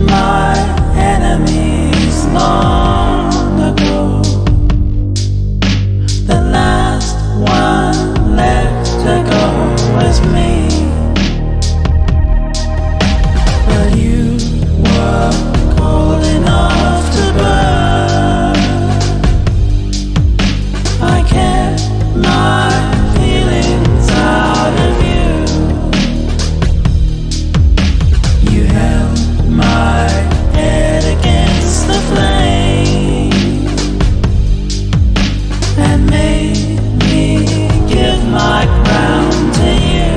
my enemies long ago. The last one left to go was me. But you were cold enough to burn. I kept my feelings out of you. You held my head against the flame and made me give my crown to you.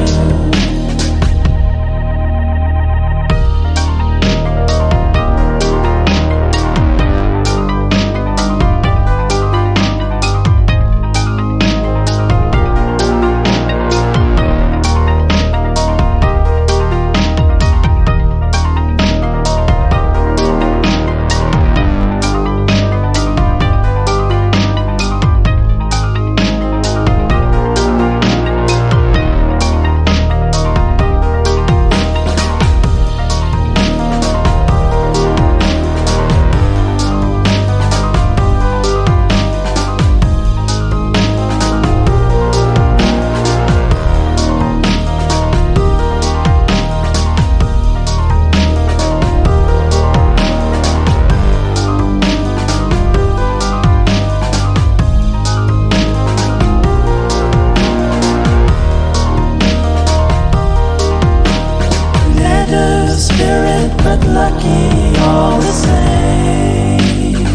Spirit, but lucky all the same.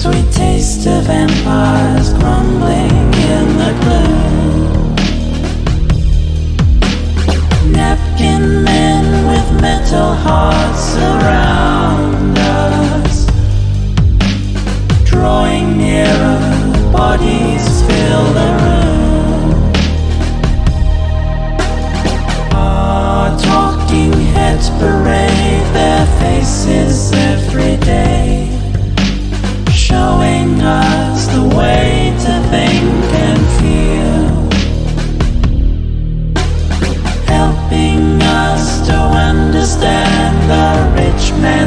Sweet taste of empires crumbling in the gloom. Napkin men with metal hearts around us, drawing nearer, bodies fill the room. Talking heads parade their faces every day, showing us the way to think and feel, helping us to understand the rich man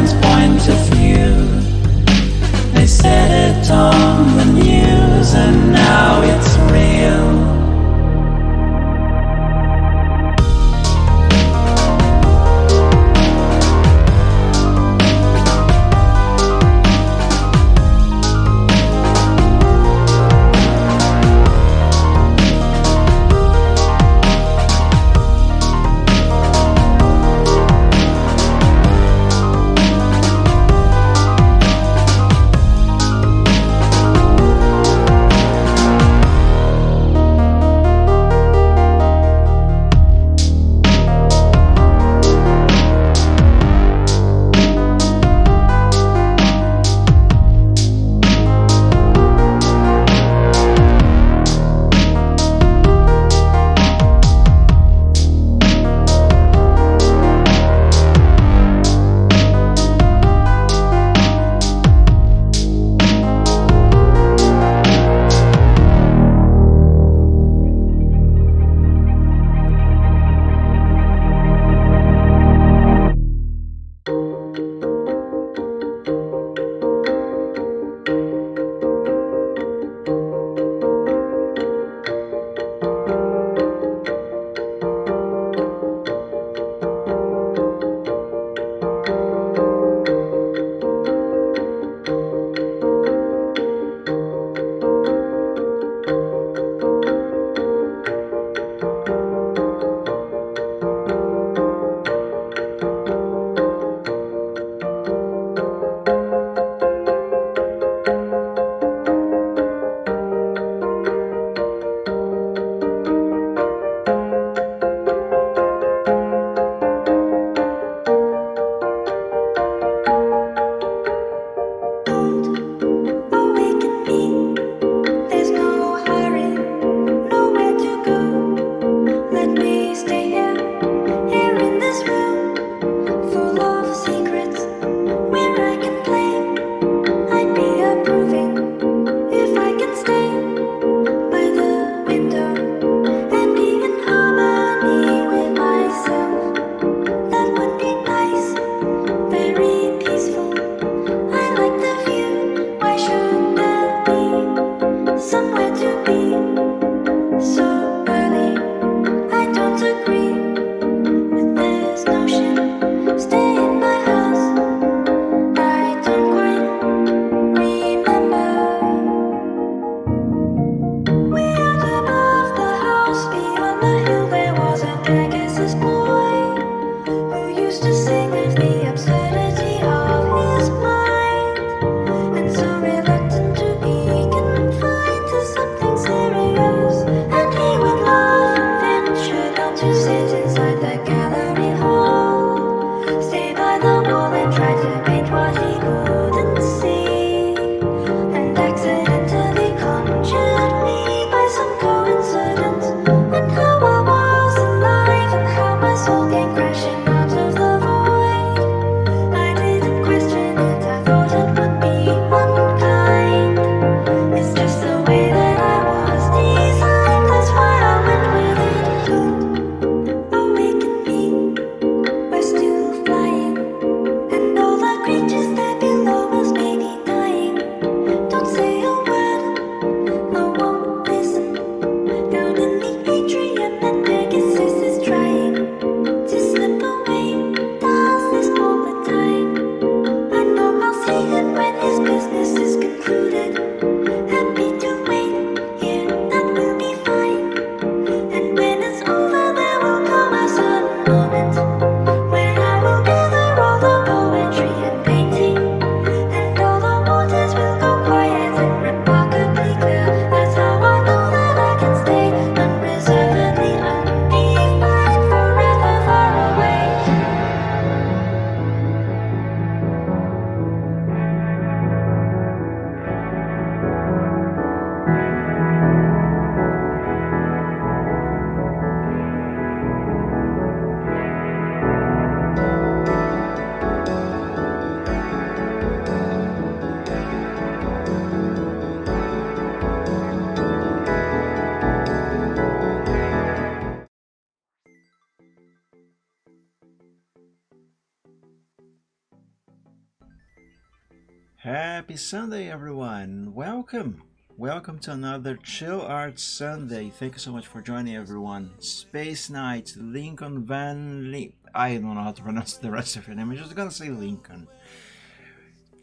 Happy Sunday, everyone. Welcome. Welcome to another Chill Art Sunday. Thank you so much for joining, everyone. Space Knight, Lincoln Van Lee. I don't know how to pronounce the rest of your name. I'm just gonna say Lincoln.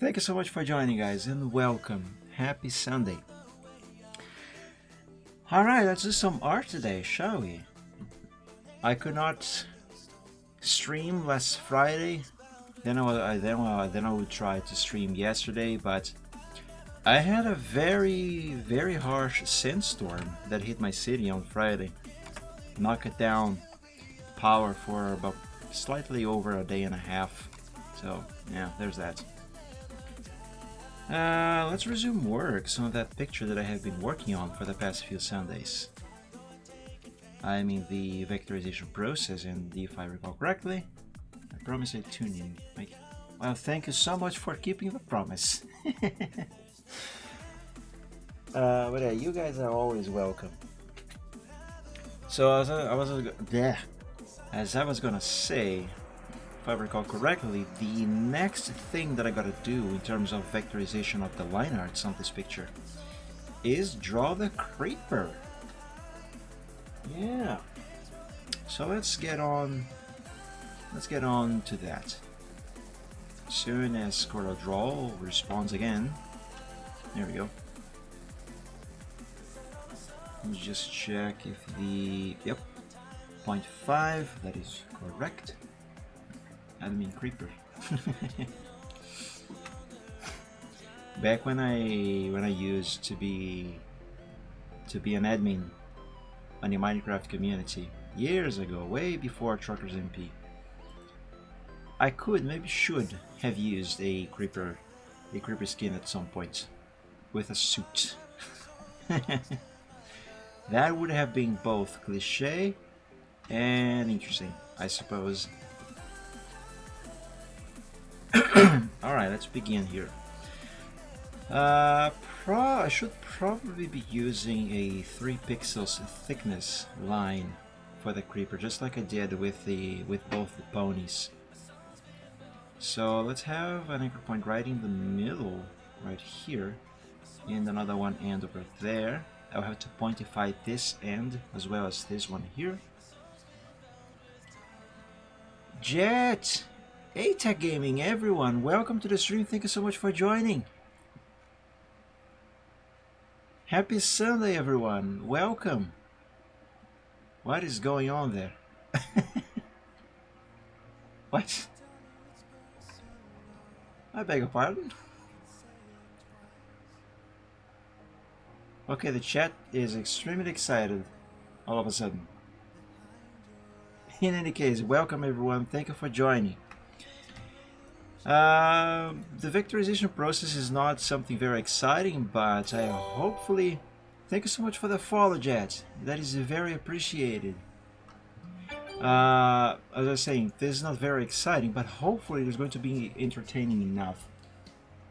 Thank you so much for joining, guys, and welcome. Happy Sunday. Alright, let's do some art today, shall we? I could not stream last Friday. Then I would try to stream yesterday, but I had a very harsh sandstorm that hit my city on Friday. Knocked down power for about slightly over a day and a half. So yeah, there's that. Let's resume work on that picture that I have been working on for the past few Sundays. I mean the vectorization process, and if I recall correctly, I promise I tune in. Well, thank you so much for keeping the promise. But yeah, you guys are always welcome. So as I was gonna say, if I recall correctly, the next thing that I gotta do in terms of vectorization of the line arts on this picture is draw the creeper. Yeah. So let's get on to that. As soon as CorelDRAW responds again. There we go. Let's just check if the 0.5, that is correct. Admin creeper. Back when I used to be an admin on the Minecraft community years ago, way before Truckers MP, I could, maybe should have used a creeper skin at some point with a suit. That would have been both cliche and interesting, I suppose. Alright, let's begin here. I should probably be using a 3 pixels thickness line for the creeper, just like I did with both the ponies. So let's have an anchor point right in the middle, right here, and another one end over there. I'll have to pointify this end as well as this one here. Jet! ATAC Gaming, everyone, welcome to the stream. Thank you so much for joining. Happy Sunday, everyone. Welcome. What is going on there? What? I beg your pardon? Okay, the chat is extremely excited all of a sudden. In any case, welcome everyone. Thank you for joining. The vectorization process is not something very exciting, but I hopefully... Thank you so much for the follow, Jet. That is very appreciated. As I was saying, this is not very exciting, but hopefully it's going to be entertaining enough.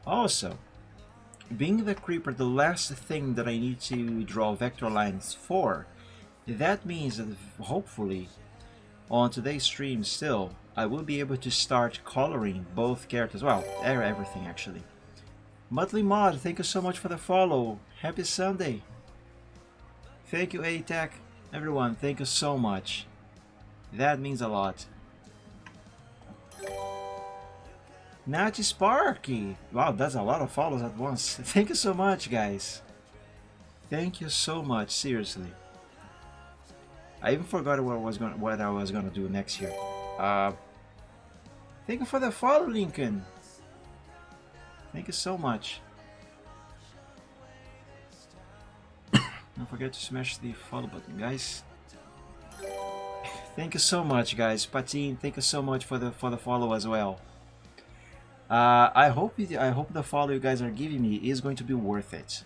Also, being the creeper the last thing that I need to draw vector lines for, that means that hopefully on today's stream still I will be able to start coloring both characters, well, everything actually. Mudley Mod, thank you so much for the follow. Happy Sunday. Thank you, ATAC. Everyone, thank you so much. That means a lot. Natty Sparky. Wow, that's a lot of follows at once. Thank you so much, guys. Thank you so much, seriously. I even forgot what I was gonna do next year. Thank you for the follow, Lincoln. Thank you so much. Don't forget to smash the follow button, guys. Thank you so much, guys. Patine, thank you so much for the follow as well. I hope the follow you guys are giving me is going to be worth it.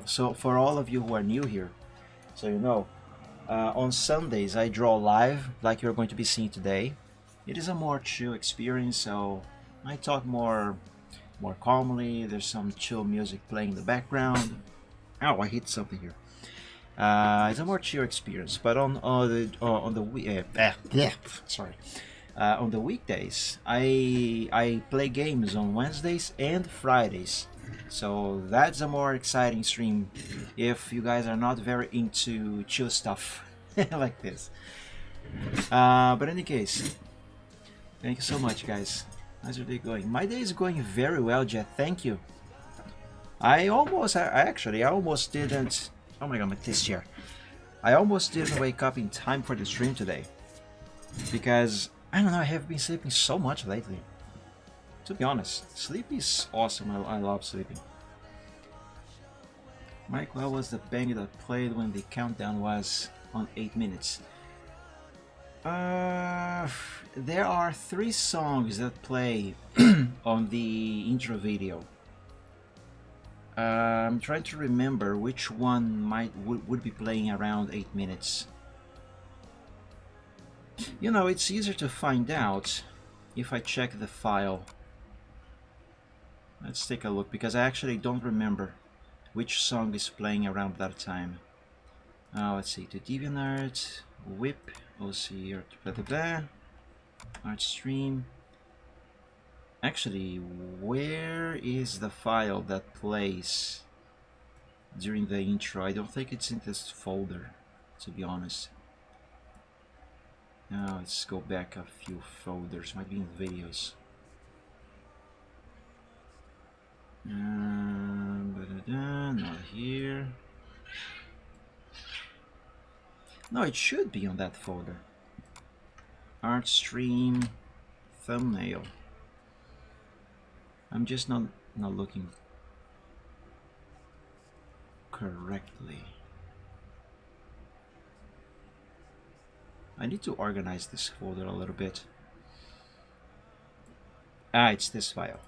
So for all of you who are new here, so you know, on Sundays I draw live, like you're going to be seeing today. It is a more chill experience, so I talk more calmly. There's some chill music playing in the background. Ow, I hit something here. It's a more chill experience, but on the sorry. on the weekdays. I play games on Wednesdays and Fridays, so that's a more exciting stream if you guys are not very into chill stuff like this. But in any case, thank you so much, guys. How's your day going? My day is going very well, Jet. Thank you. I almost didn't. Oh my god, my this chair. I almost didn't wake up in time for the stream today because I don't know. I have been sleeping so much lately. To be honest, sleep is awesome. I love sleeping. Mike, what was the bang that played when the countdown was on 8 minutes? There are 3 songs that play on the intro video. I'm trying to remember which one would be playing around 8 minutes. You know, it's easier to find out if I check the file. Let's take a look, because I actually don't remember which song is playing around that time. Let's see, to DeviantArt, Whip, OC, Artstream. Actually, where is the file that plays during the intro? I don't think it's in this folder, to be honest. Now let's go back a few folders, might be in videos. Not here. No, it should be on that folder. Artstream, thumbnail. I'm just not looking correctly. I need to organize this folder a little bit. It's this file.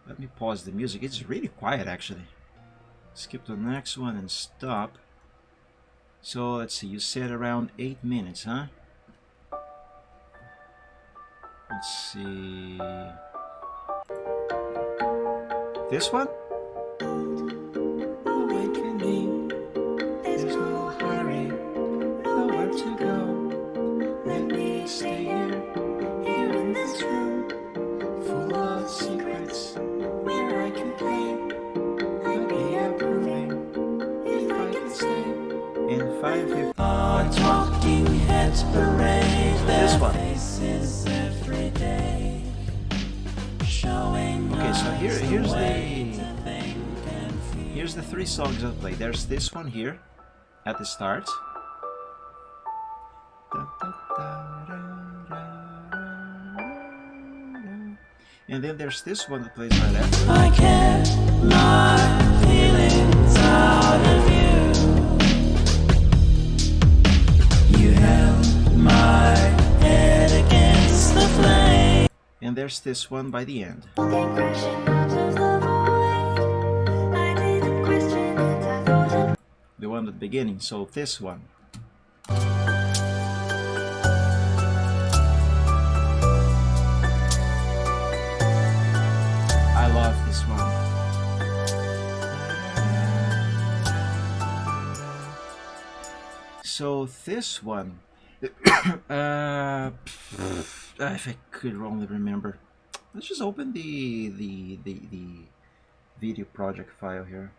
Let me pause the music. It's really quiet actually. Skip to the next one and stop. So let's see, you said around 8 minutes, huh? Let's see. This one? Awaken me. There's no hurry, nowhere to go. Let me stay here in this room, full of secrets, where I can play. I'd be approving if I could stay. In 5 Our talking heads parade This their one. faces every day, showing Okay, so here's way to think and feel. here's the 3 songs I'll play. There's this one here at the start. And then there's this one that plays right after. I kept my feelings out of you. You held my head against the flame. And there's this one by the end. The one at the beginning, so this one. I love this one. So this one, if I could only remember, let's just open the video project file here.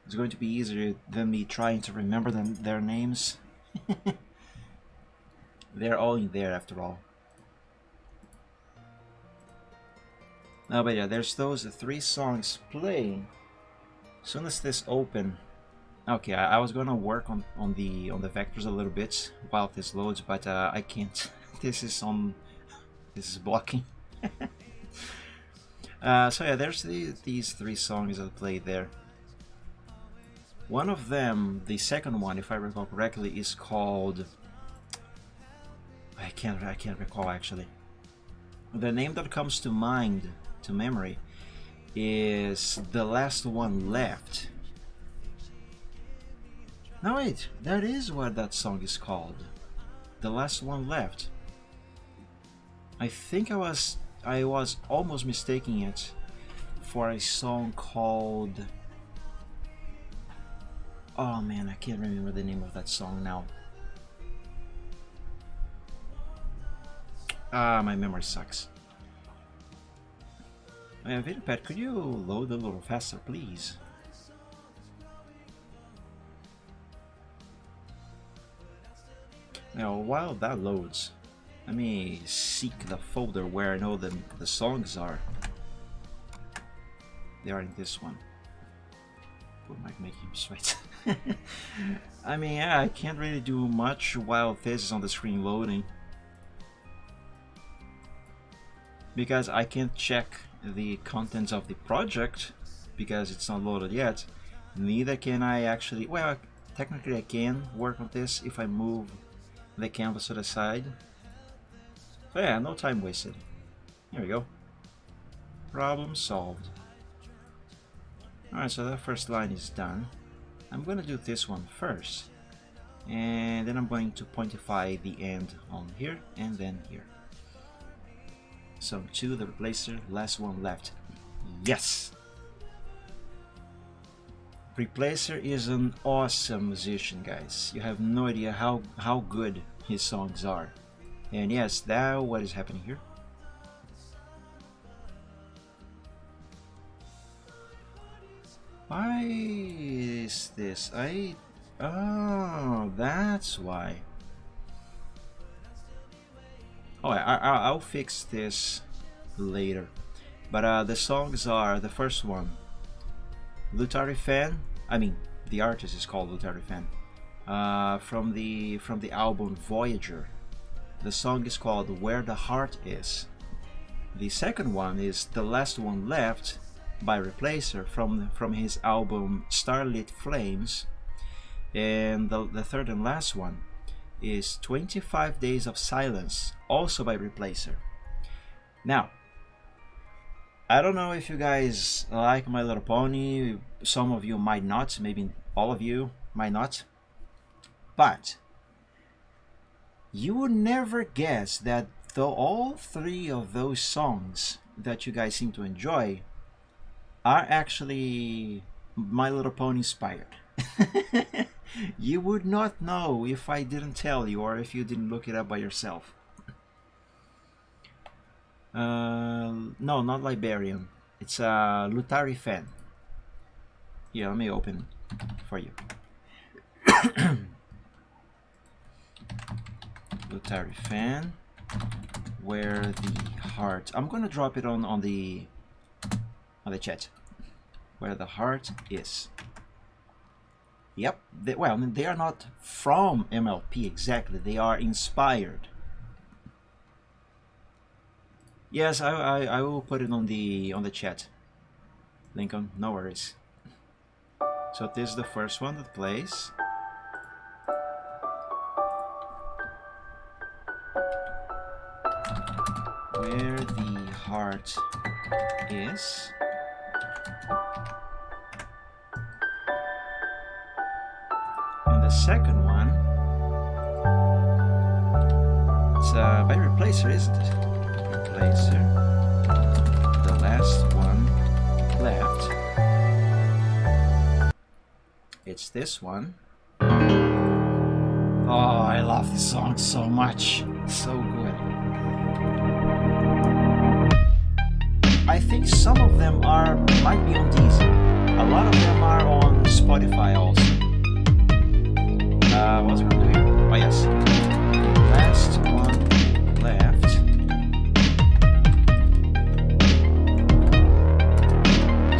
It's going to be easier than me trying to remember their names. They're all in there after all. No, but yeah, there's those 3 songs playing. As soon as this open, okay, I was gonna work on the vectors a little bit while this loads, but I can't. This is blocking. So yeah, there's these 3 songs that play there. One of them, the second one, if I recall correctly, is called. I can't recall actually. The name that comes to mind, to memory, is The Last One Left. No wait, that is what that song is called. The Last One Left. I think I was almost mistaking it for a song called. Oh man, I can't remember the name of that song now. Ah, my memory sucks. VideoPad, could you load a little faster, please? Now, while that loads, let me seek the folder where I know the songs are. They are in this one. What might make him sweat? I mean, yeah, I can't really do much while this is on the screen loading, because I can't check the contents of the project because it's not loaded yet. Neither can I actually, well, technically I can work on this if I move the canvas to the side. So yeah, no time wasted. Here we go. Problem solved. Alright, so that first line is done. I'm going to do this one first, and then I'm going to pointify the end on here and then here. Song 2, the replacer, last one left. Yes! Replacer is an awesome musician, guys. You have no idea how good his songs are. And yes, that's what is happening here. Why is this? Oh, that's why. Oh, I'll fix this later. But the songs are, the first one, Lutari Fan. I mean, the artist is called Lutari Fan. From the album Voyager. The song is called Where the Heart Is. The second one is The Last One Left by Replacer from his album Starlit Flames. And the third and last one is 25 Days of Silence, also by Replacer. Now, I don't know if you guys like My Little Pony. Some of you might not, maybe all of you might not. But you would never guess that though all three of those songs that you guys seem to enjoy are actually My Little Pony inspired. You would not know if I didn't tell you, or if you didn't look it up by yourself. No, not Liberian. It's a Lutari Fan. Here, let me open it for you. Lutari Fan. Where the Heart. I'm gonna drop it on the chat. Where the Heart Is. Yep. Well, they are not from MLP exactly. They are inspired. Yes, I will put it on the chat, Lincoln. No worries. So this is the first one that plays. Where the Heart Is. And the second one, it's by Replacer, isn't it? Replacer. The last one left. It's this one. Oh, I love this song so much. So good. I think some of them might be on Deezer. A lot of them are on Spotify also. What was I going to do here? Oh yes. Last one left.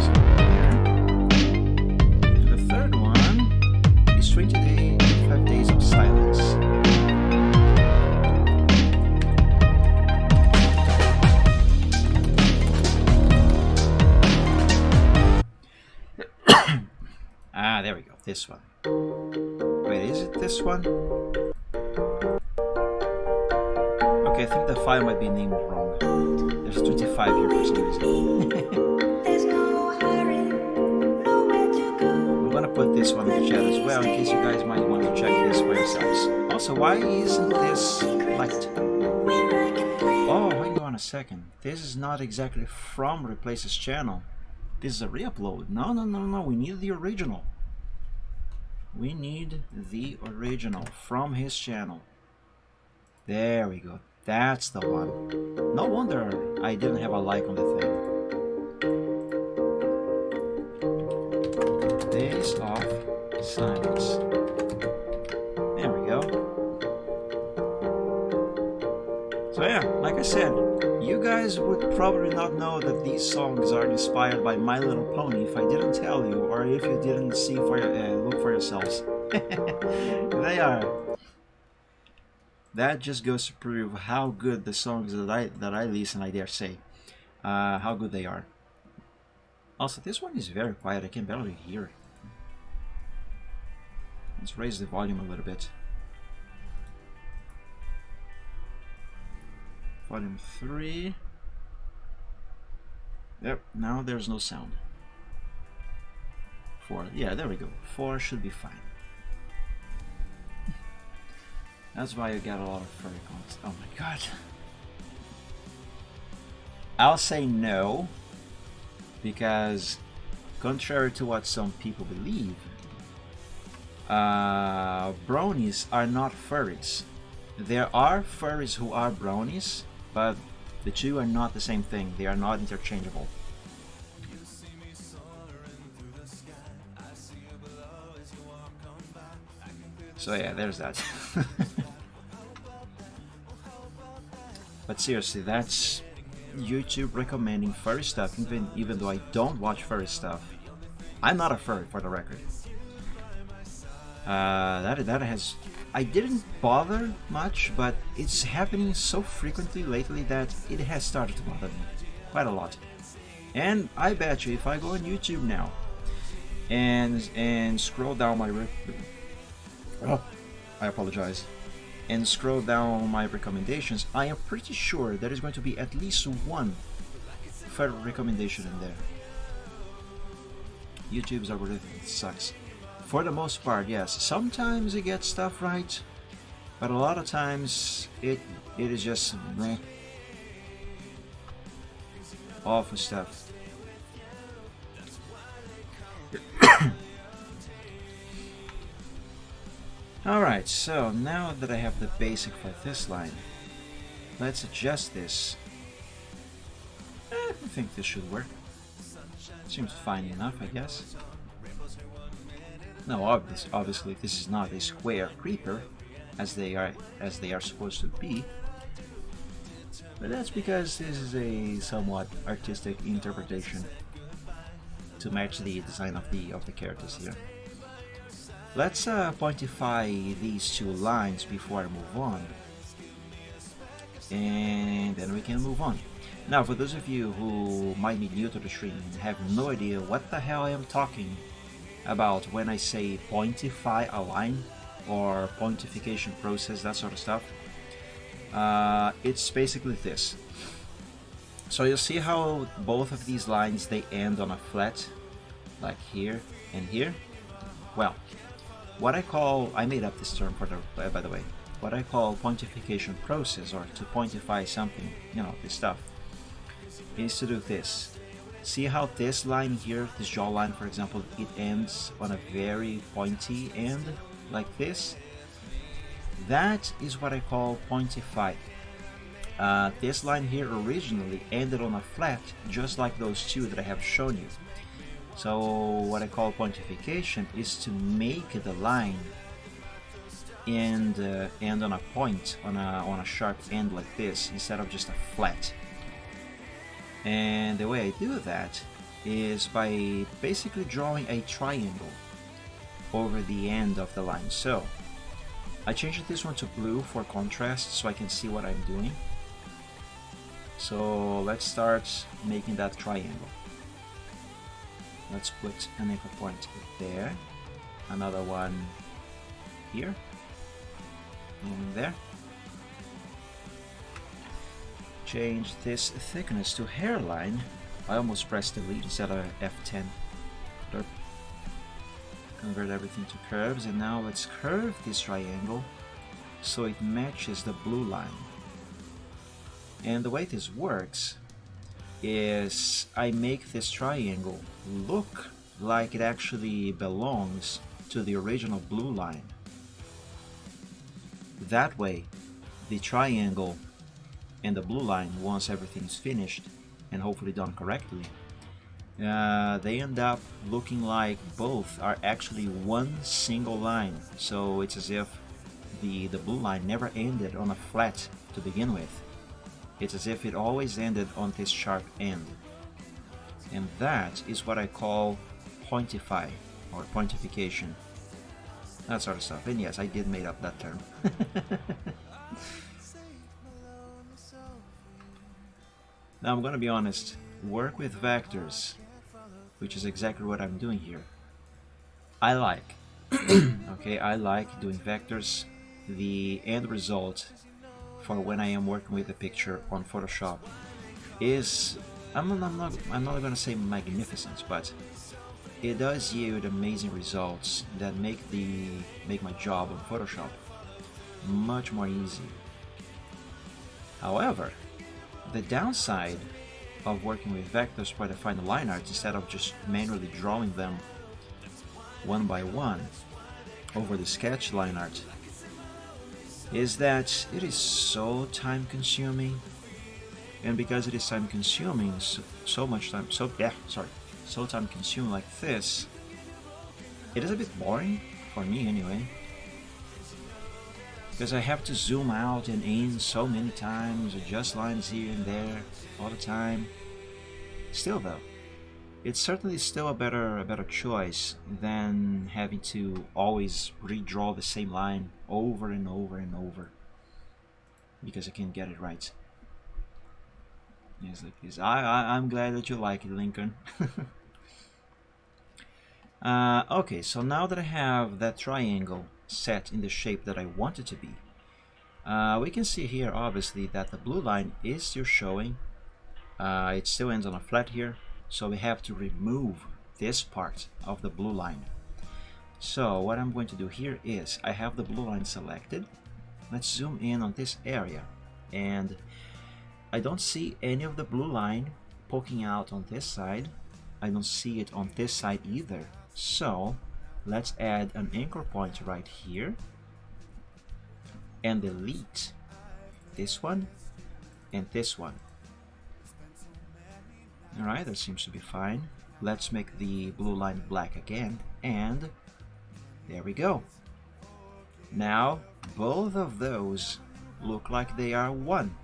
So here. The third one is 25 Days of Silence. Ah, there we go. This one. Wait, is it this one? Okay, I think the file might be named wrong. There's 25 here for some reason. I'm gonna put this one in the chat as well, in case you guys might want to check this for yourselves. Also, why isn't this light? Oh, hang on a second. This is not exactly from Replace's channel. This is a re-upload. No. We need the original. We need the original from his channel. There we go. That's the one. No wonder I didn't have a like on the thing. Days of Silence. There we go. So yeah, like I said, you guys would probably not know that these songs are inspired by My Little Pony if I didn't tell you, or if you didn't see for look for yourselves. They are. That just goes to prove how good the songs that I listen, I dare say, how good they are. Also, this one is very quiet. I can barely hear it. Let's raise the volume a little bit. Volume 3. Yep, now there's no sound. 4, yeah, there we go. 4 should be fine. That's why you get a lot of furry comments. Oh my god. I'll say no, because contrary to what some people believe, bronies are not furries. There are furries who are bronies, but the two are not the same thing. They are not interchangeable. So yeah, there's that. But seriously, that's YouTube recommending furry stuff, even though I don't watch furry stuff. I'm not a furry, for the record. That has... I didn't bother much, but it's happening so frequently lately that it has started to bother me quite a lot. And I bet you, if I go on YouTube now and scroll down my I apologize. And scroll down my recommendations, I am pretty sure there is going to be at least one furry recommendation in there. YouTube's algorithm sucks. For the most part, yes. Sometimes it gets stuff right, but a lot of times it is just meh. Awful stuff. Alright, so now that I have the basic for this line, let's adjust this. I think this should work. Seems fine enough, I guess. Now, obviously, this is not a square creeper, as they are supposed to be. But that's because this is a somewhat artistic interpretation to match the design of the characters here. Let's pointify these two lines before I move on, and then we can move on. Now, for those of you who might be new to the stream and have no idea what the hell I am talking about when I say pointify a line or pointification process, that sort of stuff, it's basically this. So you'll see how both of these lines, they end on a flat, like here and here. Well, what I made up this term for the, by the way, what I call pointification process, or to pointify something, you know, this stuff, is to do this. See how this line here, this jawline for example, it ends on a very pointy end, like this? That is what I call pointify. This line here originally ended on a flat, just like those two that I have shown you. So what I call pointification is to make the line end on a point, on a sharp end like this, instead of just a flat. And the way I do that is by basically drawing a triangle over the end of the line. So I changed this one to blue for contrast so I can see what I'm doing. So let's start making that triangle. Let's put an anchor point there, another one here, and there. Change this thickness to hairline. I almost pressed delete instead of F10. Convert everything to curves, and now let's curve this triangle so it matches the blue line. And the way this works is I make this triangle look like it actually belongs to the original blue line. That way, the triangle and the blue line, once everything is finished and hopefully done correctly, they end up looking like both are actually one single line. So it's as if the blue line never ended on a flat to begin with. It's as if it always ended on this sharp end. And that is what I call pointify or pointification. That sort of stuff. And yes, I did make up that term. Now I'm gonna be honest, work with vectors, which is exactly what I'm doing here. I like, okay, I like doing vectors. The end result for when I am working with a picture on Photoshop is, I'm not gonna say magnificent, but it does yield amazing results that make my job on Photoshop much more easy. However, the downside of working with vectors for the final line art instead of just manually drawing them one by one over the sketch line art is that it is so time consuming, and because it is time consuming, so time consuming like this, it is a bit boring for me anyway, because I have to zoom out and in so many times, adjust lines here and there all the time. Still though, it's certainly still a better choice than having to always redraw the same line over and over and over because I can't get it right. Yes, like this. I'm glad that you like it, Lincoln. Okay, so now that I have that triangle set in the shape that I want it to be, we can see here obviously that the blue line is still showing. It still ends on a flat here, so we have to remove this part of the blue line. So what I'm going to do here is I have the blue line selected. Let's zoom in on this area, and I don't see any of the blue line poking out on this side. I don't see it on this side either. So let's add an anchor point right here and delete this one and this one. Alright, that seems to be fine. Let's make the blue line black again, and there we go. Now both of those look like they are one.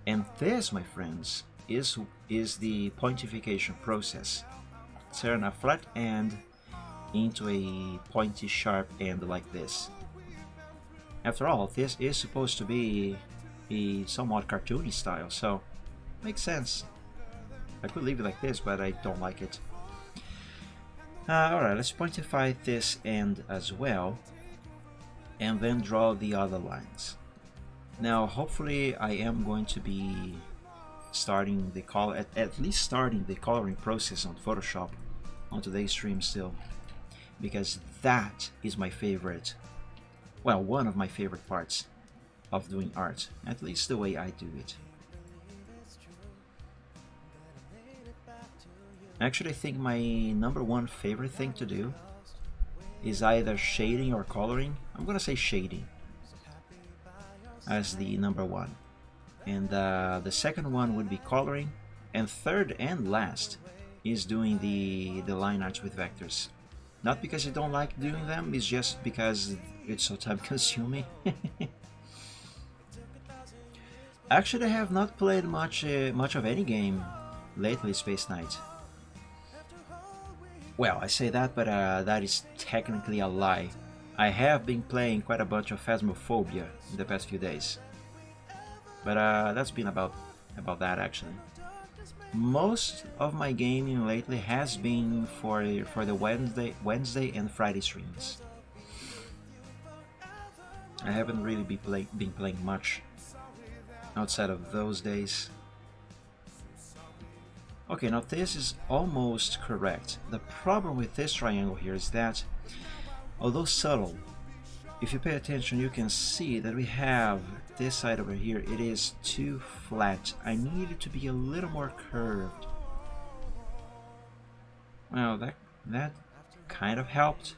And this, my friends, is the pointification process. Turn a flat end into a pointy sharp end like this. After all, this is supposed to be a somewhat cartoony style, so makes sense. I could leave it like this, but I don't like it. Alright, let's pointify this end as well, and then draw the other lines. Now hopefully I am going to be starting the at least starting the coloring process on Photoshop on today's stream still, because that is my favorite, well, one of my favorite parts of doing art, at least the way I do it. Actually, I think my #1 favorite thing to do is either shading or coloring. I'm gonna say shading as the #1, and the second one would be coloring, and third and last is doing the line arts with vectors. Not because I don't like doing them, it's just because it's so time consuming. Actually, I have not played much of any game lately, Space Knight. Well, I say that, but that is technically a lie. I have been playing quite a bunch of Phasmophobia in the past few days, but that's been about that actually. Most of my gaming lately has been for the Wednesday and Friday streams. I haven't really been playing much outside of those days. Okay, now this is almost correct. The problem with this triangle here is that, although subtle, if you pay attention you can see that we have this side over here, it is too flat. I need it to be a little more curved. Well, that kind of helped.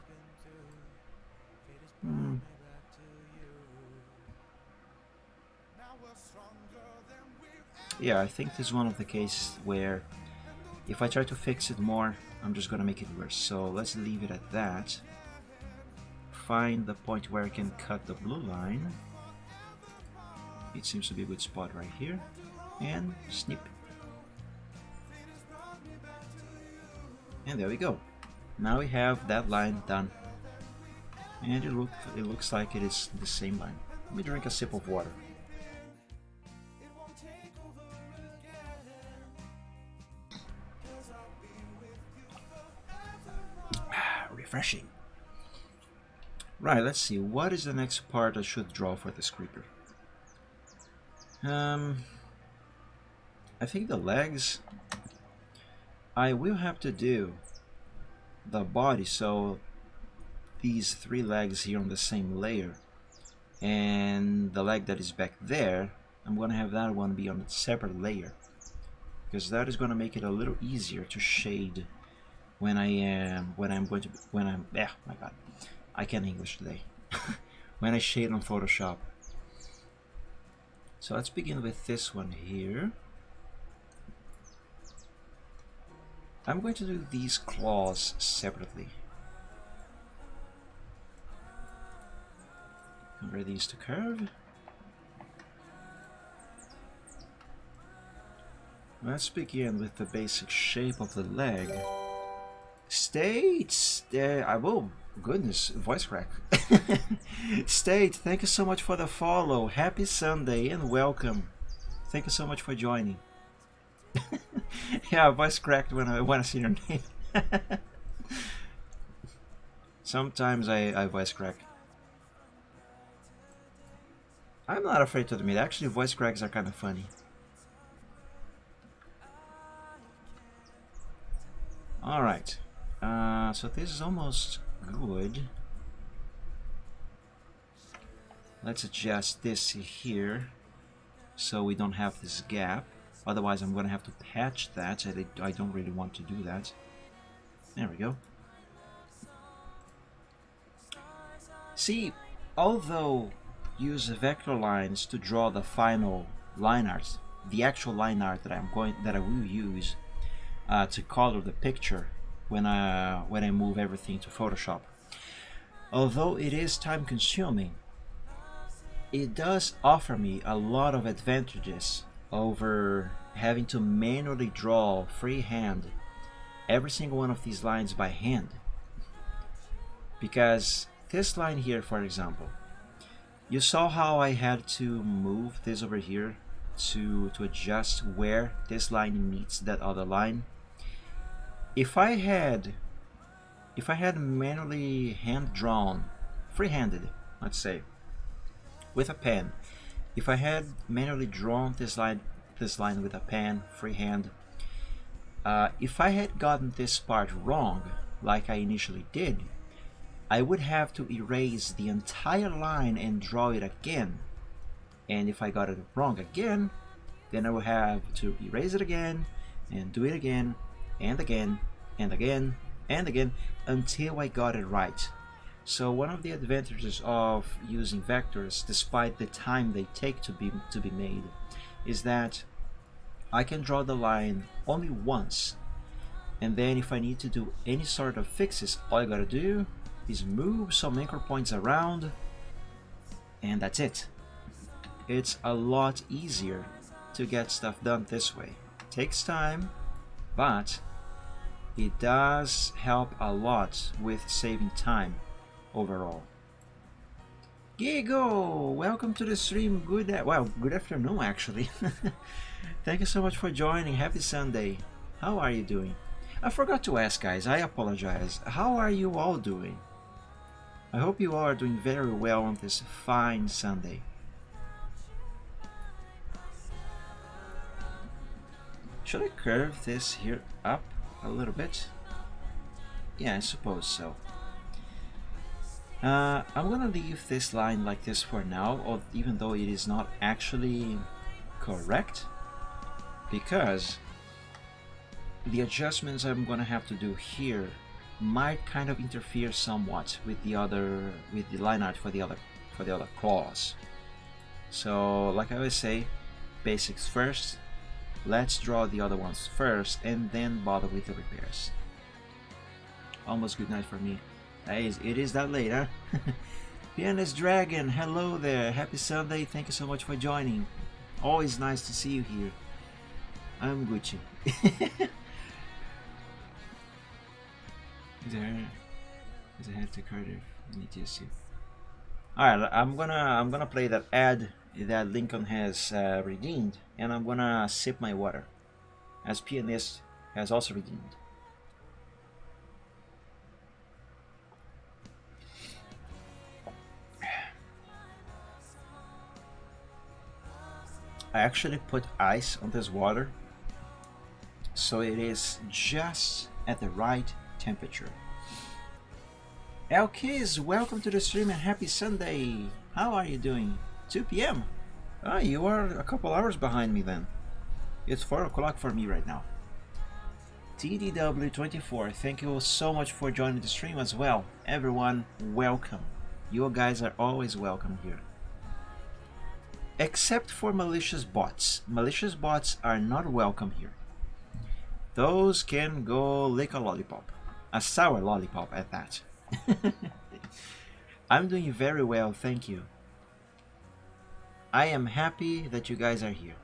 Yeah, I think this is one of the cases where if I try to fix it more, I'm just gonna make it worse. So let's leave it at that. Find the point where I can cut the blue line. It seems to be a good spot right here. And snip. And there we go. Now we have that line done. And it looks like it is the same line. Let me drink a sip of water. Refreshing. Right, let's see. What is the next part I should draw for this creeper? I think the legs. I will have to do the body, so these 3 legs here on the same layer, and the leg that is back there, I'm gonna have that one be on a separate layer, because that is gonna make it a little easier to shade when I'm yeah, my god, I can't English today. When I shade on Photoshop. So let's begin with this one here. I'm going to do these claws separately. Convert these to curve. Let's begin with the basic shape of the leg. State! Oh, goodness, voice crack. State, thank you so much for the follow. Happy Sunday and welcome. Thank you so much for joining. Yeah, voice cracked when I see your name. Sometimes I voice crack. I'm not afraid to admit, actually voice cracks are kind of funny. Alright, so this is almost good. Let's adjust this here so we don't have this gap. Otherwise I'm going to have to patch that. I don't really want to do that. There we go. See, although use vector lines to draw the final line art, the actual line art that I will use to color the picture when I move everything to Photoshop. Although it is time consuming, it does offer me a lot of advantages over having to manually draw freehand every single one of these lines by hand. Because this line here, for example, you saw how I had to move this over here to adjust where this line meets that other line. If I had manually hand drawn, freehanded, let's say, with a pen, if I had manually drawn this line with a pen, freehand, if I had gotten this part wrong, like I initially did, I would have to erase the entire line and draw it again. And if I got it wrong again, then I would have to erase it again and do it again and again and again and again until I got it right. So one of the advantages of using vectors, despite the time they take to be made, is that I can draw the line only once, and then if I need to do any sort of fixes, all I gotta do is move some anchor points around, and that's it. It's a lot easier to get stuff done this way. It takes time, but it does help a lot with saving time overall. Gigo, welcome to the stream. Good afternoon actually. Thank you so much for joining. Happy Sunday. How are you doing? I forgot to ask, guys, I apologize. How are you all doing? I hope you all are doing very well on this fine Sunday. Should I curve this here up a little bit? Yeah, I suppose so. I'm gonna leave this line like this for now, even though it is not actually correct, because the adjustments I'm gonna have to do here might kind of interfere somewhat with the line art for the other claws. So, like I always say, basics first. Let's draw the other ones first and then bother with the repairs. Almost good night for me. It is that late, huh? Pianist Dragon, hello there. Happy Sunday. Thank you so much for joining. Always nice to see you here. I'm Gucci. Is a head to Cardiff? ETSU. Alright, I'm gonna play that ad that Lincoln has redeemed, and I'm gonna sip my water, as Pianist has also redeemed. I actually put ice on this water so it is just at the right temperature. Elkiz, welcome to the stream and happy Sunday. How are you doing? 2 p.m. Ah, you are a couple hours behind me then. It's 4 o'clock for me right now. TDW24, thank you so much for joining the stream as well. Everyone, welcome. You guys are always welcome here. Except for malicious bots. Malicious bots are not welcome here. Those can go lick a lollipop. A sour lollipop at that. I'm doing very well, thank you. I am happy that you guys are here.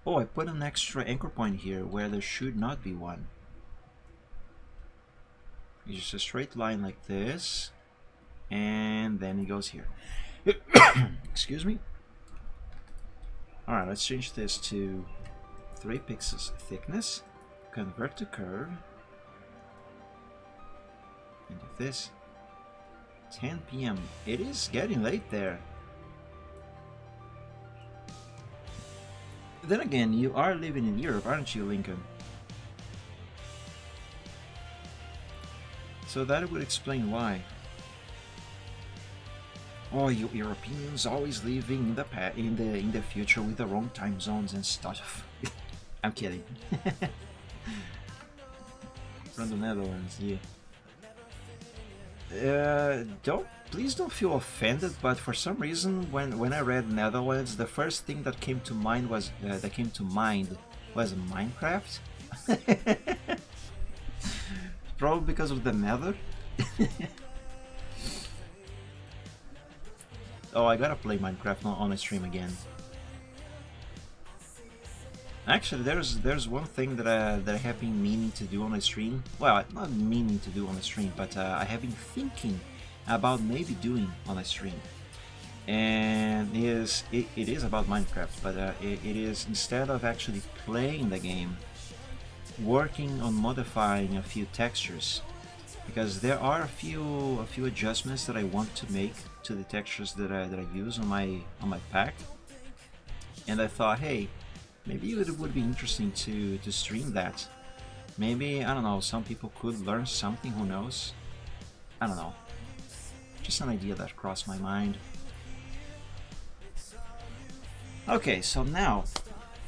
Oh, I put an extra anchor point here where there should not be one. It's just a straight line like this. And then it goes here. Excuse me. Alright, let's change this to 3 pixels thickness. Convert to curve. And do this. 10 p.m. It is getting late there. Then again, you are living in Europe, aren't you, Lincoln? So that would explain why. Oh, you Europeans always living in the future with the wrong time zones and stuff. I'm kidding. From the Netherlands, yeah. Please don't feel offended, but for some reason, when I read Netherlands, the first thing that came to mind was Minecraft. Probably because of the Nether. Oh, I gotta play Minecraft on a stream again. Actually, there's one thing that I have been meaning to do on a stream. Well, not meaning to do on a stream, but I have been thinking about maybe doing on a stream. And it is about Minecraft, but it is, instead of actually playing the game, working on modifying a few textures, because there are a few adjustments that I want to make to the textures that I use on my pack. And I thought, hey, maybe it would be interesting to stream that. Maybe, I don't know, some people could learn something, who knows? I don't know. Just an idea that crossed my mind. Okay, so now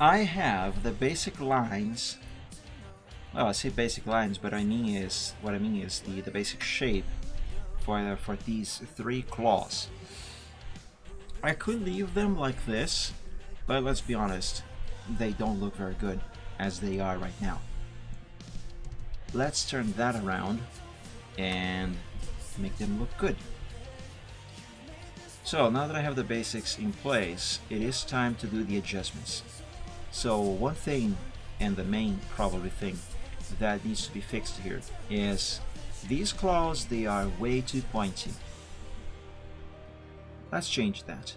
I have the basic lines. Well, I say basic lines, but what I mean is the basic shape for these 3 claws. I could leave them like this, but let's be honest, they don't look very good as they are right now. Let's turn that around and make them look good. So now that I have the basics in place, it is time to do the adjustments. So one thing, and the main probably thing that needs to be fixed here, is these claws, they are way too pointy. Let's change that.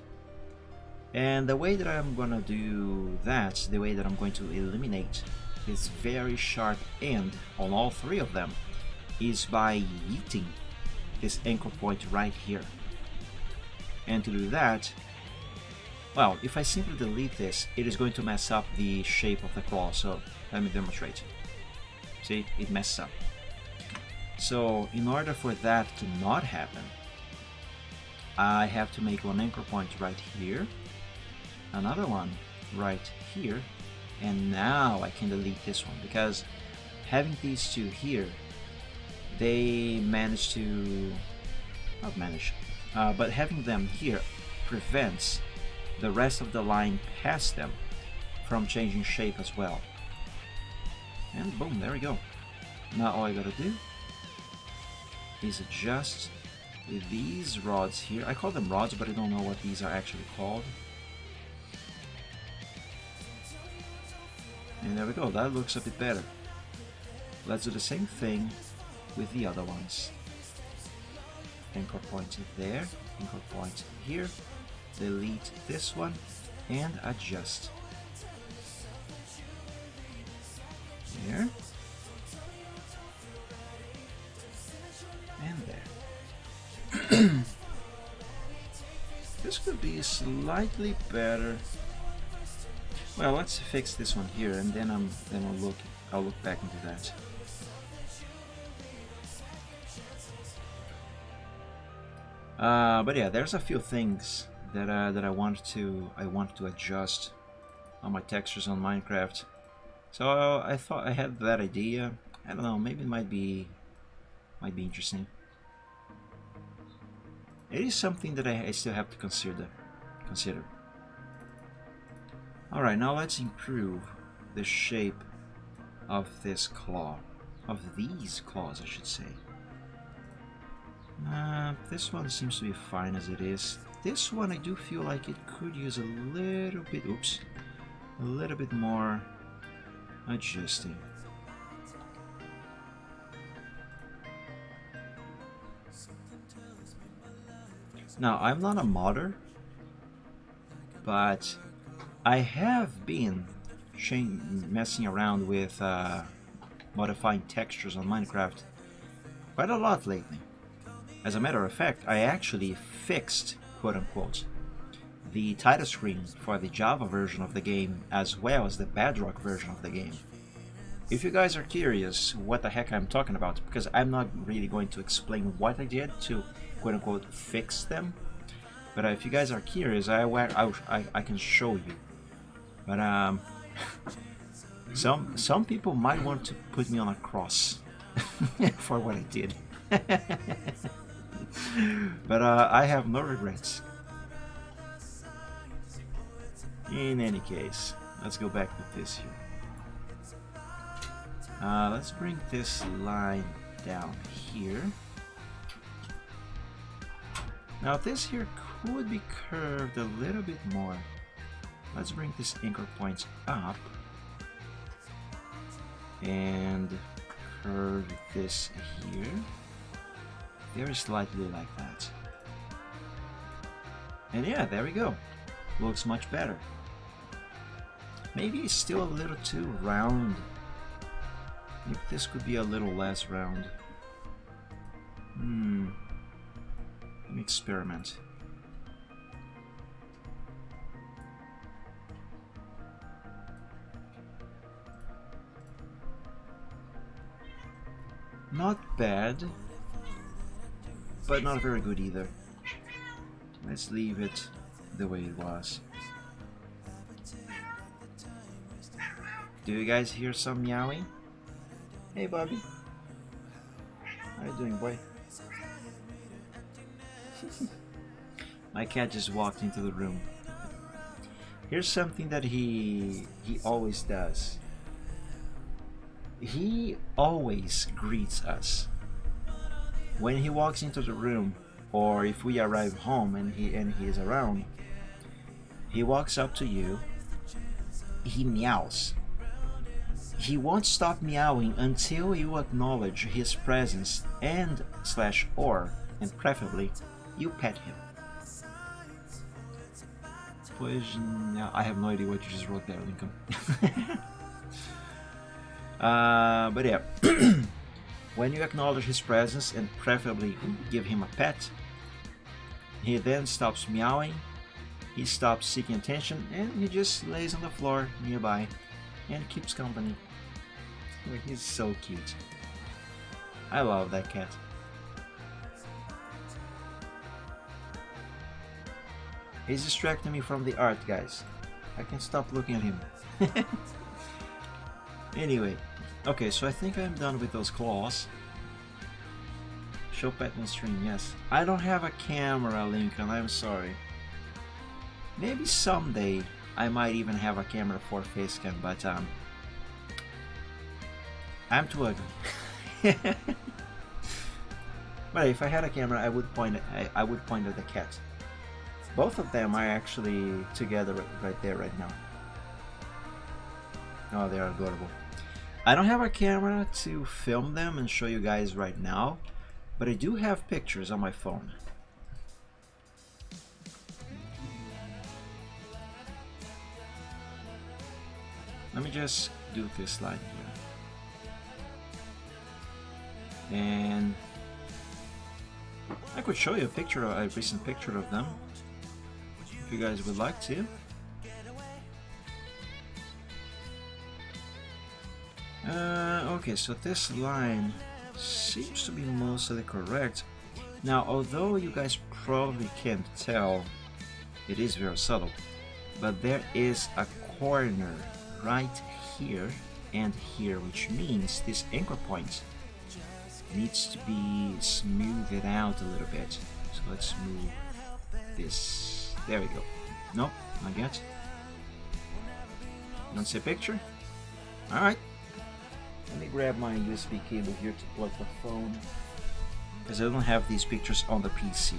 And the way that I'm gonna do that, the way that I'm going to eliminate this very sharp end on all 3 of them, is by yeeting this anchor point right here. And to do that, well, if I simply delete this, it is going to mess up the shape of the claw, so let me demonstrate. See, it messes up. So in order for that to not happen, I have to make one anchor point right here, another one right here, and now I can delete this one, because having these 2 here, they manage to, not manage, but having them here prevents the rest of the line past them from changing shape as well. And boom, there we go. Now all I gotta do is adjust these rods here. I call them rods, but I don't know what these are actually called. And there we go, that looks a bit better. Let's do the same thing with the other ones. Anchor point there, anchor point here, delete this one, and adjust. There. And there. This could be slightly better. Well, let's fix this one here, and then I'll look back into that. But yeah, there's a few things that I want to adjust on my textures on Minecraft. So I thought I had that idea. I don't know, maybe it might be interesting. It is something that I still have to consider. Alright, now let's improve the shape of this claw. Of these claws, I should say. This one seems to be fine as it is. This one I do feel like it could use a little bit, a little bit more adjusting. Now, I'm not a modder, but I have been messing around with modifying textures on Minecraft quite a lot lately. As a matter of fact, I actually fixed, quote-unquote, the title screen for the Java version of the game as well as the Bedrock version of the game. If you guys are curious what the heck I'm talking about, because I'm not really going to explain what I did to, quote-unquote, fix them, but if you guys are curious, I can show you. But some people might want to put me on a cross for what I did. But I have no regrets. In any case, let's go back to this here. Let's bring this line down here. Now this here could be curved a little bit more. Let's bring this anchor point up and curve this here very slightly like that. And yeah, there we go. Looks much better. Maybe it's still a little too round. Maybe this could be a little less round. Let me experiment. Not bad, but not very good either. Let's leave it the way it was. Do you guys hear some meowing? Hey Bobby. How you doing, boy? My cat just walked into the room. Here's something that he always does. He always greets us. When he walks into the room, or if we arrive home and he is around, he walks up to you, he meows. He won't stop meowing until you acknowledge his presence and preferably, you pet him. Pois, I have no idea what you just wrote there, Lincoln. But yeah, when you acknowledge his presence and preferably give him a pet, he then stops meowing, he stops seeking attention, and he just lays on the floor nearby and keeps company. He's so cute. I love that cat. He's distracting me from the art, guys. I can't stop looking at him. Anyway, okay, so I think I'm done with those claws. Show pet on stream, yes. I don't have a camera, Lincoln, I'm sorry. Maybe someday I might even have a camera for face cam, but I'm too ugly. But if I had a camera, I would point at the cat. Both of them are actually together right there right now. Oh, they are adorable. I don't have a camera to film them and show you guys right now, but I do have pictures on my phone. Let me just do this line here. And I could show you a recent picture of them, if you guys would like to. Okay, so this line seems to be mostly correct. Now, although you guys probably can't tell, it is very subtle, but there is a corner right here and here, which means this anchor point needs to be smoothed out a little bit. So let's move this. There we go. Nope, not yet. You don't see a picture? Alright. Let me grab my USB cable here to plug the phone, because I don't have these pictures on the PC.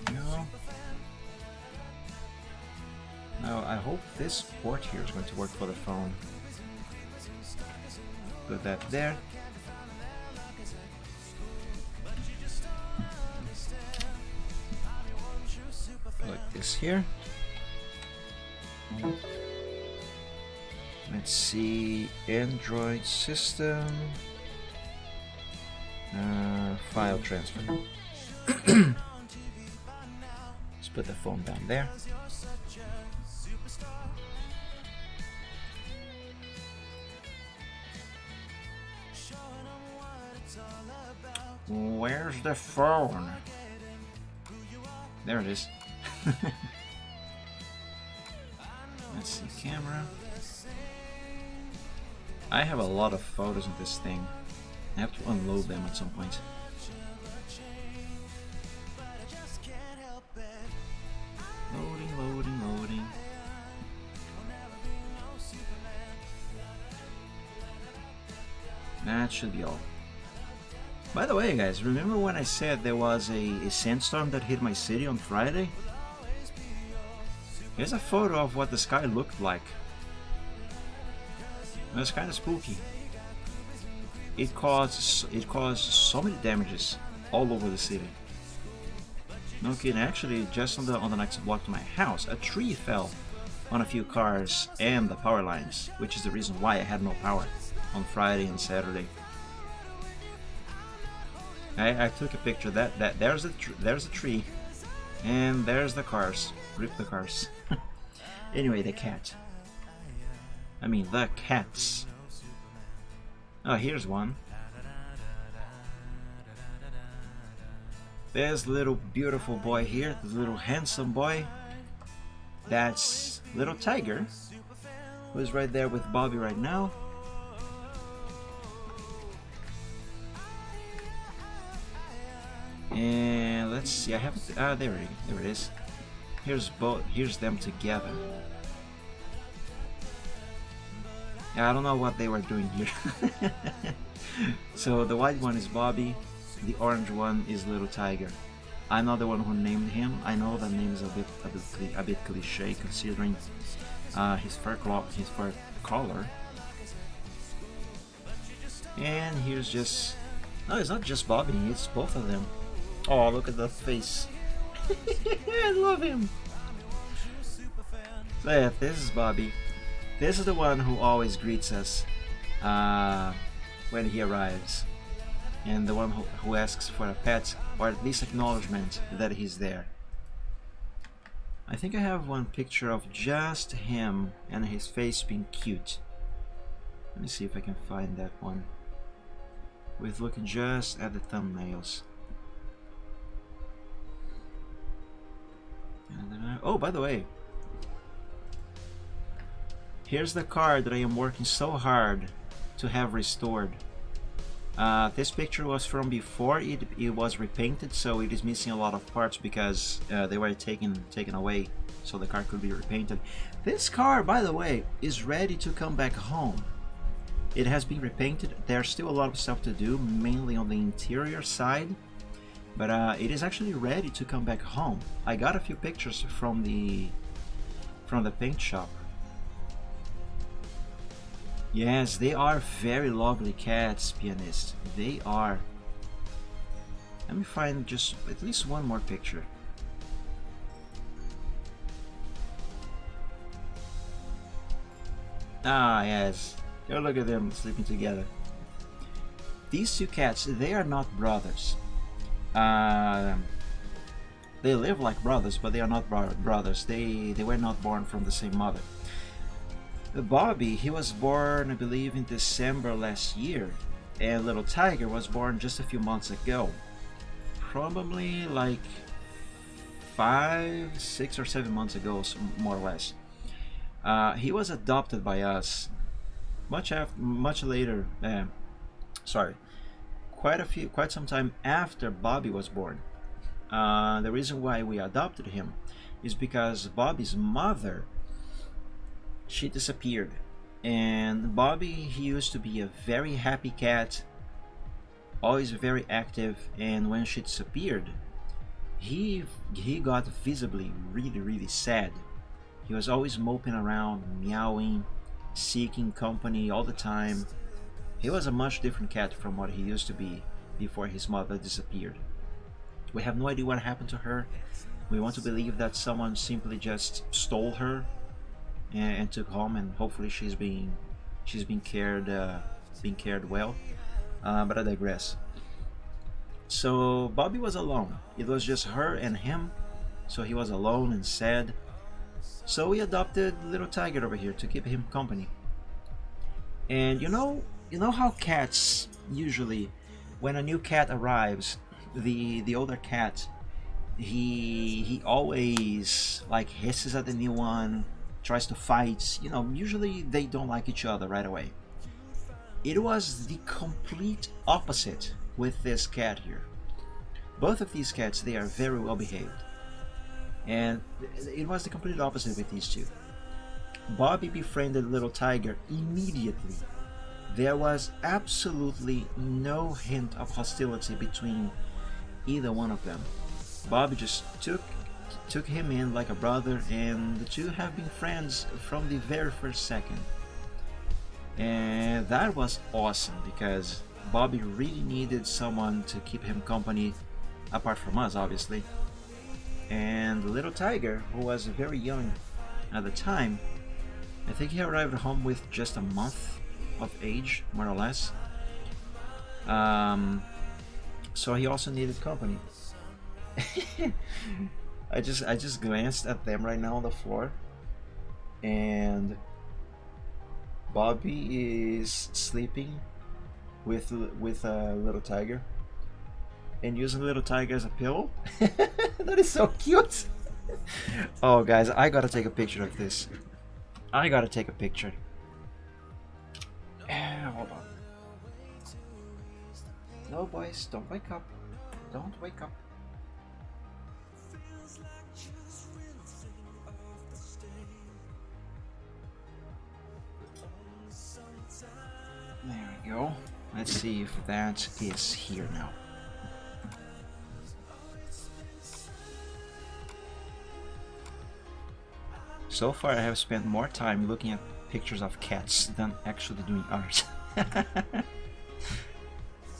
There we go. Now I hope this port here is going to work for the phone. Put that there. Plug this here. Let's see, Android system, file transfer. Let's put the phone down there. Where's the phone? There it is. Let's see, camera. I have a lot of photos of this thing. I have to unload them at some point. Loading, loading, loading. That should be all. By the way, guys, remember when I said there was a sandstorm that hit my city on Friday? Here's a photo of what the sky looked like. It was kind of spooky. It caused so many damages all over the city. No kidding. Actually, just on the next block to my house, a tree fell on a few cars and the power lines, which is the reason why I had no power on Friday and Saturday. I took a picture. There's a tree, and there's the cars. Rip the cars. Anyway, the cat. I mean, the cats. Oh, here's one. There's the little beautiful boy here, the little handsome boy. That's little Tiger, who's right there with Bobby right now. And let's see, I haven't. There it is. Here's them together. I don't know what they were doing here. So the white one is Bobby, the orange one is Little Tiger. I'm not the one who named him. I know the name is a bit cliche considering his fur color. And here's just. No, it's not just Bobby. It's both of them. Oh, look at that face. I love him. So yeah, this is Bobby. This is the one who always greets us when he arrives, and the one who asks for a pet, or at least acknowledgement that he's there. I think I have one picture of just him and his face being cute. Let me see if I can find that one, with looking just at the thumbnails. And then oh, by the way, here's the car that I am working so hard to have restored. This picture was from before it was repainted, so it is missing a lot of parts because they were taken away so the car could be repainted. This car, by the way, is ready to come back home. It has been repainted. There's still a lot of stuff to do, mainly on the interior side, but it is actually ready to come back home. I got a few pictures from the paint shop. Yes, they are very lovely cats, Pianist. They are. Let me find just at least one more picture. Ah, yes. Oh, look at them sleeping together. These two cats, they are not brothers. They live like brothers, but they are not brothers. They were not born from the same mother. Bobby, he was born, I believe, in December last year, and little Tiger was born just a few months ago. Probably like 5, 6 or 7 months ago, more or less. He was adopted by us much later. Quite some time after Bobby was born. The reason why we adopted him is because Bobby's mother, she disappeared, and Bobby, he used to be a very happy cat, always very active, and when she disappeared, he got visibly really sad. He was always moping around, meowing, seeking company all the time. He was a much different cat from what he used to be before his mother disappeared. We have no idea what happened to her. We want to believe that someone simply just stole her and took home, and hopefully she's being cared well. But I digress. So Bobby was alone. It was just her and him, so he was alone and sad. So we adopted little Tiger over here to keep him company. And you know how cats usually, when a new cat arrives, the older cat, he always like hisses at the new one, tries to fight. Usually they don't like each other right away. It was the complete opposite with this cat here. Both of these cats, they are very well behaved. And it was the complete opposite with these two. Bobby befriended little Tiger immediately. There was absolutely no hint of hostility between either one of them. Bobby just took him in like a brother, and the two have been friends from the very first second. And that was awesome because Bobby really needed someone to keep him company, apart from us obviously. And the little Tiger, who was very young at the time, I think he arrived home with just a month of age, more or less. So he also needed company. I just glanced at them right now on the floor, and Bobby is sleeping with a little Tiger and using little Tiger as a pillow. That is so cute. Oh guys, I gotta take a picture of this. I gotta take a picture. Hold on. No boys, don't wake up. Don't wake up. There we go. Let's see if that is here now. So far I have spent more time looking at pictures of cats than actually doing art.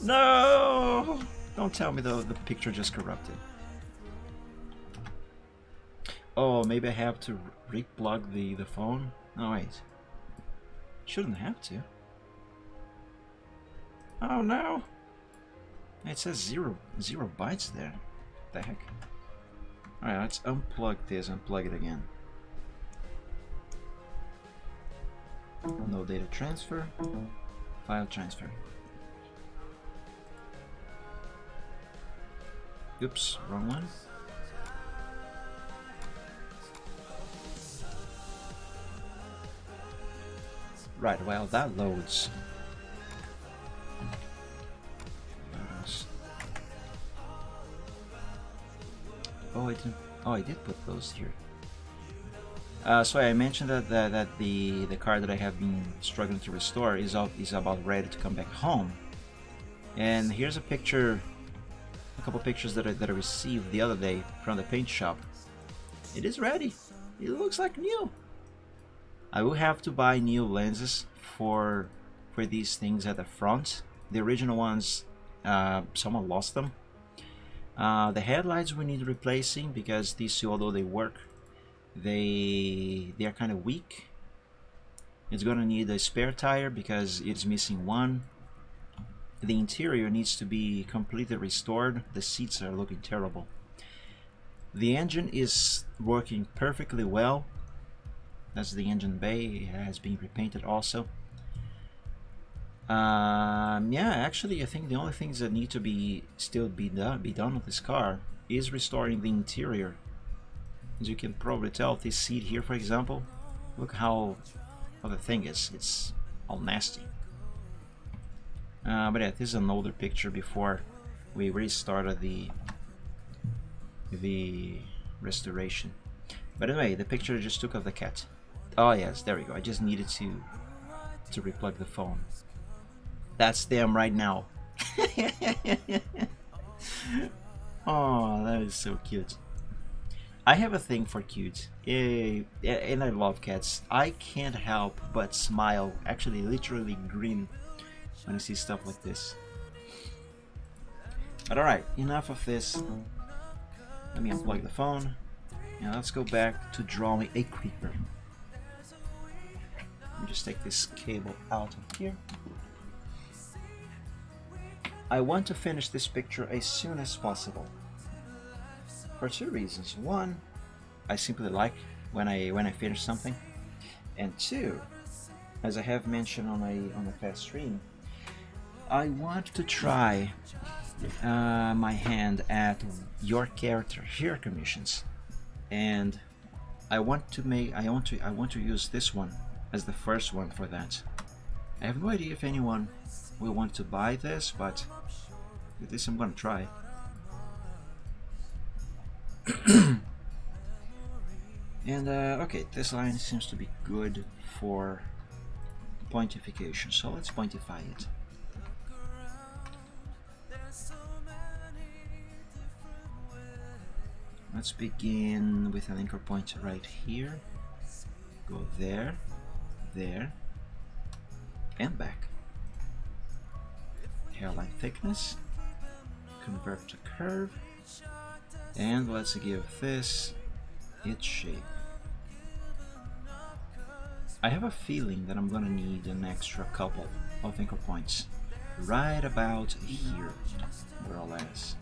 No! Don't tell me the picture just corrupted. Oh, maybe I have to re-plug the phone? Oh wait. Shouldn't have to. Oh no! It says zero bytes there. What the heck? Alright, let's unplug this and plug it again. No data transfer. File transfer. Oops, wrong one. Right, well that loads. I didn't. Oh, I did put those here. So I mentioned that the car that I have been struggling to restore is about ready to come back home. And here's a picture, a couple pictures that I received the other day from the paint shop. It is ready. It looks like new. I will have to buy new lenses for these things at the front. The original ones, someone lost them. The headlights we need replacing because these two, although they work, they are kind of weak. It's gonna need a spare tire because it's missing one. The interior needs to be completely restored. The seats are looking terrible. The engine is working perfectly well. That's the engine bay. It has been repainted also. Yeah, actually, I think the only things that need to be done with this car is restoring the interior. As you can probably tell, this seat here, for example, look how the thing is. It's all nasty. But yeah, this is an older picture before we restarted the restoration. But anyway, the picture I just took of the cat. Oh yes, there we go. I just needed to replug the phone. That's them right now. Oh, that is so cute. I have a thing for cute, and I love cats. I can't help but smile, actually literally grin, when I see stuff like this. But alright, enough of this. Let me unplug the phone, and let's go back to drawing a creeper. Let me just take this cable out of here. I want to finish this picture as soon as possible. For two reasons. One, I simply like when I finish something. And two, as I have mentioned on a past stream, I want to try my hand at your character here commissions. And I want to use this one as the first one for that. I have no idea if anyone will want to buy this, but with this I'm gonna try. And okay, this line seems to be good for pointification, so let's pointify it. Let's begin with an anchor point right here. Go there, there, and back. Hairline thickness, convert to curve, and let's give this its shape. I have a feeling that I'm gonna need an extra couple of anchor points right about here, more or less.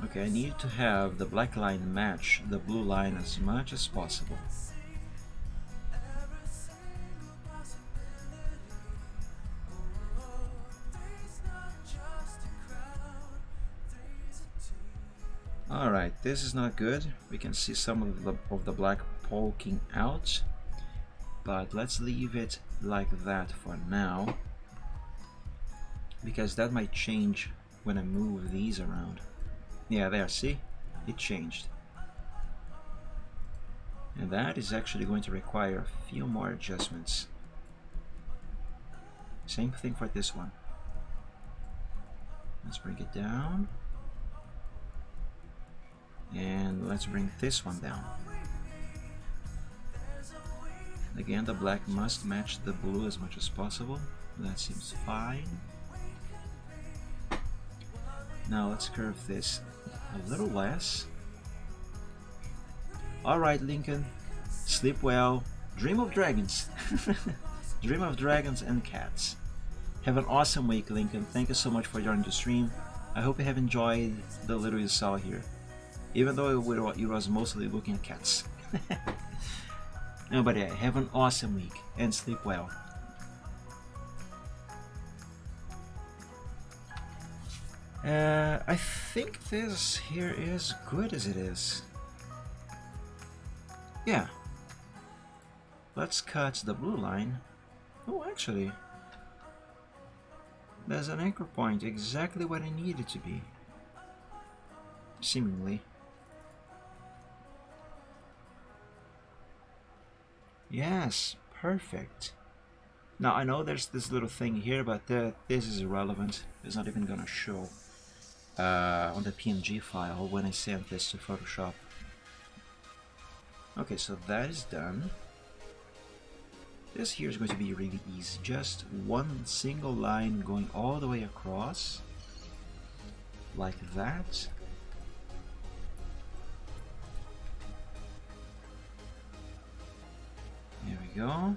Okay, I need to have the black line match the blue line as much as possible. Alright, this is not good. We can see some of the black poking out, but let's leave it like that for now, because that might change when I move these around. Yeah, there, see? It changed. And that is actually going to require a few more adjustments. Same thing for this one. Let's bring it down. And let's bring this one down. Again, the black must match the blue as much as possible. That seems fine. Now let's curve this a little less. Alright, Lincoln, sleep well, dream of dragons. Dream of dragons and cats. Have an awesome week, Lincoln. Thank you so much for joining the stream. I hope you have enjoyed the little you saw here, even though it was mostly looking at cats. No, but yeah, have an awesome week and sleep well. I think this here is good as it is. Yeah. Let's cut the blue line. Oh, actually, There's an anchor point, exactly what I need it to be. Seemingly. Yes, perfect. Now I know there's this little thing here, but this is irrelevant. It's not even gonna show on the PNG file when I send this to Photoshop. Okay, so that is done. This here is going to be really easy. Just one single line going all the way across, like that. There we go.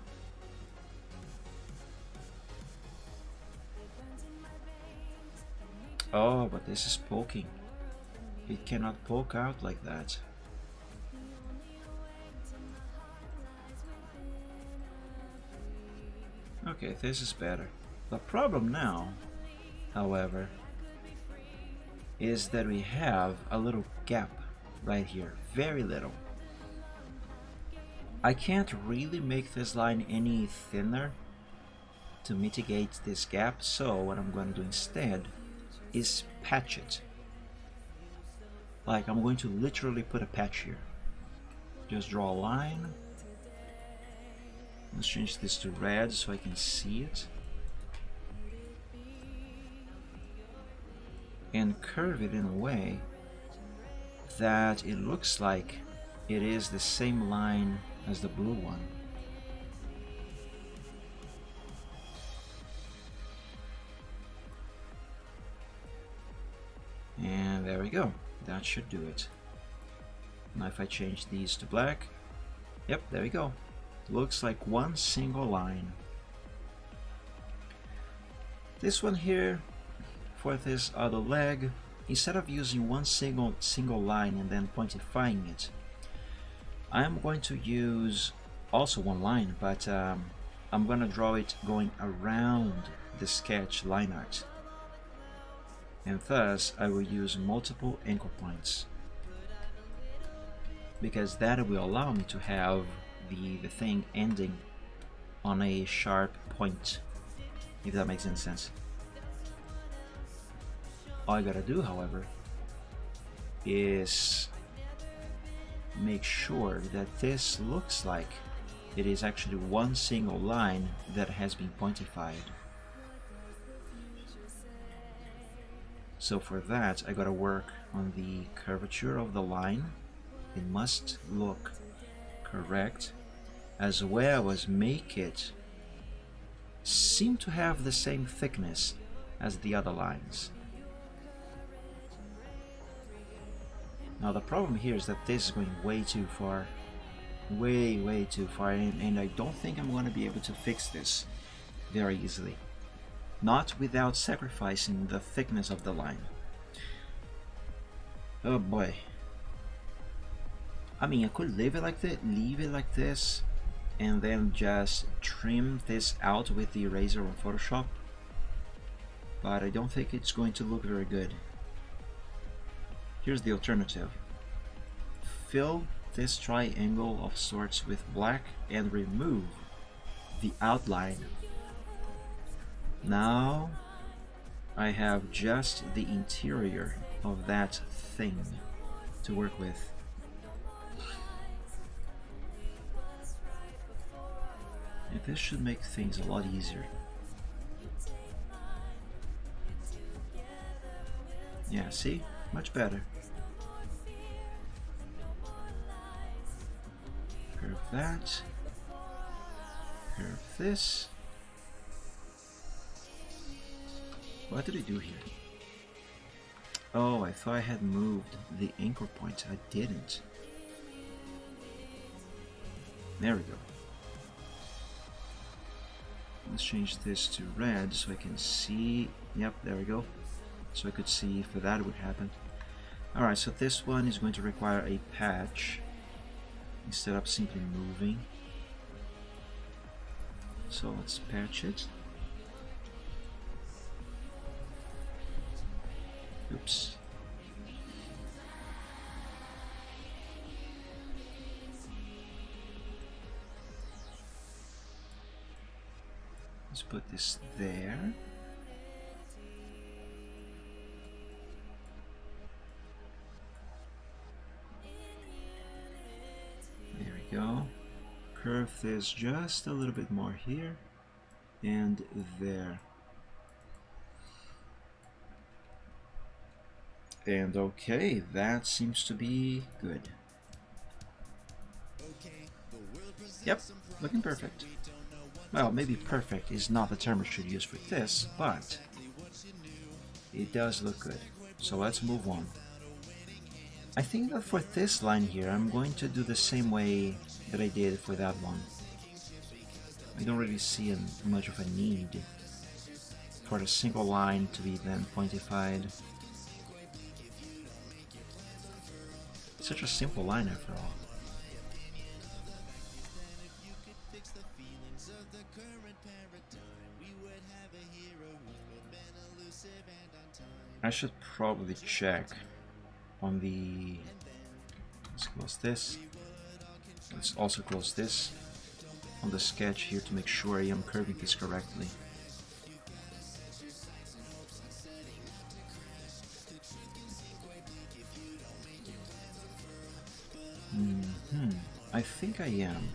Oh, but this is poking. It cannot poke out like that. Okay, this is better. The problem now, however, is that we have a little gap right here. Very little. I can't really make this line any thinner to mitigate this gap, so what I'm going to do instead is patch it. Like, I'm going to literally put a patch here. Just draw a line. Let's change this to red so I can see it. And curve it in a way that it looks like it is the same line as the blue one. And there we go. That should do it. Now if I change these to black, yep, there we go. Looks like one single line. This one here, for this other leg, instead of using one single line and then pointifying it, I'm going to use also one line, but I'm going to draw it going around the sketch line art. And thus I will use multiple anchor points, because that will allow me to have the thing ending on a sharp point, if that makes any sense. All I gotta do, however, is make sure that this looks like it is actually one single line that has been pointified. So for that, I gotta work on the curvature of the line. It must look correct, as well as make it seem to have the same thickness as the other lines. Now the problem here is that this is going way too far. Way too far, and I don't think I'm going to be able to fix this very easily. Not without sacrificing the thickness of the line. Oh boy. I mean, I could leave it like this, and then just trim this out with the eraser on Photoshop, but I don't think it's going to look very good. Here's the alternative. Fill this triangle of sorts with black and remove the outline. Now I have just the interior of that thing to work with. And this should make things a lot easier. Yeah, see? Much better. Curve that. Curve this. What did I do here? Oh, I thought I had moved the anchor point. I didn't. There we go. Let's change this to red so I can see. Yep, there we go. So I could see if that would happen. Alright, so this one is going to require a patch instead of simply moving. So let's patch it. Oops. Let's put this there. go. Curve this just a little bit more here and there. And okay, that seems to be good. Yep, looking perfect. Well, maybe perfect is not the term we should use for this, but it does look good. So let's move on. I think that for this line here, I'm going to do the same way that I did for that one. I don't really see much of a need for a single line to be then pointified. Such a simple line after all. I should probably check on the... Let's close this. Let's also close this on the sketch here to make sure I am curving this correctly. I think I am.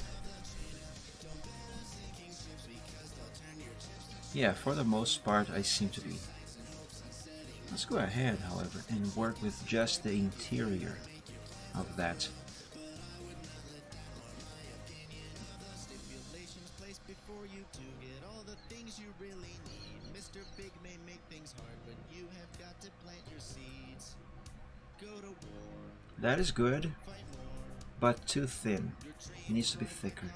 Yeah, for the most part I seem to be. Let's go ahead, however, and work with just the interior of that. That is good, but too thin. It needs to be thicker.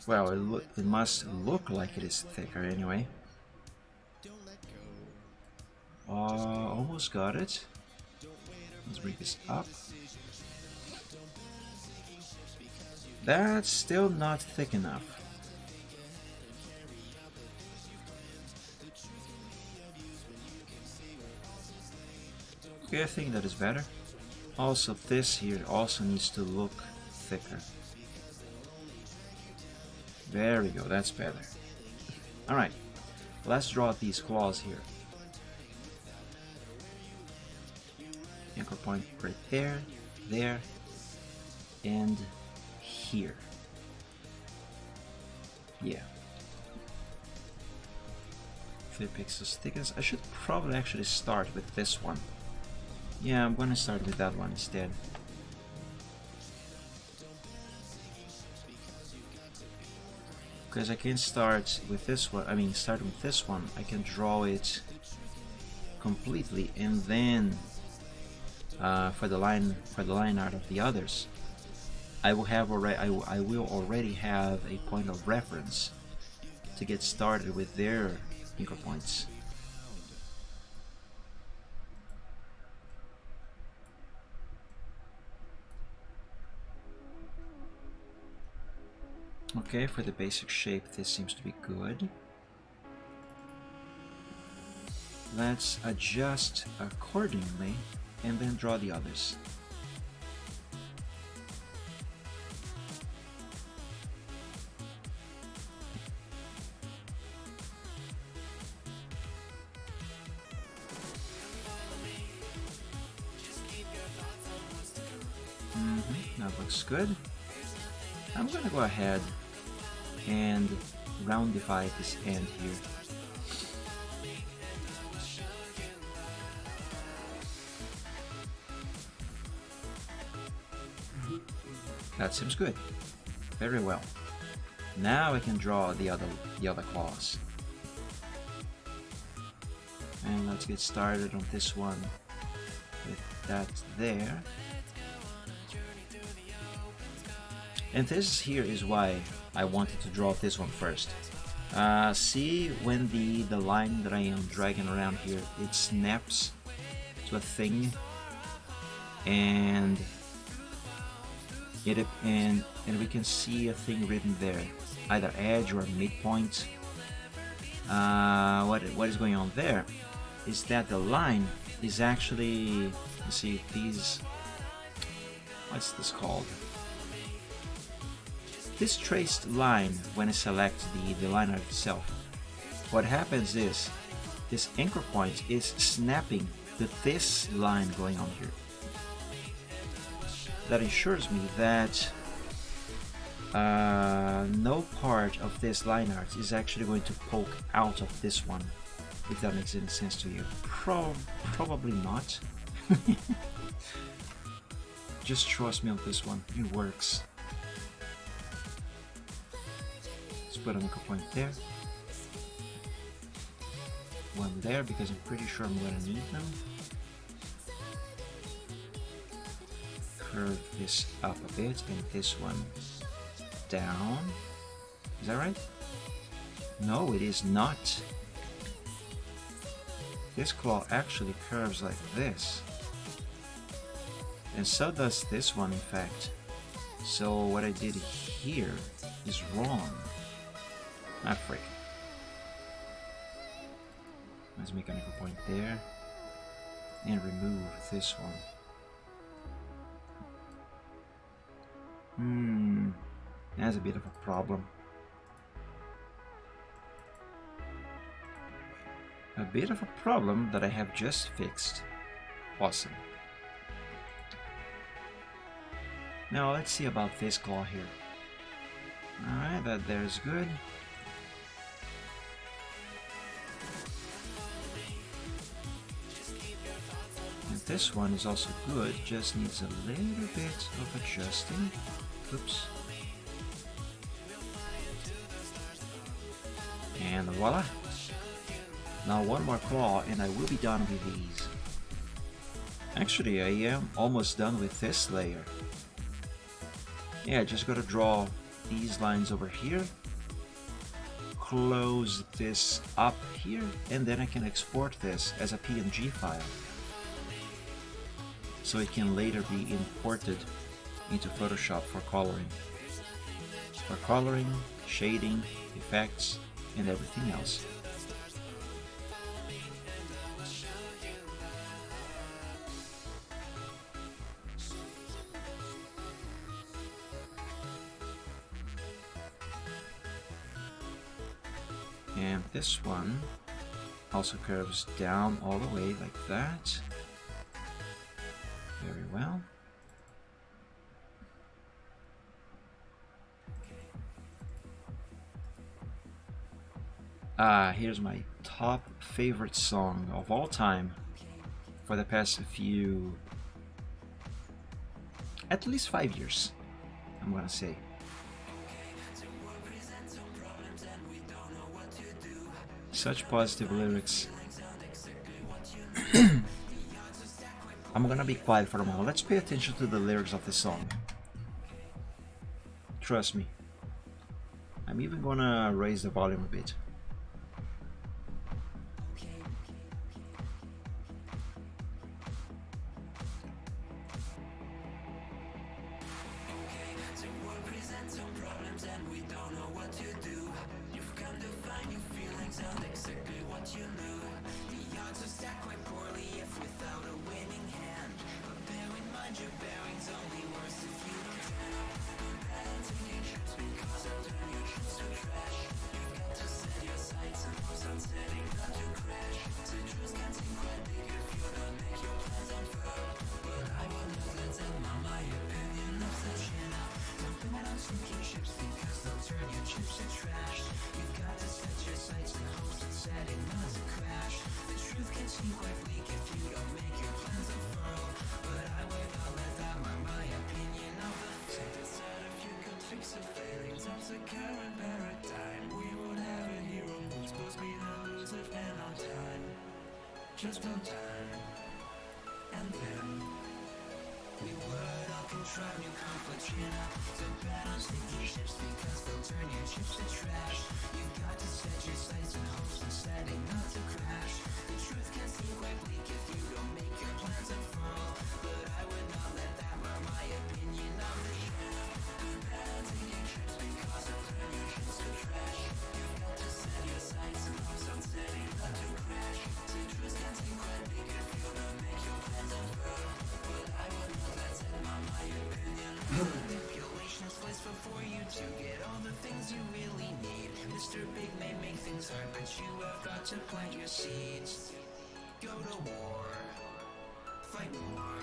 Well, it must look like it is thicker anyway. Almost got it. Let's bring this up. That's still not thick enough. Okay, I think that is better. Also, this here also needs to look thicker. There we go, that's better. Alright, let's draw these claws here. Anchor point right there, there, and here. Yeah. 3 pixels thickness. I should probably actually start with this one. Yeah, I'm gonna start with that one instead. Because I can start with this one, starting with this one, I can draw it completely, and then for the line art of the others, I will already have a point of reference to get started with their anchor points. Okay, for the basic shape, this seems to be good. Let's adjust accordingly and then draw the others. That looks good. I'm gonna go ahead and roundify this end here. That seems good. Very well. Now I can draw the other claws. And let's get started on this one with that there. And this here is why I wanted to draw this one first. See when the line that I am dragging around here, it snaps to a thing, and we can see a thing written there, either edge or midpoint. What is going on there is that the line is actually, let's see, these, what's this called? This traced line, when I select the line art itself, what happens is this anchor point is snapping this line going on here. That ensures me that no part of this line art is actually going to poke out of this one, if that makes any sense to you. Probably not. Just trust me on this one, it works. Let's put an anchor point there. One there, because I'm pretty sure I'm gonna need them. Curve this up a bit, and this one down. Is that right? No, it is not. This claw actually curves like this. And so does this one, in fact. So what I did here is wrong. Ah, frick. Let's make an anchor point there. And remove this one. That's a bit of a problem. A bit of a problem that I have just fixed. Awesome. Now let's see about this claw here. Alright, that there's good. And this one is also good, just needs a little bit of adjusting. Oops. And voila! Now one more claw and I will be done with these. Actually, I am almost done with this layer. Yeah, I just gotta draw these lines over here, close this up here, and then I can export this as a PNG file. So it can later be imported into Photoshop for coloring. For coloring, shading, effects, and everything else. And this one also curves down all the way like that. Very well. Here's my top favorite song of all time for the past few, at least 5 years, I'm gonna say. Such positive lyrics. I'm gonna be quiet for a moment. Let's pay attention to the lyrics of the song. Trust me. I'm even gonna raise the volume a bit. Just on time, and then we would all contrive new conflicts, you know, to bet on sinking ships because they'll turn your chips to trash. You've got to set your sights and hopes and setting not to crash. The truth can seem quite bleak if you don't make your plans unfurl, but I would not let that mar my opinion of the ship. To bet on sinking ships because they'll turn your chips to trash. You've got to set your sights and hopes on setting not to crash. The truth can seem quite bleak if you don't make your plans unfurl, but I would not let that mar my opinion. Manipulation's place before you to get all the things you really need. Mr. Big may make things hard, but you have got to plant your seeds. Go to war. fight more.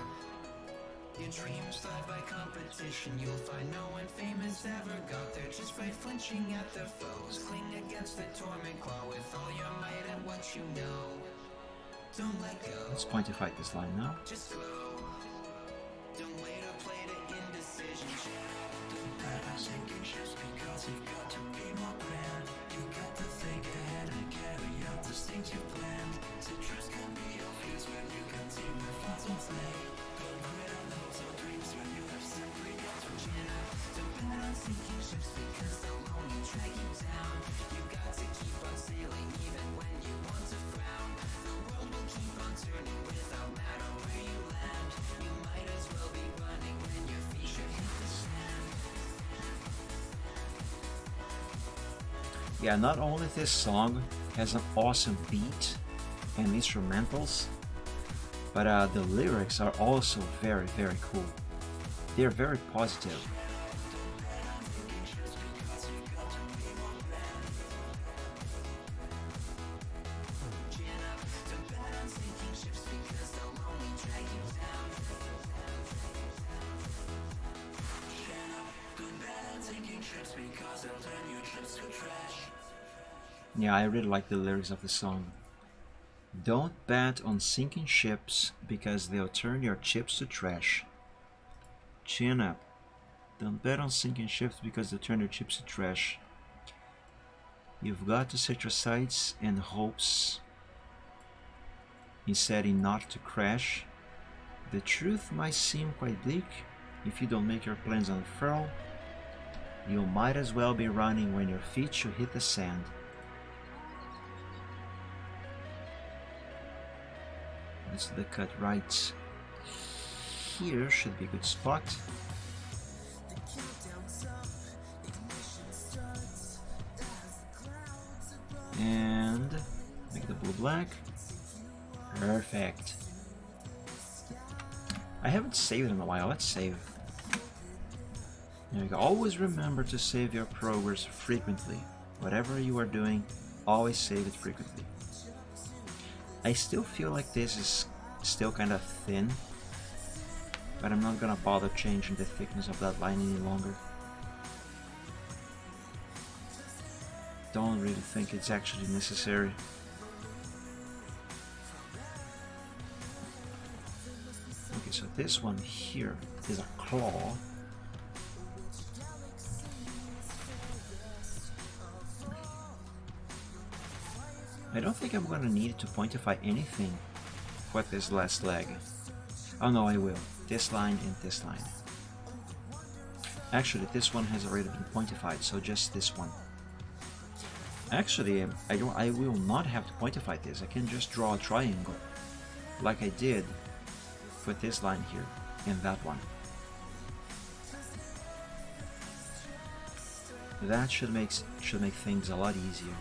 Your dreams thrive by competition. You'll find no one famous ever got there just by flinching at their foes. Cling against the torment claw with all your might and what you know. Don't let go. Let's point to fight this line now. Just glow. Don't wait or play to indecision. Don't bet on sinking ships because you've got to be more grand. You got to think ahead and carry out the things you planned. Citrus can be your fears when you can see where thoughts will play. Don't quit on hopes or dreams when you have simply got to chin up. Don't bet on sinking ships because they'll only drag you down. You've got to keep on sailing even when you want to frown. The world will keep on turning without matter where you land. You might as well be running when your feet should hit the sand. Yeah, not only this song has an awesome beat and instrumentals, but the lyrics are also very, very cool. They're very positive. Yeah, I really like the lyrics of the song. Don't bet on sinking ships because they'll turn your chips to trash. Chin up. Don't bet on sinking ships because they'll turn your chips to trash. You've got to set your sights and hopes in setting not to crash. The truth might seem quite bleak if you don't make your plans unfurl. You might as well be running when your feet should hit the sand. Let's do the cut right here, should be a good spot. And make the blue black. Perfect. I haven't saved in a while, let's save. There we go. Always remember to save your progress frequently. Whatever you are doing, always save it frequently. I still feel like this is still kind of thin, but I'm not gonna bother changing the thickness of that line any longer. Don't really think it's actually necessary. Okay, so this one here is a claw. I don't think I'm gonna need to pointify anything for this last leg. Oh no, I will. This line and this line. Actually, this one has already been pointified, so just this one. Actually, I will not have to pointify this. I can just draw a triangle, like I did for this line here and that one. That should make things a lot easier.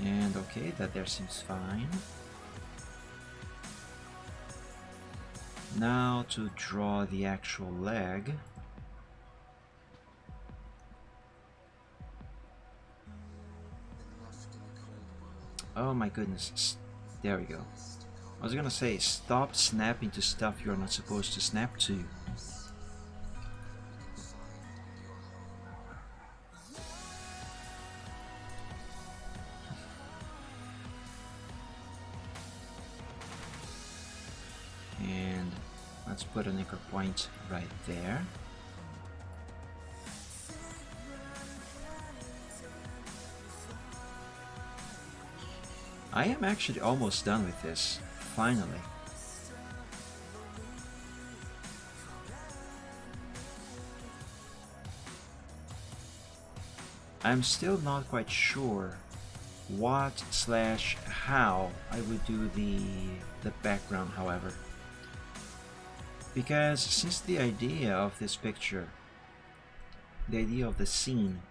And okay, that there seems fine. Now to draw the actual leg. Oh my goodness, there we go. I was gonna say, stop snapping to stuff you're not supposed to snap to. And let's put an anchor point right there. I am actually almost done with this, finally. I'm still not quite sure what/how I would do the background, however. Because since the idea of this picture, the idea of the scene,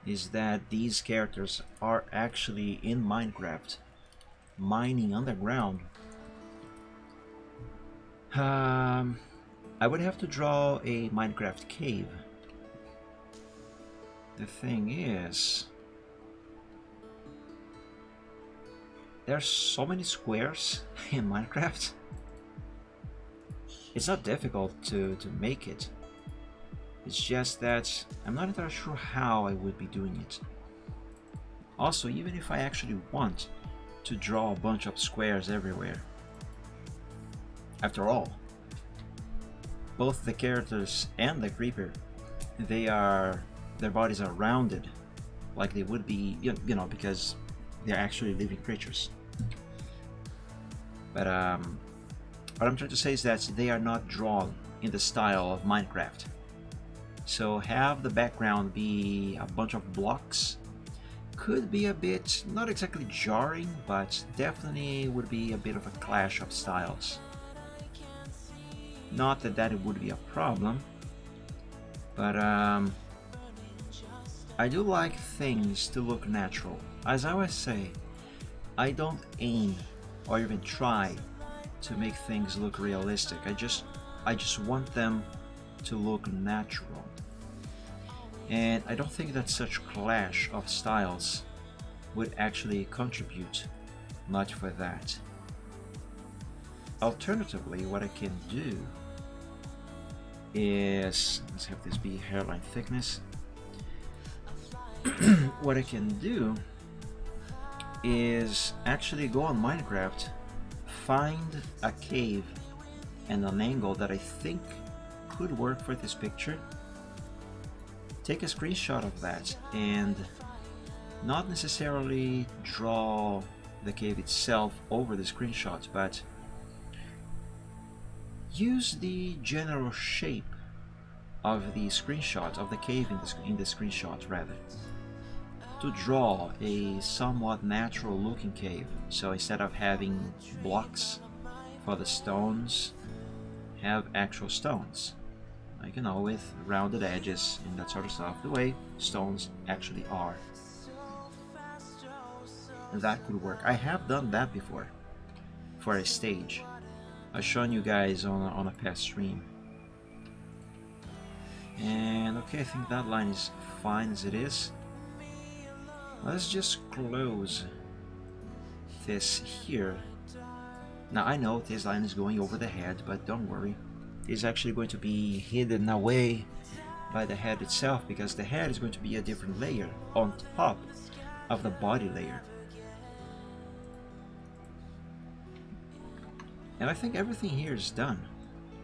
is that these characters are actually in Minecraft, mining underground, I would have to draw a Minecraft cave. The thing is, there's so many squares in Minecraft. It's not difficult to make it. It's just that I'm not entirely sure how I would be doing it. Also, even if I actually want to draw a bunch of squares everywhere, after all, both the characters and the creeper, their bodies are rounded, like they would be, you know, because they're actually living creatures. But what I'm trying to say is that they are not drawn in the style of Minecraft. So have the background be a bunch of blocks could be a bit, not exactly jarring, but definitely would be a bit of a clash of styles. Not that that would be a problem, but I do like things to look natural. As I always say, I don't aim or even try to make things look realistic. I just want them to look natural. And I don't think that such clash of styles would actually contribute much for that. Alternatively, what I can do is, let's have this be hairline thickness. What I can do is actually go on Minecraft, find a cave and an angle that I think could work for this picture, take a screenshot of that, and not necessarily draw the cave itself over the screenshot, but use the general shape of the screenshot, of the cave in the screenshot rather, to draw a somewhat natural looking cave. So instead of having blocks for the stones, have actual stones, like, you know, with rounded edges and that sort of stuff, the way stones actually are. And that could work. I have done that before for a stage. I've shown you guys on a past stream. And okay, I think that line is fine as it is. Let's just close this here. Now I know this line is going over the head, but don't worry. It's actually going to be hidden away by the head itself, because the head is going to be a different layer on top of the body layer. And I think everything here is done.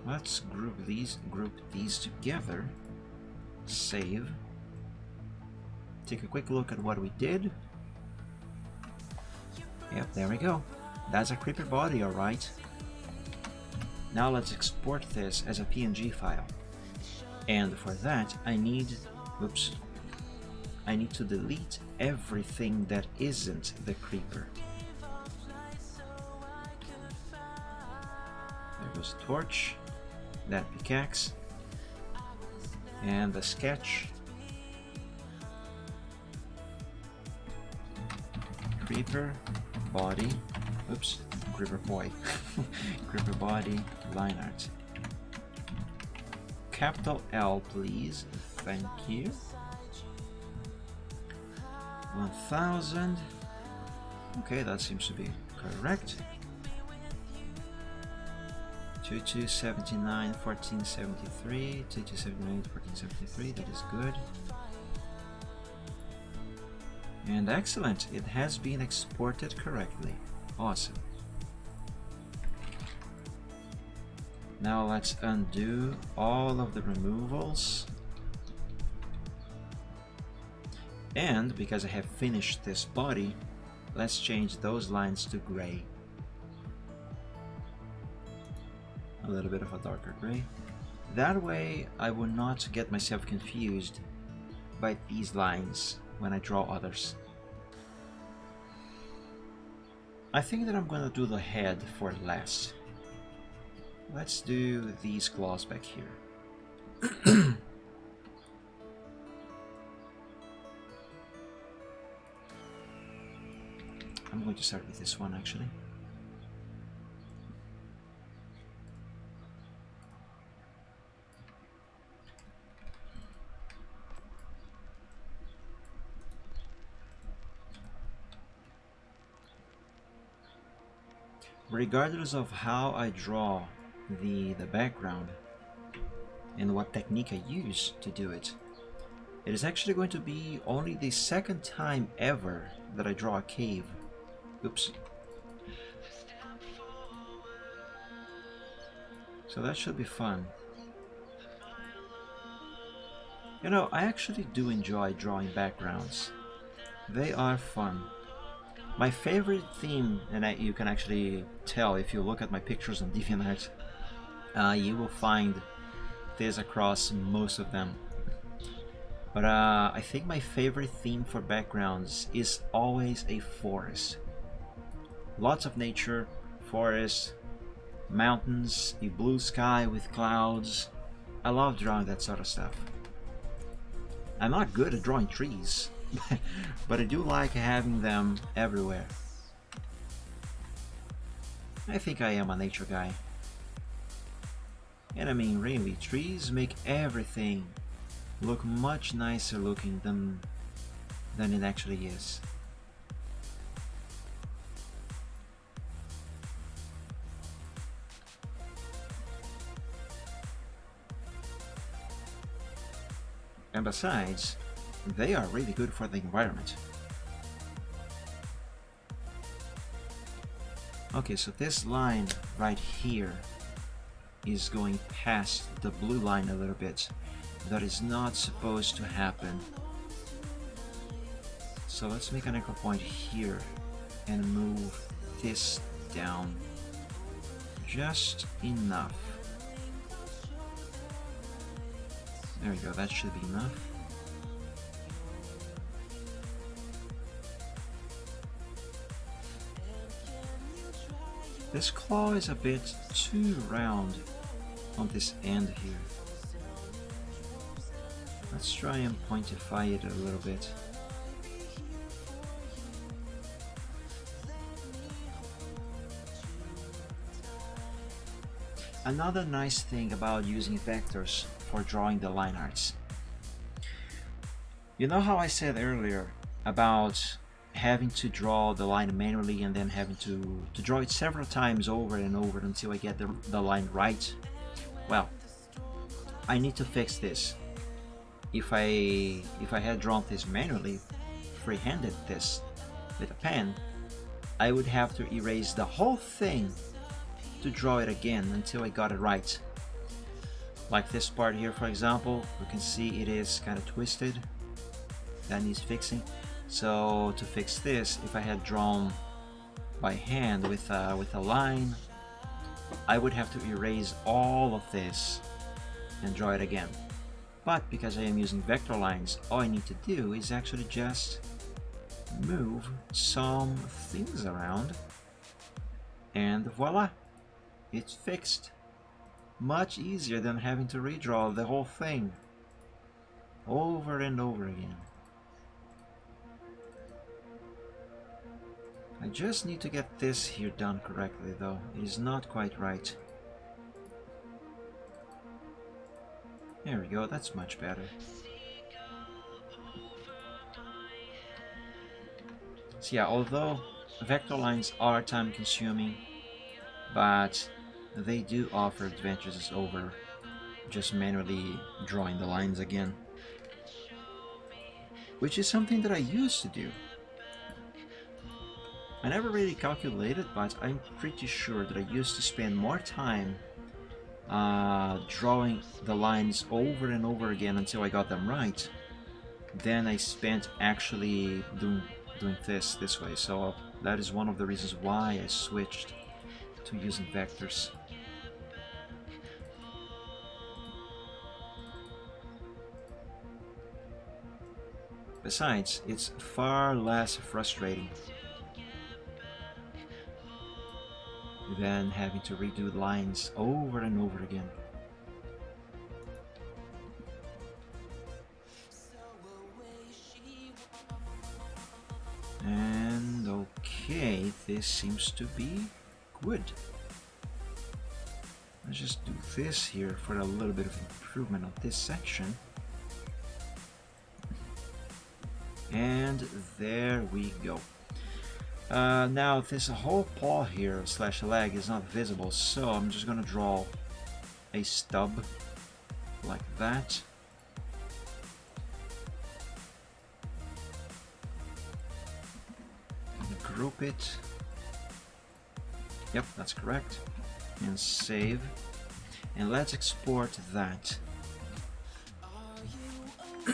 Let's group these together. Save. Take a quick look at what we did. Yep, there we go. That's a creeper body, alright. Now let's export this as a PNG file. And for that, I need to delete everything that isn't the creeper. There goes the torch, that pickaxe, and the sketch. Creeper body, creeper boy, creeper body, line art. Capital L, please. Thank you. 1000. Okay, that seems to be correct. 2279 1473, 2279 1473. That is good. And excellent, it has been exported correctly. Awesome. Now let's undo all of the removals. And because I have finished this body, let's change those lines to gray. A little bit of a darker gray. That way I will not get myself confused by these lines when I draw others. I think that I'm gonna do the head for last. Let's do these claws back here. I'm going to start with this one actually. regardless of how I draw the background and what technique I use to do it, it is actually going to be only the second time ever that I draw a cave. Oops. So that should be fun. You know, I actually do enjoy drawing backgrounds. They are fun. My favorite theme, and you can actually tell if you look at my pictures on DeviantArt, you will find this across most of them. But I think my favorite theme for backgrounds is always a forest. Lots of nature, forest, mountains, a blue sky with clouds. I love drawing that sort of stuff. I'm not good at drawing trees, but I do like having them everywhere. I think I am a nature guy. And I mean, really, trees make everything look much nicer looking than it actually is. And besides, they are really good for the environment. Okay, so this line right here is going past the blue line a little bit. That is not supposed to happen. So let's make an anchor point here and move this down just enough. There we go, that should be enough. This claw is a bit too round on this end here. Let's try and pointify it a little bit. Another nice thing about using vectors for drawing the line arts. You know how I said earlier about having to draw the line manually and then having to draw it several times over and over until I get the line right? Well, I need to fix this. If I had drawn this manually, freehanded this with a pen, I would have to erase the whole thing to draw it again until I got it right. Like this part here, for example, you can see it is kind of twisted. That needs fixing. So to fix this, if I had drawn by hand with a line, I would have to erase all of this and draw it again. But because I am using vector lines, all I need to do is actually just move some things around and voila, it's fixed. Much easier than having to redraw the whole thing over and over again. I just need to get this here done correctly though. It is not quite right. There we go, that's much better. So yeah, although vector lines are time consuming, but they do offer advantages over just manually drawing the lines again. Which is something that I used to do. I never really calculated, but I'm pretty sure that I used to spend more time drawing the lines over and over again until I got them right than I spent actually doing this way. So that is one of the reasons why I switched to using vectors. Besides, it's far less frustrating than having to redo lines over and over again. And okay, this seems to be good. Let's just do this here for a little bit of improvement on this section. And there we go. Now this whole paw here slash leg is not visible, so I'm just gonna draw a stub like that. Group it. Yep, that's correct. And save. And let's export that.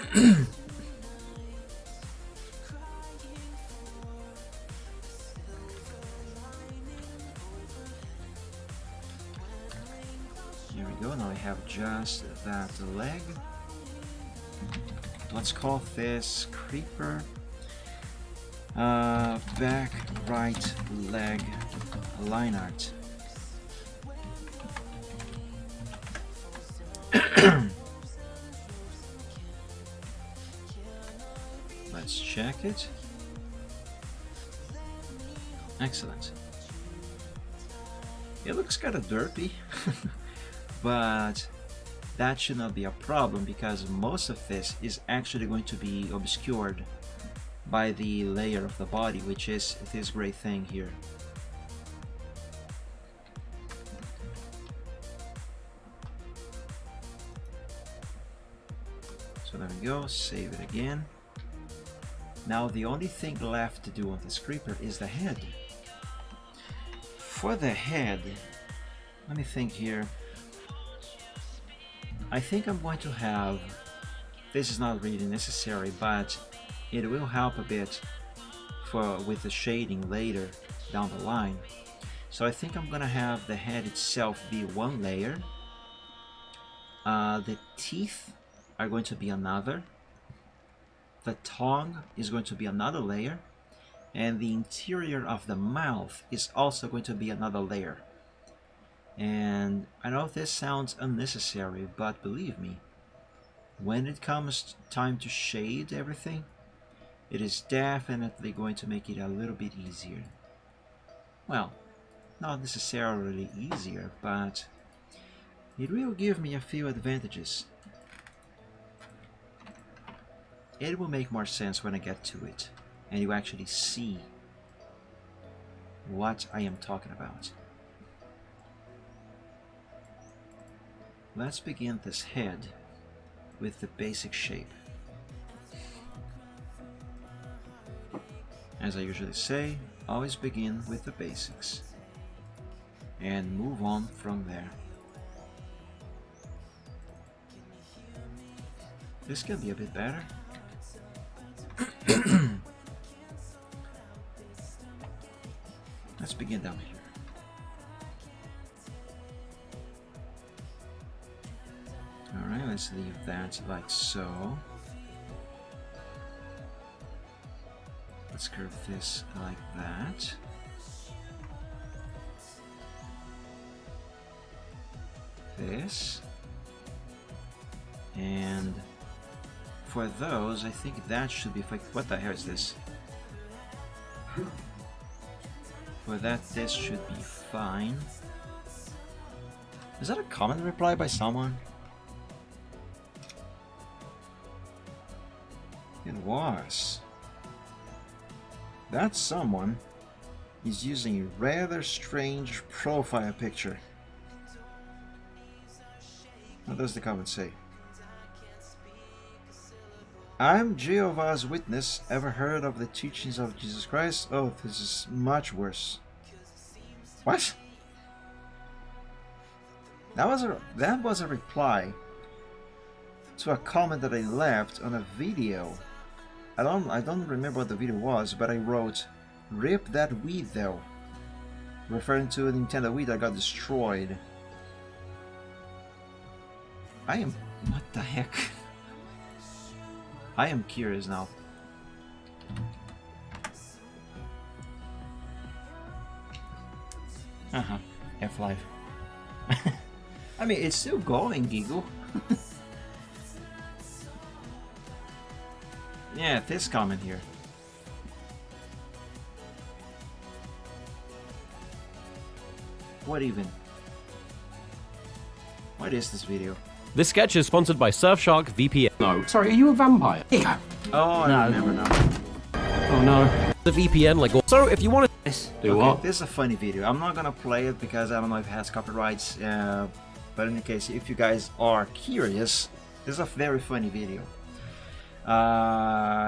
Here we go, now we have just that leg. Let's call this creeper back right leg line art. Let's check it. Excellent. It looks kind of derpy, but that should not be a problem because most of this is actually going to be obscured by the layer of the body, which is this gray thing here. So there we go, save it again. Now the only thing left to do on this creeper is the head. For the head, let me think here. I think I'm going to have, this is not really necessary, but it will help a bit with the shading later down the line. So I think I'm gonna have the head itself be one layer. The teeth are going to be another. The tongue is going to be another layer. And the interior of the mouth is also going to be another layer. And I know this sounds unnecessary, but believe me, when it comes time to shade everything, it is definitely going to make it a little bit easier. Well, not necessarily easier, but it will give me a few advantages. It will make more sense when I get to it, and you actually see what I am talking about. Let's begin this head with the basic shape. As I usually say, always begin with the basics and move on from there. This can be a bit better. Let's begin down here. Alright, let's leave that like so. Let's curve this like that. This. And for those, I think that should be like, what the hell is this? For that, this should be fine. Is that a comment reply by someone? It was. That someone is using a rather strange profile picture. What does the comment say? I'm Jehovah's Witness. Ever heard of the teachings of Jesus Christ? Oh, this is much worse. What? That was a reply to a comment that I left on a video. I don't remember what the video was, but I wrote, "Rip that Wii though," referring to a Nintendo Wii that got destroyed. What the heck? I am curious now. F5. I mean, it's still going, Giggle. Yeah, this comment here. What even? What is this video? This sketch is sponsored by Surfshark VPN. No. Sorry, are you a vampire? Here you go. Oh, I remember now. Oh no. the VPN like all. So if you want to do what? This is a funny video. I'm not gonna play it because I don't know if it has copyrights. But in the case, if you guys are curious, this is a very funny video.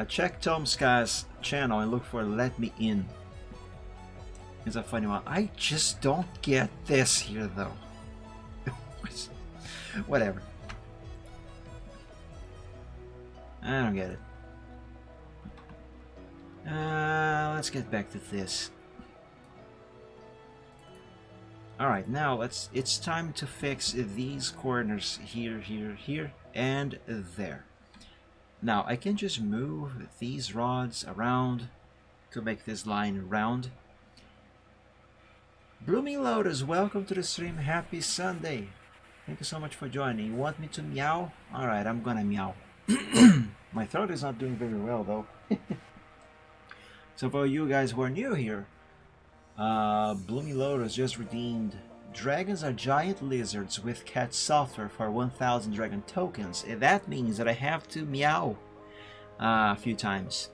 Check Tom Sky's channel and look for "Let Me In." It's a funny one. I just don't get this here though. Whatever. I don't get it. Let's get back to this. Alright, now it's time to fix these corners here, here, here, and there. Now I can just move these rods around to make this line round. Blooming Lotus, welcome to the stream. Happy Sunday. Thank you so much for joining. You want me to meow? Alright, I'm gonna meow. My throat is not doing very well though. So for you guys who are new here, Blooming Lotus just redeemed dragons are giant lizards with cat software for 1000 dragon tokens. And that means that I have to meow a few times.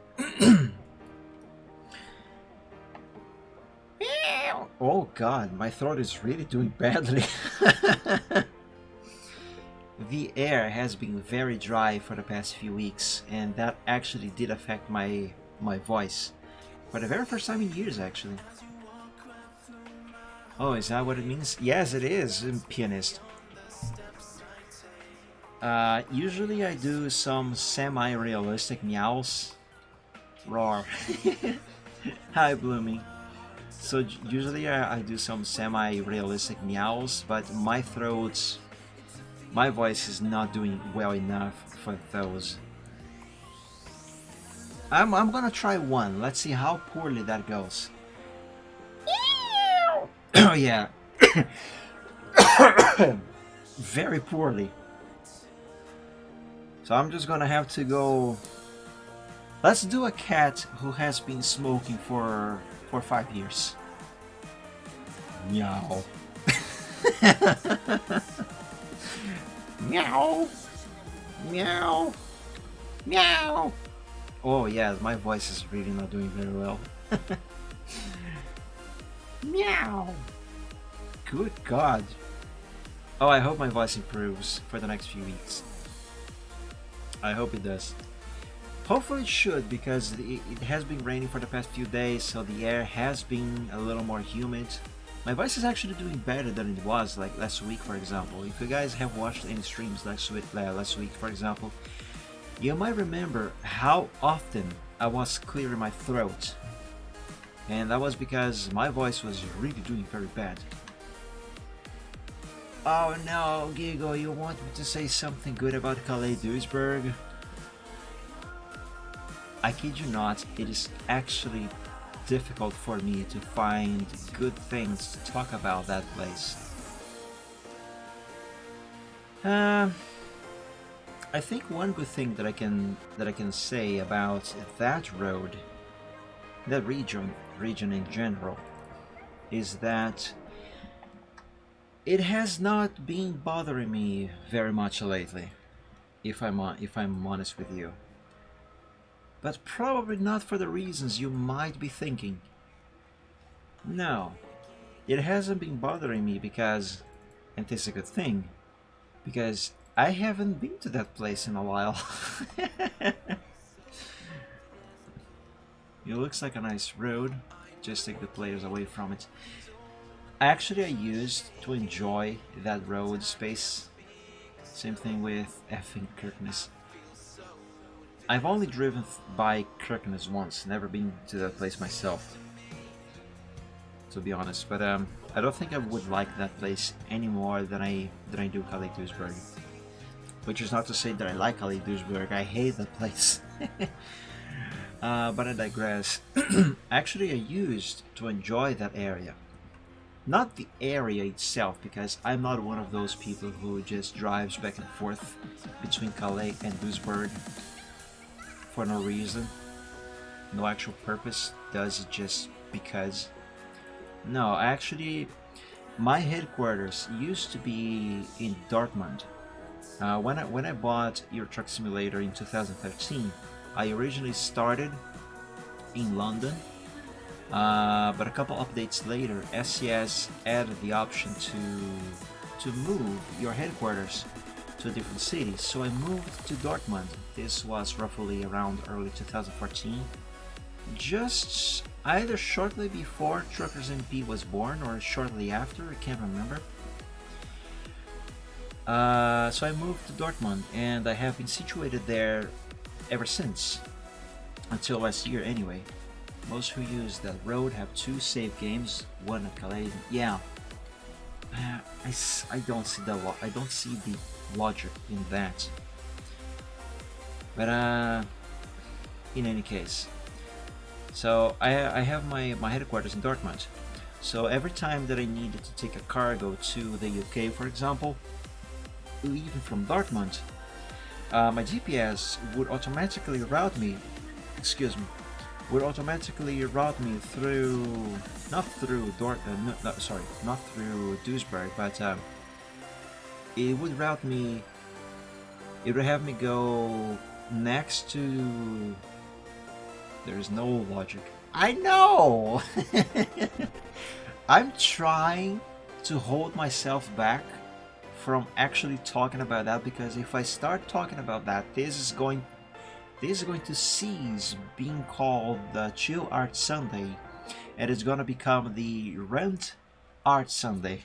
Oh god, my throat is really doing badly. The air has been very dry for the past few weeks, and that actually did affect my voice. For the very first time in years, actually. Oh, is that what it means? Yes, it is, pianist. Usually I do some semi-realistic meows. Roar. Hi, Bloomy. So usually I do some semi-realistic meows, but my voice is not doing well enough for those. I'm gonna try one. Let's see how poorly that goes. Oh yeah. Very poorly. So I'm just gonna have to go. Let's do a cat who has been smoking for 5 years. Meow. Meow. Meow. Meow. Oh yeah, my voice is really not doing very well. Meow. Good God. Oh, I hope my voice improves for the next few weeks. I hope it does. Hopefully it should, because it has been raining for the past few days, so the air has been a little more humid. My voice is actually doing better than it was like last week, for example. If you guys have watched any streams last week, for example, you might remember how often I was clearing my throat. And that was because my voice was really doing very bad. Oh no, Gigo, you want me to say something good about Calais-Duisburg? I kid you not, it is actually difficult for me to find good things to talk about that place. I think one good thing that I can say about that road, that region in general, is that it has not been bothering me very much lately, if I'm honest with you. But probably not for the reasons you might be thinking. No, it hasn't been bothering me because, and this is a good thing, because I haven't been to that place in a while. It looks like a nice road. Just take the players away from it. Actually, I used to enjoy that road space. Same thing with effing Kirkness. I've only driven by Kirkness once, never been to that place myself, to be honest. But I don't think I would like that place any more than I do Calais-Duisburg. Which is not to say that I like Calais-Duisburg. I hate that place. But I digress. Actually, I used to enjoy that area. Not the area itself, because I'm not one of those people who just drives back and forth between Calais and Duisburg for no reason, no actual purpose, does it just because. No, actually, my headquarters used to be in Dortmund. When I bought Euro Truck Simulator in 2013, I originally started in London, But a couple updates later, SCS added the option to move your headquarters to a different city. So I moved to Dortmund. This was roughly around early 2014, just either shortly before Truckers MP was born or shortly after, I can't remember. So I moved to Dortmund, and I have been situated there ever since, until last year anyway. Most who use that road have 2 save games, one at Calais. Yeah, I don't see the logic in that. But in any case, so I have my headquarters in Dortmund. So every time that I needed to take a cargo to the UK, for example, even from Dortmund, my GPS would automatically route me. Would automatically route me through, not through not through Duisburg, but it would route me. It would have me go next to. There's no logic. I know. I'm trying to hold myself back from actually talking about that, because if I start talking about that, this is going to cease being called the Chill Art Sunday, and it's gonna become the Rent Art Sunday.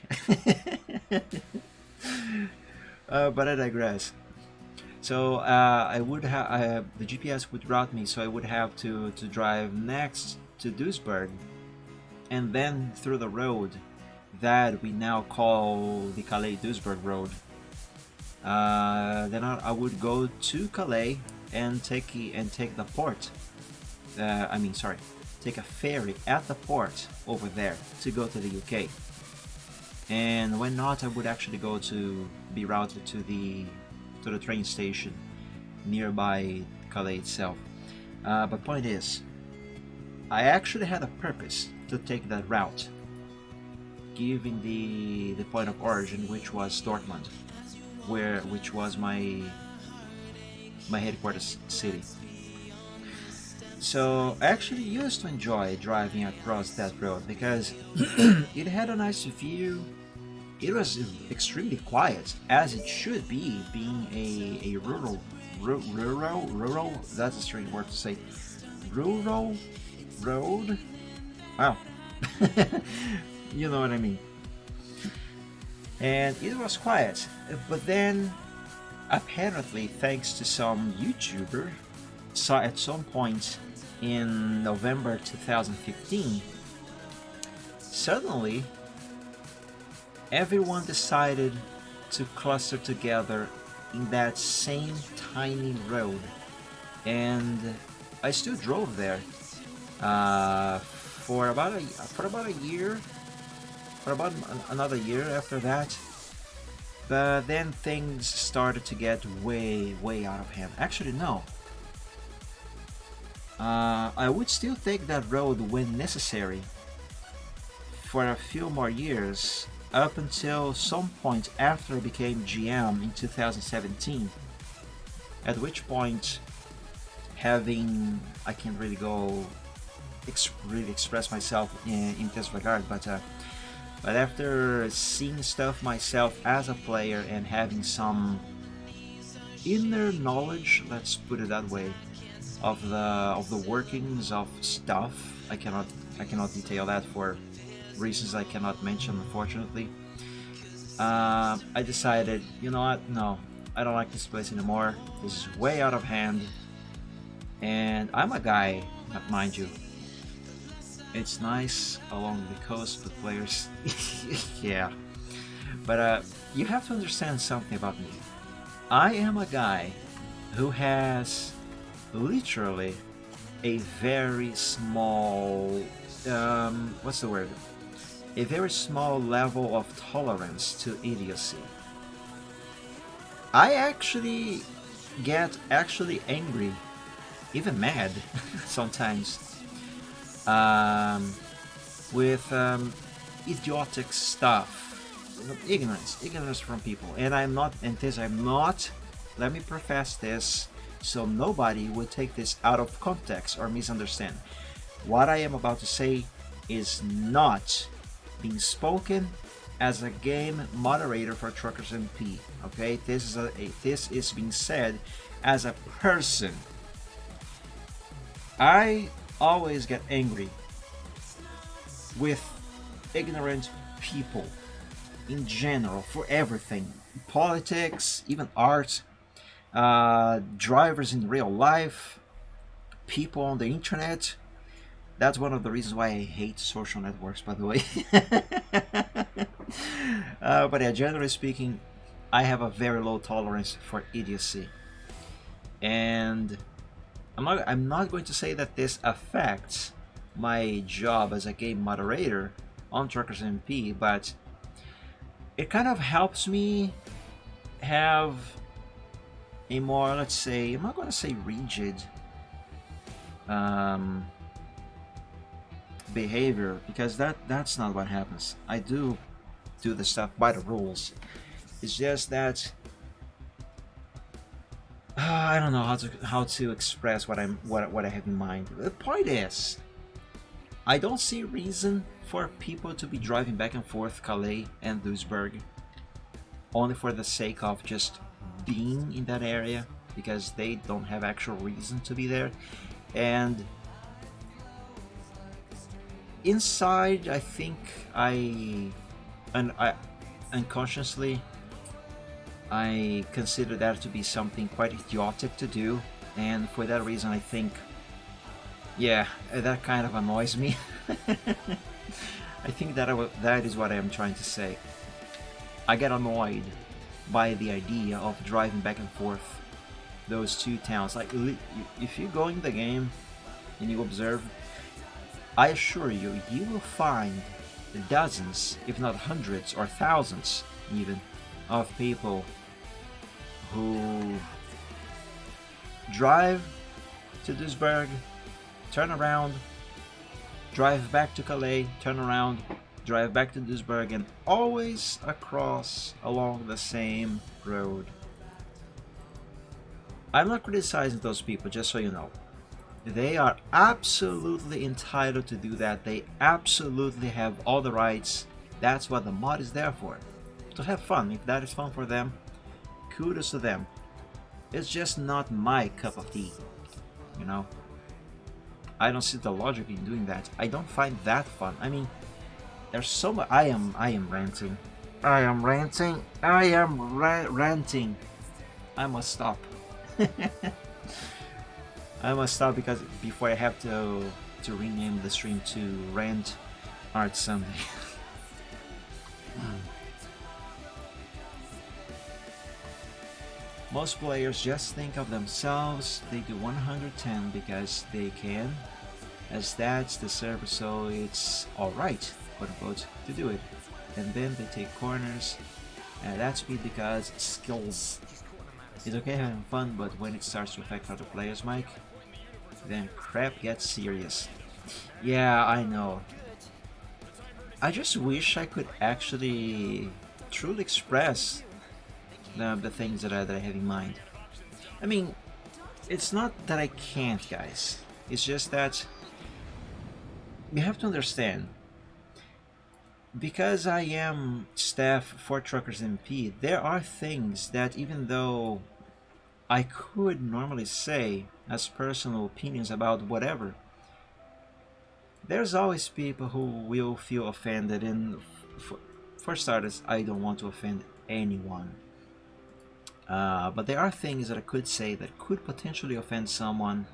But I digress. So I would have the GPS would route me, so I would have to drive next to Duisburg, and then through the road that we now call the Calais-Duisburg road. Then I would go to Calais and take the port. Take a ferry at the port over there to go to the UK. And when not, I would actually go to be routed to the train station nearby Calais itself. But point is, I actually had a purpose to take that route, given the point of origin, which was Dortmund, which was my headquarters city. So I actually used to enjoy driving across that road because it had a nice view. It was extremely quiet, as it should be, being a rural, that's a strange word to say, rural road. Wow. You know what I mean. And it was quiet, but then apparently, thanks to some YouTuber, saw at some point in November 2015, suddenly everyone decided to cluster together in that same tiny road, and I still drove there for about another year after that. But then things started to get way out of hand. Actually, no. I would still take that road when necessary for a few more years, up until some point after I became GM in 2017. At which point, I can't really express myself in this regard, but after seeing stuff myself as a player and having some inner knowledge, let's put it that way, of the workings of stuff, I cannot detail that for reasons I cannot mention, unfortunately. I decided, you know what, no, I don't like this place anymore. This is way out of hand. And I'm a guy, mind you, it's nice along the coast with players. Yeah, but you have to understand something about me. I am a guy who has literally a very small what's the word, a very small level of tolerance to idiocy. I actually get angry, even mad sometimes, with idiotic stuff, ignorance from people. And I'm not, let me profess this so nobody would take this out of context or misunderstand. What I am about to say is not being spoken as a game moderator for Truckers MP. Okay, this is being said as a person. I always get angry with ignorant people in general for everything, politics, even art, drivers in real life, people on the internet. That's one of the reasons why I hate social networks, by the way. But yeah, generally speaking, I have a very low tolerance for idiocy, and I'm not going to say that this affects my job as a game moderator on Truckers MP, but it kind of helps me have a more, let's say, I'm not going to say rigid behavior, because that's not what happens. I do the stuff by the rules. It's just that I don't know how to express what I have in mind. The point is, I don't see reason for people to be driving back and forth Calais and Duisburg only for the sake of just being in that area, because they don't have actual reason to be there. And inside, I think I unconsciously I consider that to be something quite idiotic to do, and for that reason I think, yeah, that kind of annoys me. I think that is what I am trying to say. I get annoyed by the idea of driving back and forth those two towns. Like, if you go in the game and you observe, I assure you, you will find dozens, if not hundreds or thousands even, of people who drive to Duisburg, turn around, drive back to Calais, turn around, drive back to Duisburg, and always along the same road. I'm not criticizing those people, just so you know. They are absolutely entitled to do that. They absolutely have all the rights. That's what the mod is there for. To have fun. If that is fun for them, kudos to them. It's just not my cup of tea, you know? I don't see the logic in doing that. I don't find that fun. I mean, there's so much. I am ranting. Ranting. I must stop. I must stop, because before I have to rename the stream to Rant Art Sunday. Most players just think of themselves. They do 110 because they can, as that's the server, so it's alright, quote unquote, to do it. And then they take corners at that speed because skills. It's okay having fun, but when it starts to affect other players, Mike, then crap gets serious. Yeah, I know. I just wish I could actually truly express the things that I have in mind. I mean, it's not that I can't, guys. It's just that you have to understand, because I am staff for Truckers MP, there are things that, even though I could normally say as personal opinions about whatever, there's always people who will feel offended, and for starters, I don't want to offend anyone. But there are things that I could say that could potentially offend someone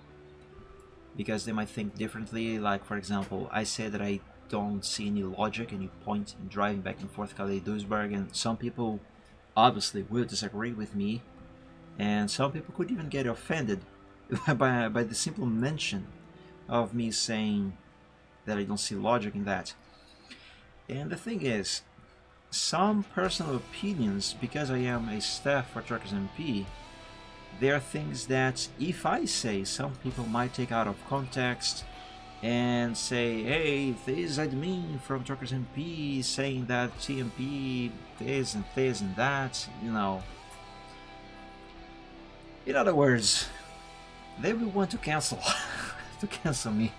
because they might think differently. Like, for example, I say that I don't see any logic, any point in driving back and forth Calais Duisburg, and some people obviously will disagree with me, and some people could even get offended by the simple mention of me saying that I don't see logic in that. And the thing is, some personal opinions, because I am a staff for Truckers MP, there are things that if I say, some people might take out of context and say, hey, this admin from Truckers MP saying that TMP this and that, you know. In other words, they will want to cancel to cancel me.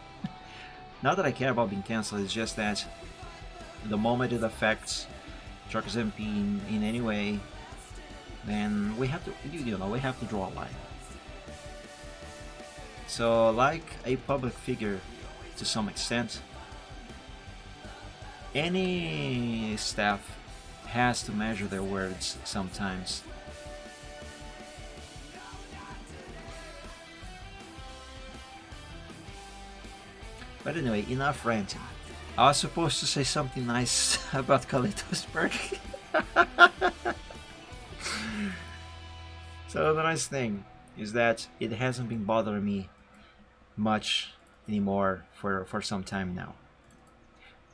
Not that I care about being cancelled, it's just that the moment it affects Truckers MP in any way, then we have to, you know, we have to draw a line. So, like a public figure to some extent, any staff has to measure their words sometimes. But anyway, enough ranting. I was supposed to say something nice about Kaleidosburg. So the nice thing is that it hasn't been bothering me much anymore for some time now.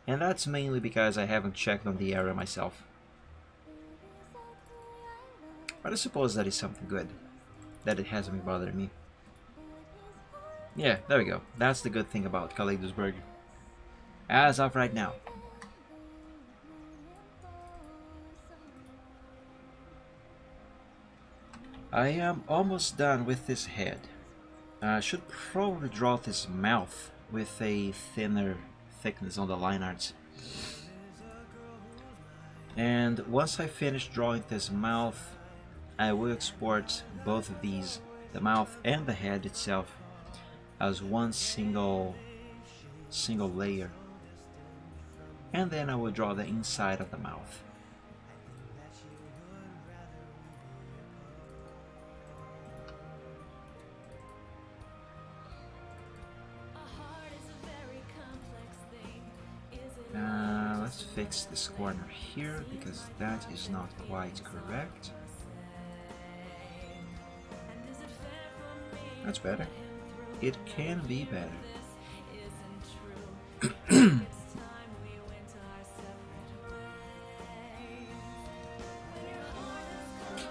And that's mainly because I haven't checked on the area myself. But I suppose that is something good, that it hasn't been bothering me. Yeah, there we go. That's the good thing about Kaleidosburg. As of right now. I am almost done with this head. I should probably draw this mouth with a thinner thickness on the line art. And once I finish drawing this mouth, I will export both of these, the mouth and the head itself, as one single layer. And then I will draw the inside of the mouth. Let's fix this corner here because that is not quite correct. That's better. It can be better.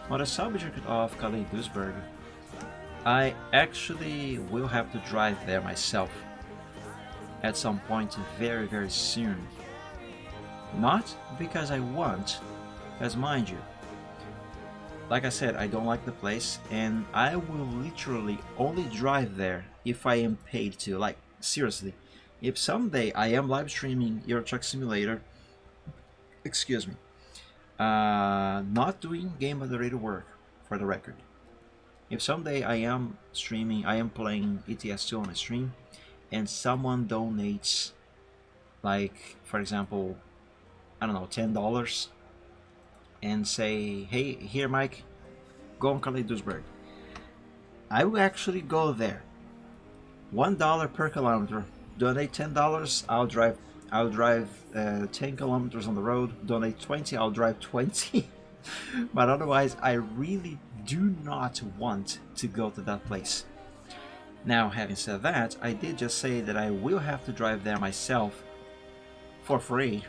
On the subject of Kaleidosburg, I actually will have to drive there myself at some point very, very soon. Not because I want, as mind you, like I said, I don't like the place and I will literally only drive there if I am paid to. Like, seriously, if someday I am live streaming Euro Truck Simulator, excuse me, not doing game moderator work, for the record. If someday I am streaming, I am playing ETS2 on a stream, and someone donates, like, for example, I don't know, $10, and say, hey, here Mike, go on Kaleidosburg, I will actually go there. $1 per kilometer. Donate $10, I'll drive 10 kilometers on the road. Donate 20, I'll drive 20. But otherwise, I really do not want to go to that place. Now, having said that, I did just say that I will have to drive there myself for free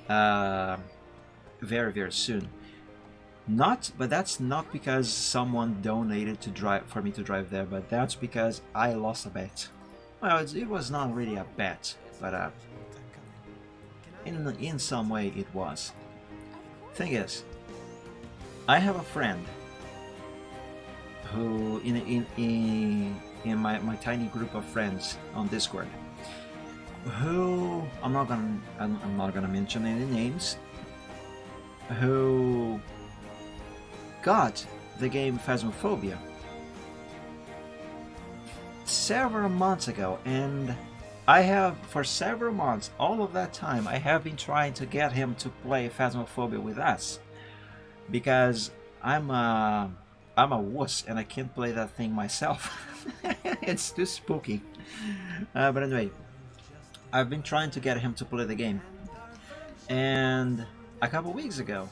very, very soon. But that's not because someone donated to drive for me to drive there, but that's because I lost a bet. Well, it was not really a bet, but in some way it was. Thing is, I have a friend who in my tiny group of friends on Discord, who I'm not gonna mention any names, who got the game Phasmophobia several months ago, and I have, for several months, all of that time, I have been trying to get him to play Phasmophobia with us, because I'm a wuss and I can't play that thing myself. It's too spooky. But anyway, I've been trying to get him to play the game, and a couple weeks ago,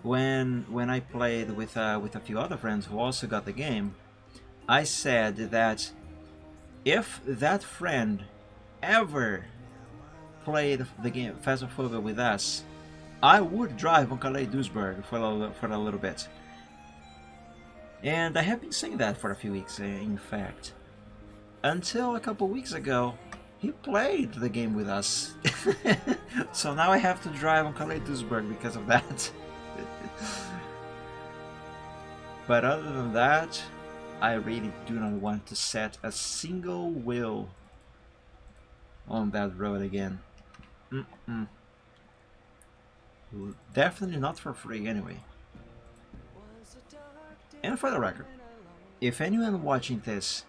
when I played with a few other friends who also got the game, I said that if that friend ever played the game Phasmophobia with us, I would drive on Kaleidosburg for a little bit. And I have been saying that for a few weeks, in fact. Until a couple weeks ago, he played the game with us. So now I have to drive on Kaleidosburg because of that. But other than that, I really do not want to set a single wheel on that road again. Definitely not for free anyway. And for the record, if anyone watching this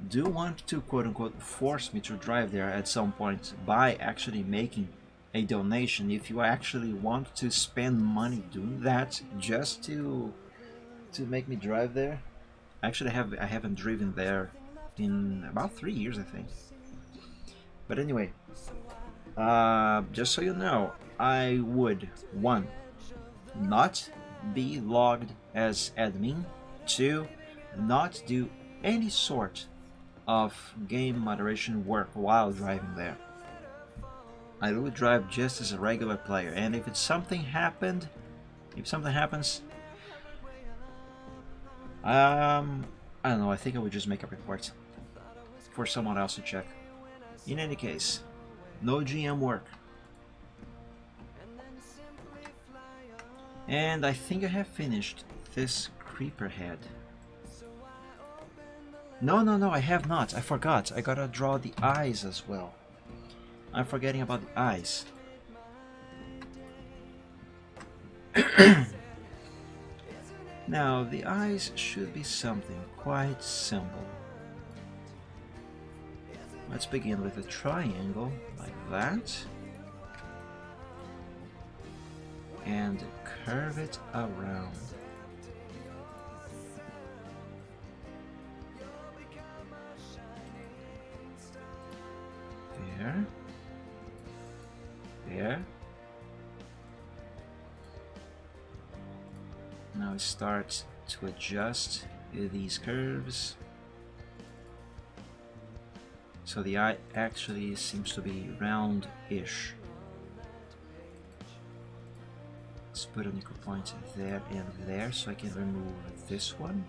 do want to quote-unquote force me to drive there at some point by actually making a donation, if you actually want to spend money doing that just to make me drive there, actually I haven't driven there in about 3 years, I think. But anyway, just so you know, I would 1. Not be logged as admin, 2. Not do any sort of game moderation work while driving there. I will drive just as a regular player, and if something happens, I don't know, I think I would just make a report for someone else to check. In any case, no GM work. And I think I have finished this creeper head. No, I have not. I forgot. I gotta draw the eyes as well. I'm forgetting about the eyes. Now, the eyes should be something quite simple. Let's begin with a triangle, like that. And curve it around. There. There. Now start to adjust these curves. So the eye actually seems to be round-ish. Let's put a nickel point there and there so I can remove this one.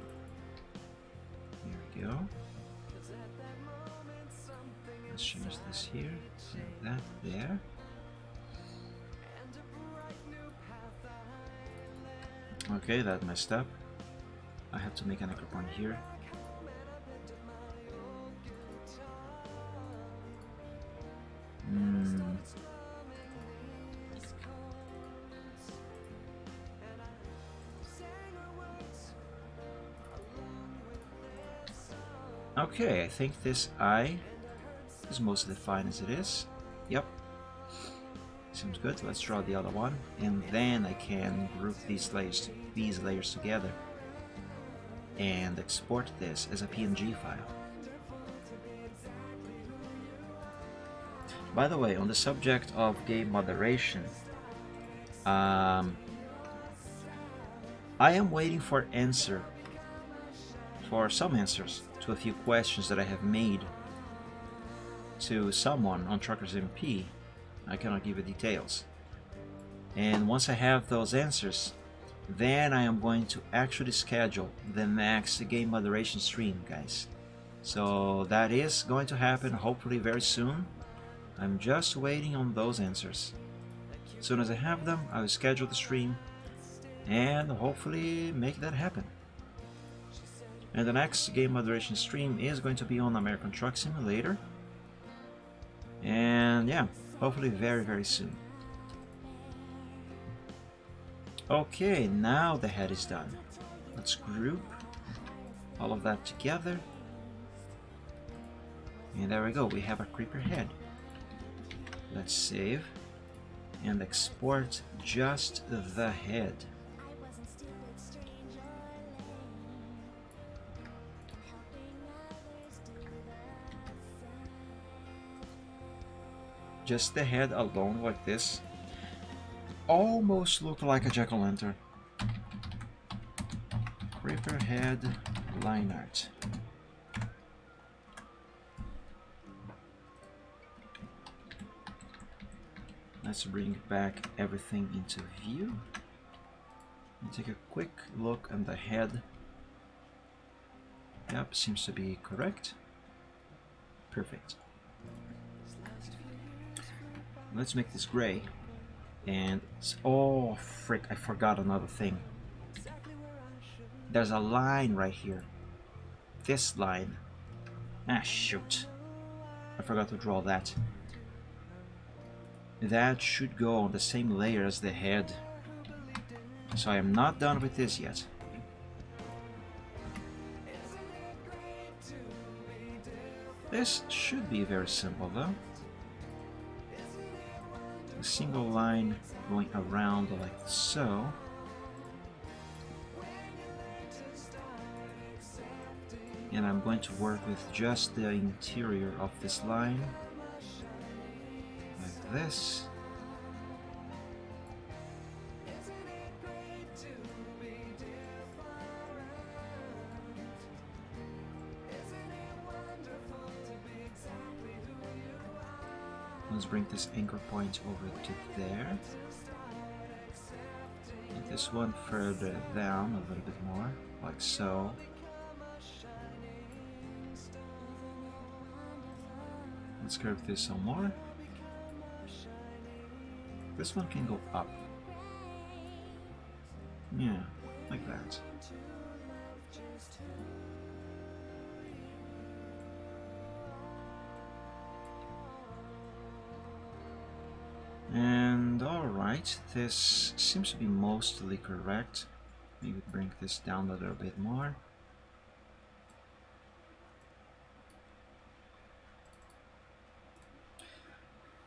Here we go. Let's change this here, and that there. Okay, that messed up. I have to make an anchor point here. Okay, I think this eye is mostly fine as it is. Yep. Seems good. Let's draw the other one, and then I can group these layers together and export this as a PNG file. By the way, on the subject of game moderation, I am waiting for some answers to a few questions that I have made to someone on Truckers MP. I cannot give you details. And once I have those answers, then I am going to actually schedule the next game moderation stream, guys. So that is going to happen hopefully very soon. I'm just waiting on those answers. As soon as I have them, I will schedule the stream and hopefully make that happen. And the next game moderation stream is going to be on American Truck Simulator. And yeah, hopefully very, very soon. Okay, now the head is done. Let's group all of that together. And there we go, we have a creeper head. Let's save and export just the head. Just the head alone like this almost looked like a jack-o'-lantern. Creeper head line art. Let's bring back everything into view and take a quick look at the head. Yep, seems to be correct. Perfect. Let's make this gray. And oh frick, I forgot another thing. There's a line right here. This line. Ah shoot. I forgot to draw that. that should go on the same layer as the head. So I am not done with this yet. This should be very simple though. A single line going around like so. And I'm going to work with just the interior of this line, like this. Let's bring this anchor point over to there. And this one further down a little bit more, like so. Let's curve this some more. This one can go up. Yeah, like that. And alright, this seems to be mostly correct. Maybe bring this down a little bit more.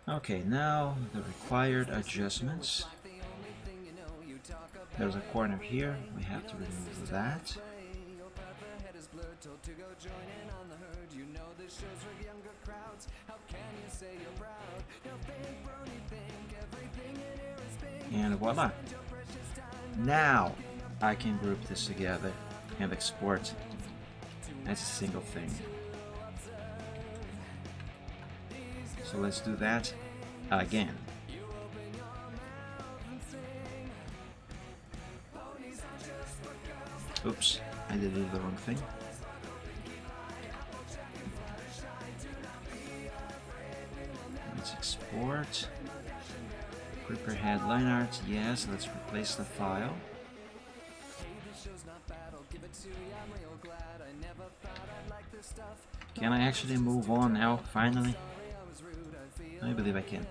Okay, now the required adjustments. There's a corner here, we have to remove that. And voila! Now I can group this together and export as a single thing. So let's do that again. Oops, I did the wrong thing. Let's export. Creeper head line art, yes, let's replace the file. Can I actually move on now, finally? I believe I can.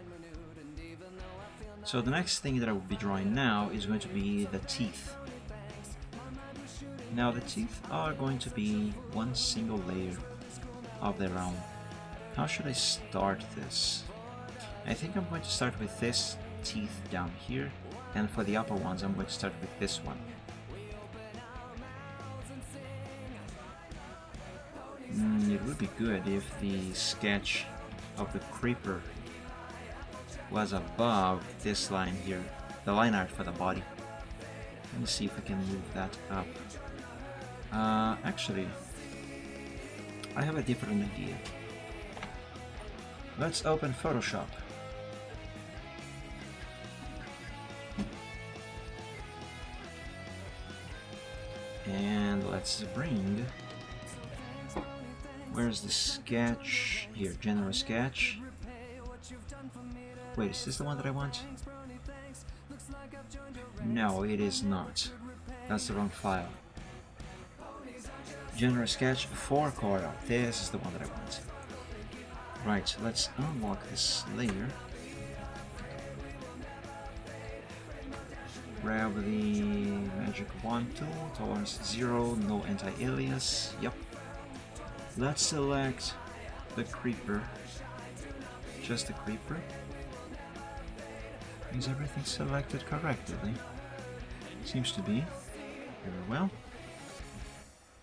So the next thing that I will be drawing now is going to be the teeth. Now the teeth are going to be one single layer of their own. How should I start this? I think I'm going to start with this teeth down here, and for the upper ones I'm going to start with this one. It would be good if the sketch of the creeper was above this line here, the line art for the body. Let me see if I can move that up. Actually, I have a different idea. Let's open Photoshop. And let's bring... Where's the sketch? Here, general sketch. Wait, is this the one that I want? No, it is not. That's the wrong file. General sketch for Corel. This is the one that I want. Right, let's unlock this layer. Grab the magic wand tool, tolerance 0, no anti-alias. Yep. Let's select the creeper. Just the creeper. Is everything selected correctly? Seems to be. Very well.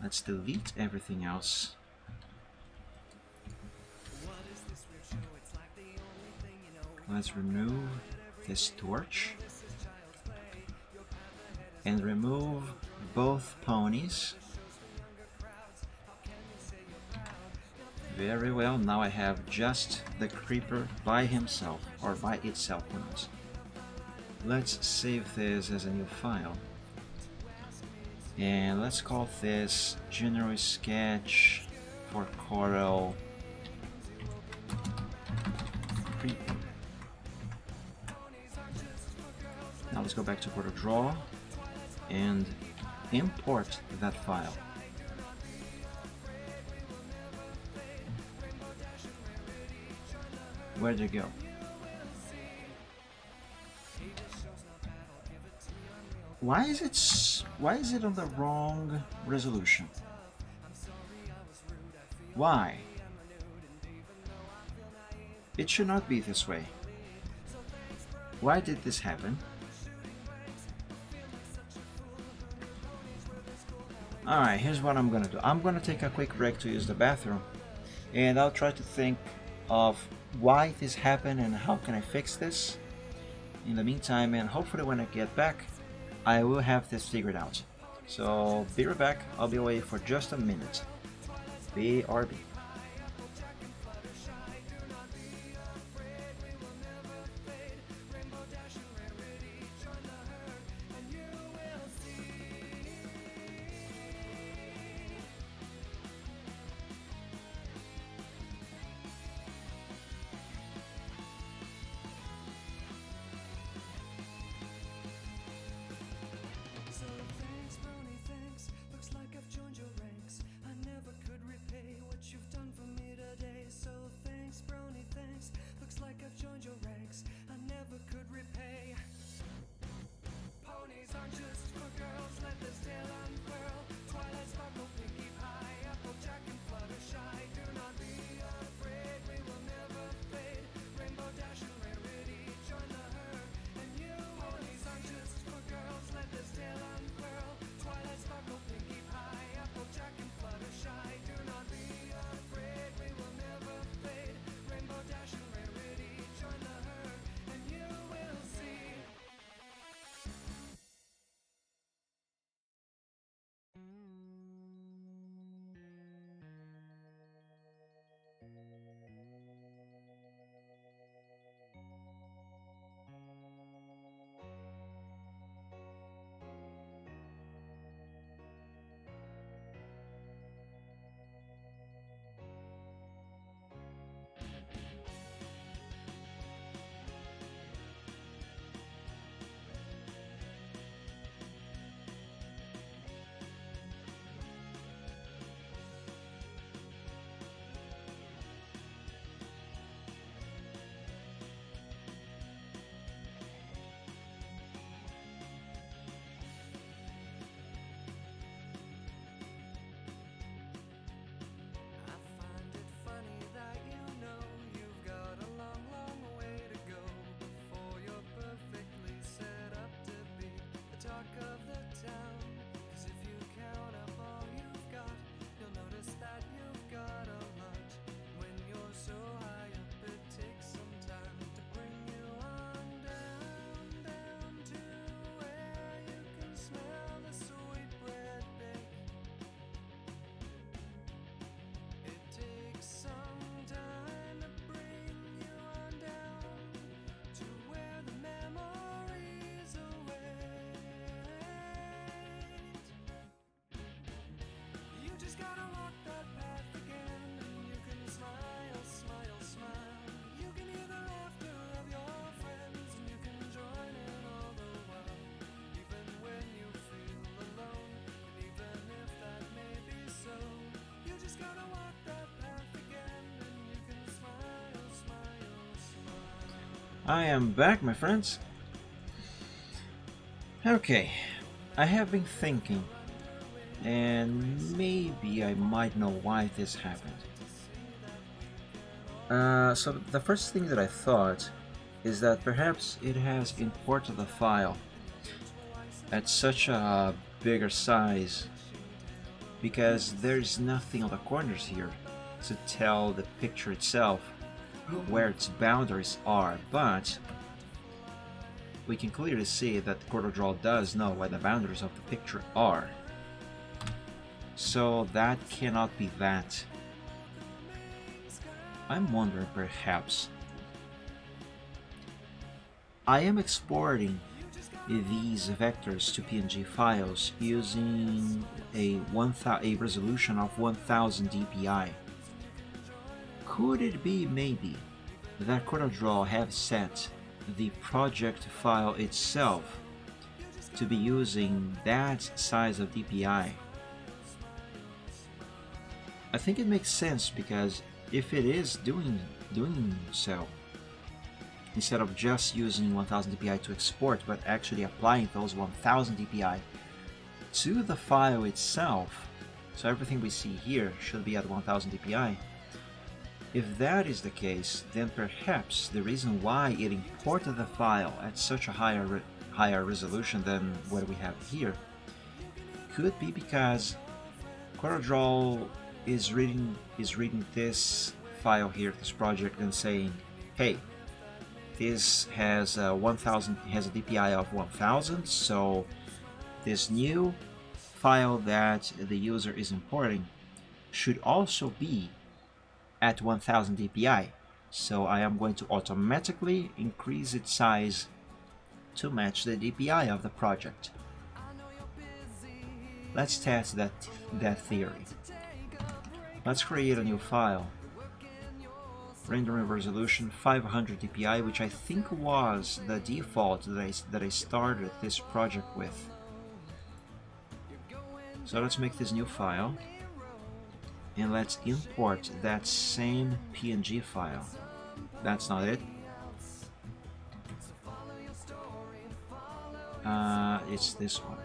Let's delete everything else. Let's remove this torch. And remove both ponies. Very well, now I have just the creeper by himself, or by itself. Let's save this as a new file. And let's call this General Sketch for Corel Creeper. Now let's go back to Corel Draw and import that file. Where'd it go? why is it on the wrong resolution? Why? It should not be this way. Why did this happen? Alright, here's what I'm gonna do. I'm gonna take a quick break to use the bathroom, and I'll try to think of why this happened and how can I fix this in the meantime, and hopefully when I get back I will have this figured out. So be right back. I'll be away for just a minute. BRB. So thanks, brownie, thanks. Looks like I've joined your ranks. I never could repay what you've done for me today. So thanks, brownie, thanks. Looks like I've joined your ranks. I never could repay. Ponies aren't just for girls. Let this tale unfurl. Twilight sparkle, pinky pie, applejack and fluttershy. Do not be afraid, we will never fade. Rainbow dash and rarity, join the herd. And you, ponies aren't just for girls. Let this tale unfurl. Twilight sparkle, pinky pie, applejack and fluttershy. Do not be afraid, we will never fade. Rainbow dash and rarity, join the herd. And you will see. I find it funny that you know you've got a long, long way to go before you're perfectly set up to be the talk of the town. 'Cause if you count up all you've got, you'll notice that you've got a lot. When you're so high up, it takes some time to bring you on down, down to where you can smell the sweet bread bake. It takes some time to bring you on down to where the memories await. You just gotta walk that path again, and you can smile, smile, smile. You can hear the laughter of your friends, and you can join in all the while. Even when you feel alone, and even if that may be so, you just gotta walk that path again, and you can smile, smile, smile. I am back, my friends. Okay, I have been thinking, and maybe I might know why this happened. So the first thing that I thought is that perhaps it has imported the file at such a bigger size because there's nothing on the corners here to tell the picture itself where its boundaries are, but we can clearly see that CorelDRAW does know where the boundaries of the picture are. So that cannot be that. I'm wondering perhaps I am exporting these vectors to PNG files using a resolution of 1000 dpi. Could it be maybe that CorelDRAW have set the project file itself to be using that size of dpi? I think it makes sense because if it is doing so, instead of just using 1000 dpi to export, but actually applying those 1000 dpi to the file itself. So everything we see here should be at 1000 dpi. If that is the case, then perhaps the reason why it imported the file at such a higher resolution than what we have here could be because CorelDRAW is reading this file here, this project, and saying, hey, this has a DPI of 1000, so this new file that the user is importing should also be at 1000 dpi, so I am going to automatically increase its size to match the DPI of the project. Let's test that theory. Let's create a new file. Rendering resolution 500 dpi, which I think was the default that I started this project with. So let's make this new file. And let's import that same PNG file. That's not it. It's this one.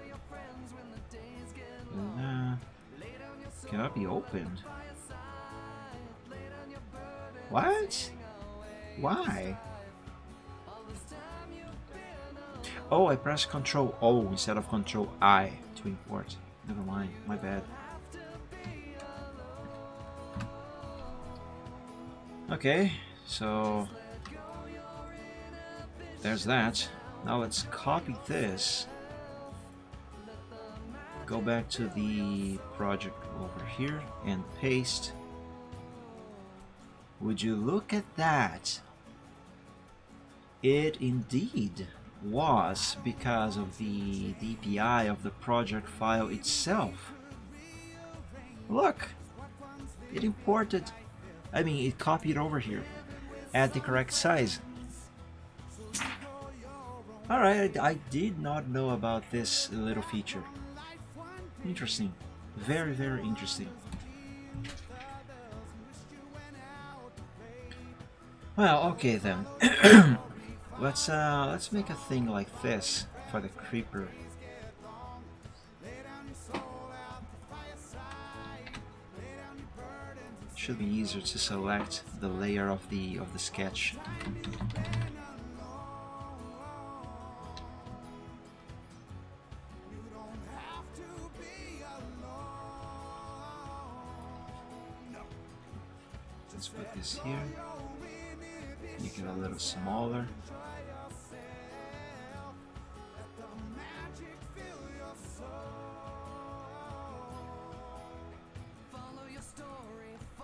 Cannot be opened. What? Why? Oh, I pressed Ctrl O instead of Ctrl I to import. Never mind, my bad. Okay, so there's that. Now let's copy this, go back to the project over here and paste. Would you look at that? It indeed was because of the DPI of the project file itself. Look, it imported, it copied over here at the correct size. Alright, I did not know about this little feature. Interesting. Very, very interesting. Well, okay then. Let's make a thing like this for the creeper. Should be easier to select the layer of the sketch. Let's put this here. Make it a little smaller.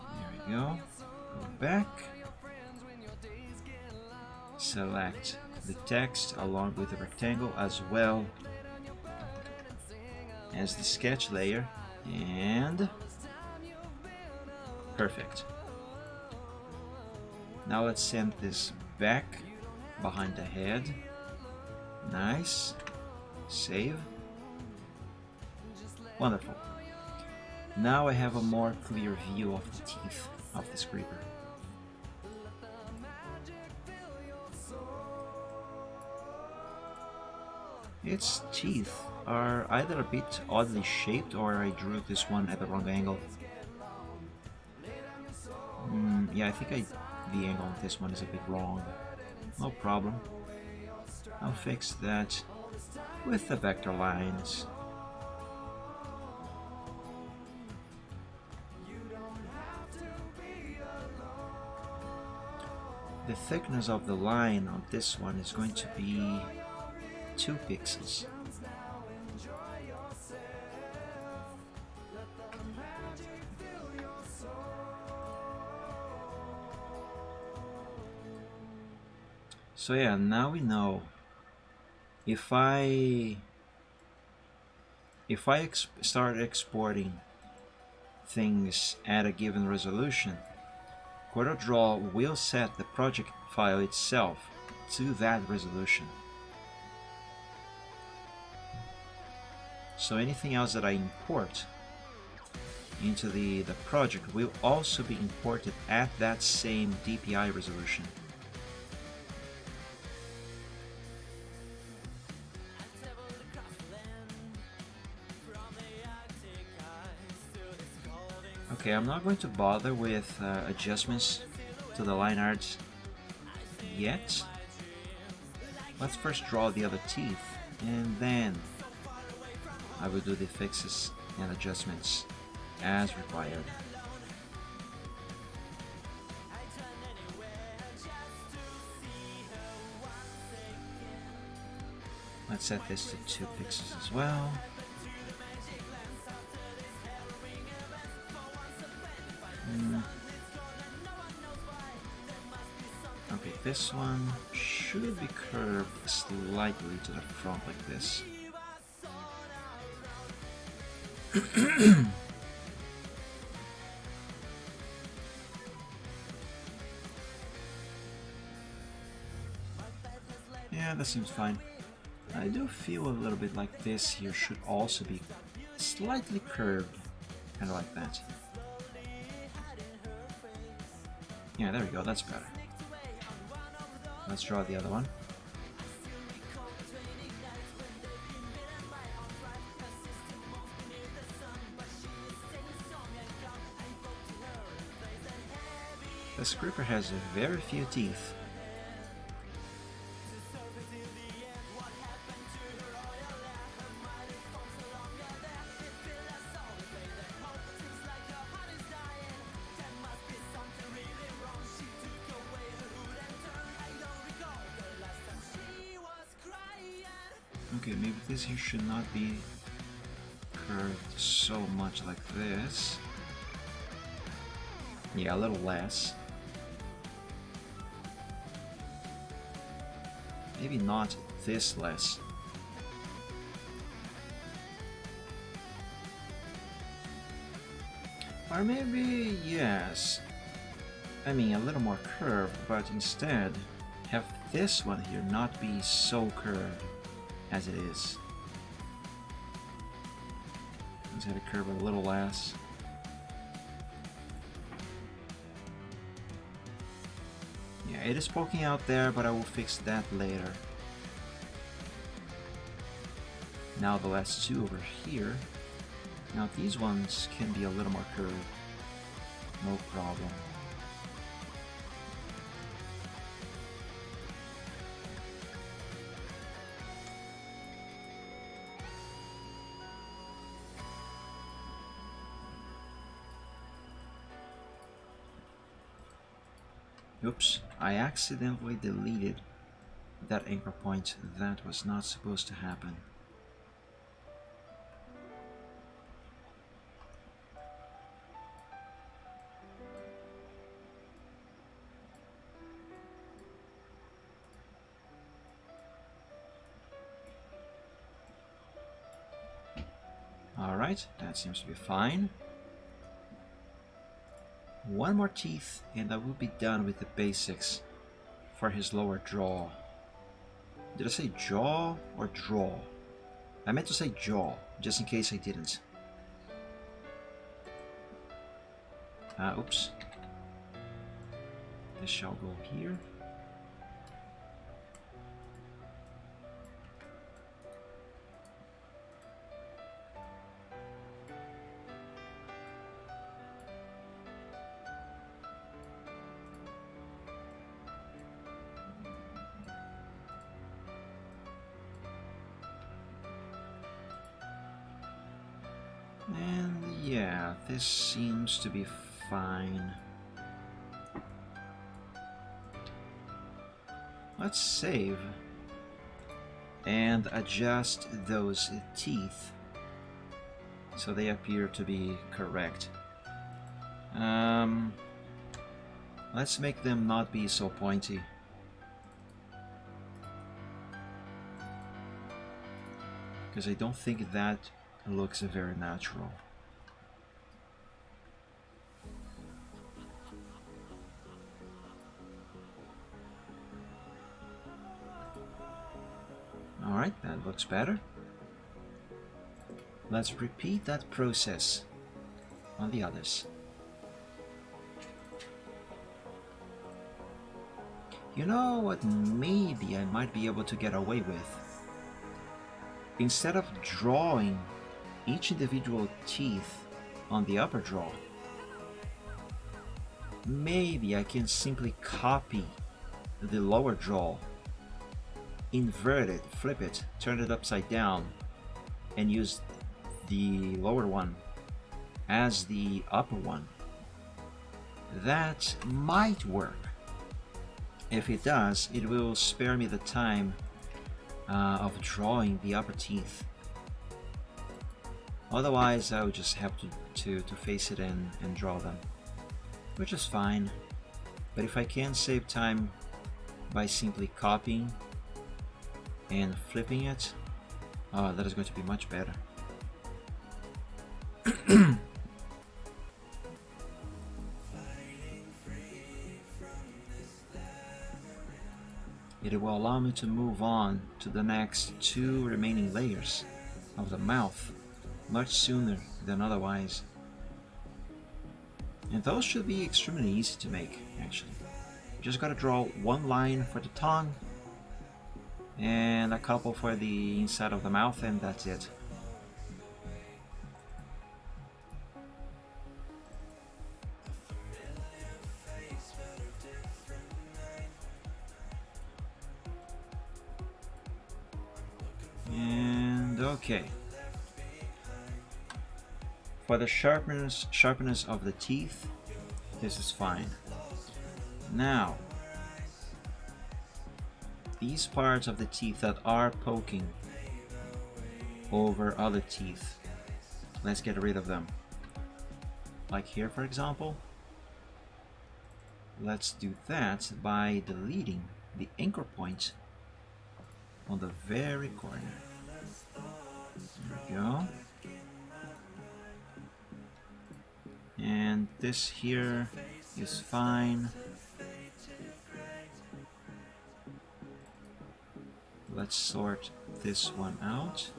There we go. Go back. Select the text along with the rectangle as well as the sketch layer, and perfect. Now let's send this back behind the head. Nice. Save. Wonderful. Now I have a more clear view of the teeth of this creeper. Its teeth are either a bit oddly shaped or I drew this one at the wrong angle. Yeah, I think the angle of this one is a bit wrong. No problem. I'll fix that with the vector lines. The thickness of the line on this one is going to be 2 pixels. So yeah, now we know if I start exporting things at a given resolution, CorelDRAW will set the project file itself to that resolution. So anything else that I import into the project will also be imported at that same DPI resolution. Okay, I'm not going to bother with adjustments to the line art yet. Let's first draw the other teeth, and then I will do the fixes and adjustments as required. Let's set this to 2 pixels as well. Okay, this one should be curved slightly to the front like this. Yeah, that seems fine. I do feel a little bit like this here should also be slightly curved, kind of like that. Yeah, there we go, that's better. Let's draw the other one. The Creeper has very few teeth. Okay, maybe this here should not be curved so much like this. Yeah, a little less. Maybe not this less. Or maybe, yes. I mean, a little more curved, but instead have this one here not be so curved as it is. Let's have it curve a little less. Yeah, it is poking out there, but I will fix that later. Now the last two over here. Now these ones can be a little more curved. No problem. Oops, I accidentally deleted that anchor point. That was not supposed to happen. Alright, that seems to be fine. One more teeth and I will be done with the basics for his lower jaw. Did I say jaw or draw? I meant to say jaw, just in case I didn't. Oops. This shall go here. And yeah, this seems to be fine. Let's save and adjust those teeth so they appear to be correct. Let's make them not be so pointy. Because I don't think that looks very natural. Alright, that looks better. Let's repeat that process on the others. You know what maybe I might be able to get away with? Instead of drawing each individual teeth on the upper jaw, maybe I can simply copy the lower draw, invert it, flip it, turn it upside down, and use the lower one as the upper one. That might work. If it does, it will spare me the time of drawing the upper teeth. Otherwise, I would just have to face it and draw them, which is fine. But if I can save time by simply copying and flipping it, that is going to be much better. It will allow me to move on to the next 2 remaining layers of the mouth much sooner than otherwise. And those should be extremely easy to make, actually. You just gotta draw one line for the tongue and a couple for the inside of the mouth, and that's it. And okay. For the sharpness of the teeth, this is fine. Now, these parts of the teeth that are poking over other teeth, let's get rid of them. Like here, for example. Let's do that by deleting the anchor point on the very corner. There we go. And this here is fine. Let's sort this one out.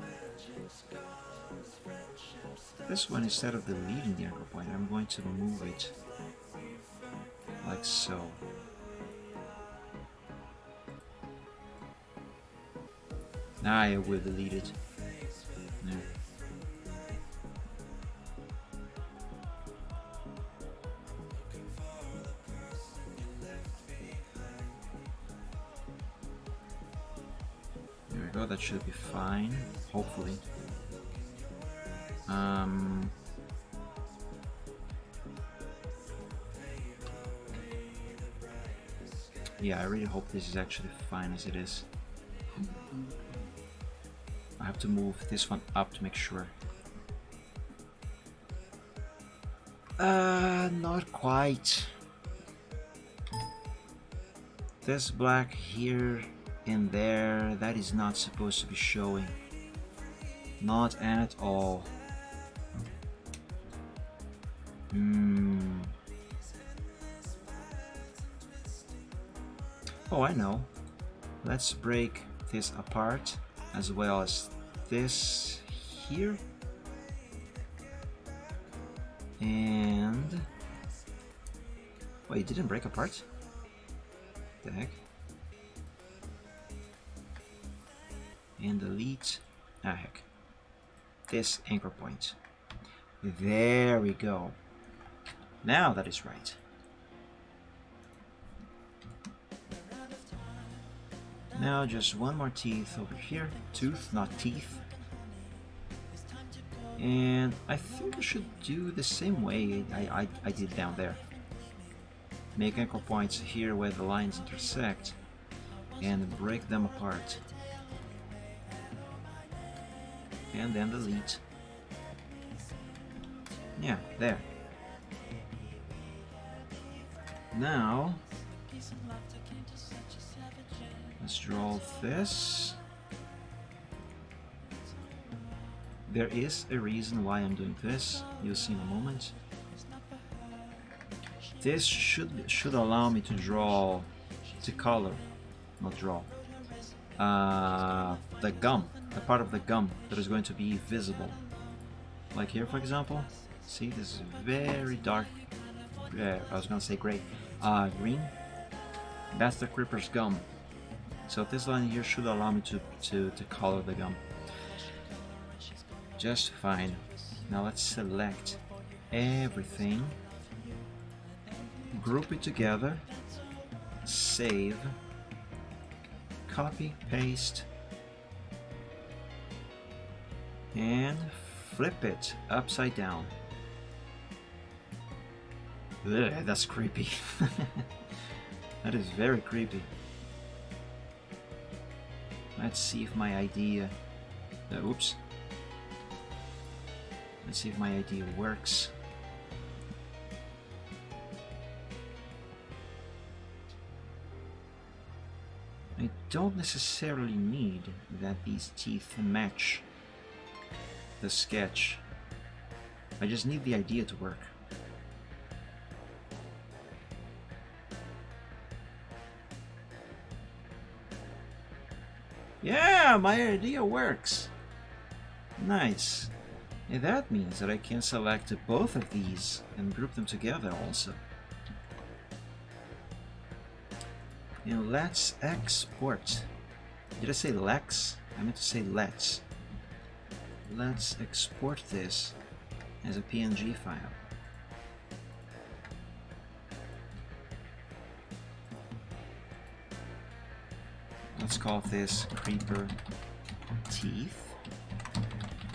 This one, instead of deleting the anchor point, I'm going to move it like so. Now I will delete it. Yeah. There we go, that should be fine, hopefully. Yeah, I really hope this is actually fine as it is. I have to move this one up to make sure. Not quite. This black here and there, that is not supposed to be showing. Not at all. Oh, I know. Let's break this apart as well as this here. And wait, it didn't break apart? The heck? And delete, heck, this anchor point. There we go. Now that is right. Now just one more teeth over here. Tooth, not teeth. And I think I should do the same way I did down there. Make anchor points here where the lines intersect and break them apart. And then delete. Yeah, there. Now, let's draw this. There is a reason why I'm doing this. You'll see in a moment. This should allow me to draw, to color, not draw, the gum, the part of the gum that is going to be visible. Like here, for example. See, this is very dark. I was gonna say gray, green. That's the creeper's gum. So this line here should allow me to color the gum just fine. Now let's select everything group it together, save, copy, paste, and flip it upside down. Ugh, that's creepy. That is very creepy. Let's see if my idea... oops. Let's see if my idea works. I don't necessarily need that these teeth match the sketch. I just need the idea to work. Yeah, my idea works. Nice. And that means that I can select both of these and group them together also. And let's export. Did I say Lex? I meant to say let's. Let's export this as a PNG file. Let's call this Creeper Teeth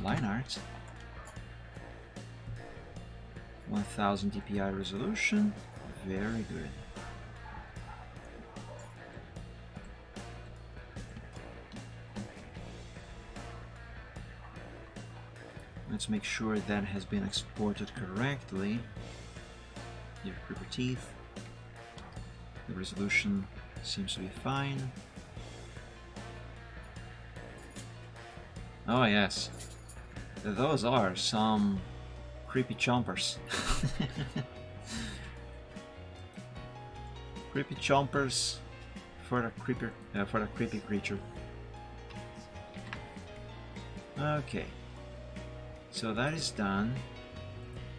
line art. 1000 dpi resolution. Very good. Let's make sure that has been exported correctly. Here, Creeper Teeth. The resolution seems to be fine. Oh yes, those are some creepy chompers. Creepy chompers for a creepy creature. Okay, so that is done.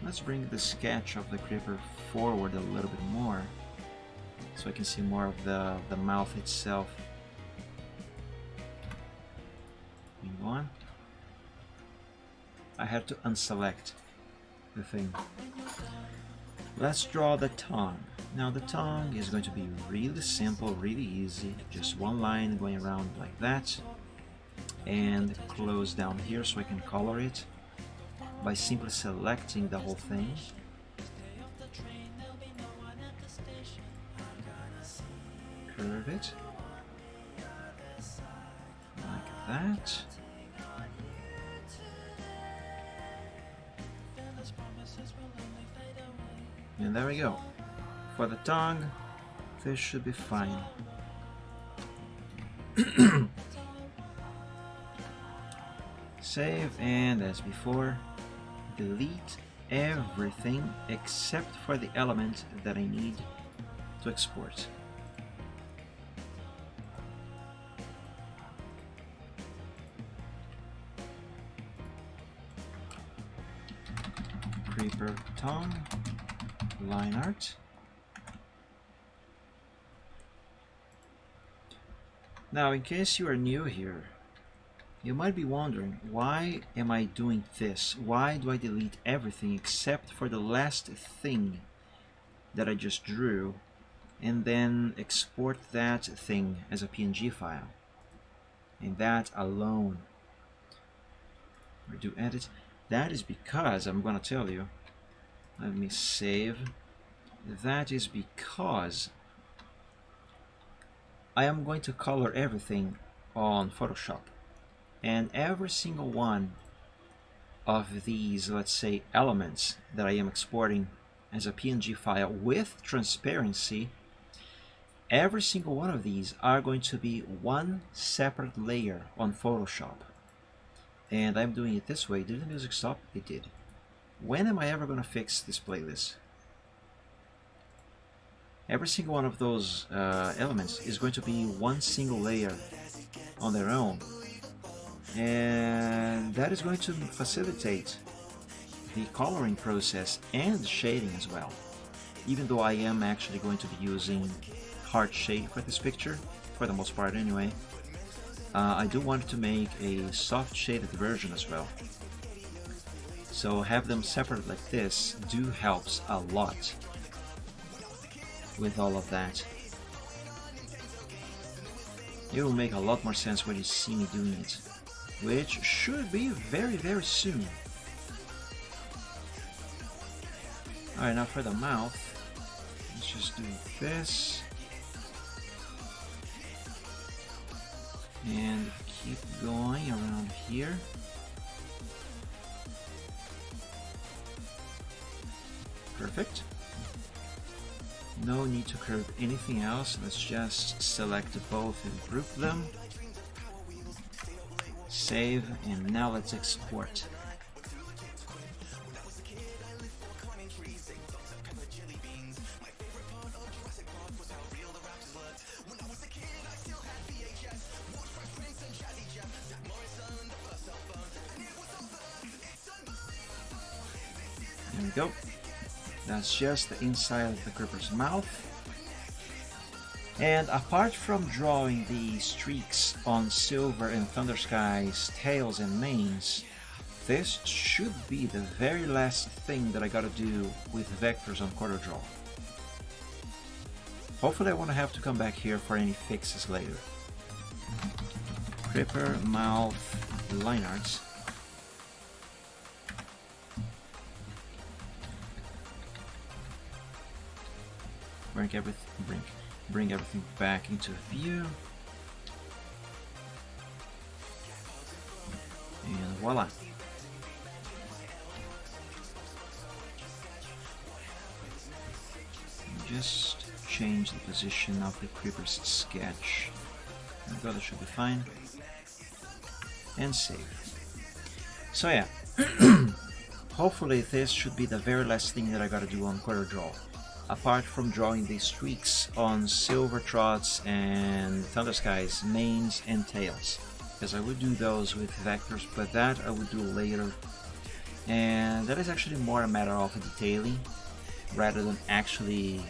Let's bring the sketch of the creeper forward a little bit more, so I can see more of the mouth itself. Hang on. I had to unselect the thing. Let's draw the tongue. Now the tongue is going to be really simple, really easy. Just one line going around like that. And close down here so I can color it by simply selecting the whole thing. Curve it. Like that. And there we go. For the tongue, this should be fine. Save, and as before, delete everything except for the element that I need to export. Creeper tongue, line art. Now, in case you are new here, you might be wondering, why am I doing this? Why do I delete everything except for the last thing that I just drew and then export that thing as a PNG file? And that alone. Or do edit. That is because, I'm going to tell you, let me save. That is because I am going to color everything on Photoshop. And every single one of these, let's say, elements that I am exporting as a PNG file with transparency, every single one of these are going to be one separate layer on Photoshop. And I'm doing it this way. Did the music stop? It did. When am I ever going to fix this playlist? Every single one of those elements is going to be one single layer on their own. And that is going to facilitate the coloring process and shading as well. Even though I am actually going to be using hard shade for this picture, for the most part anyway, I do want to make a soft shaded version as well. So have them separate like this helps a lot. with all of that. It will make a lot more sense when you see me doing it, which should be very, very soon. Alright, now for the mouth, let's just do this. And keep going around here. Perfect. No need to curve anything else. Let's just select both and group them. Save, and now let's export. There we go. That's just the inside of the creeper's mouth. And apart from drawing the streaks on Silver and Thundersky's tails and manes, this should be the very last thing that I gotta do with vectors on CorelDRAW. Hopefully I won't have to come back here for any fixes later. Creeper, mouth, line arts. Bring everything back into view, and voila. Just change the position of the creeper's sketch. There we go, that should be fine. And save. So yeah, hopefully this should be the very last thing that I gotta do on CorelDRAW. Apart from drawing these streaks on Silvertrot's and Thundersky's manes and tails, because I would do those with vectors, but that I would do later, and that is actually more a matter of detailing rather than actually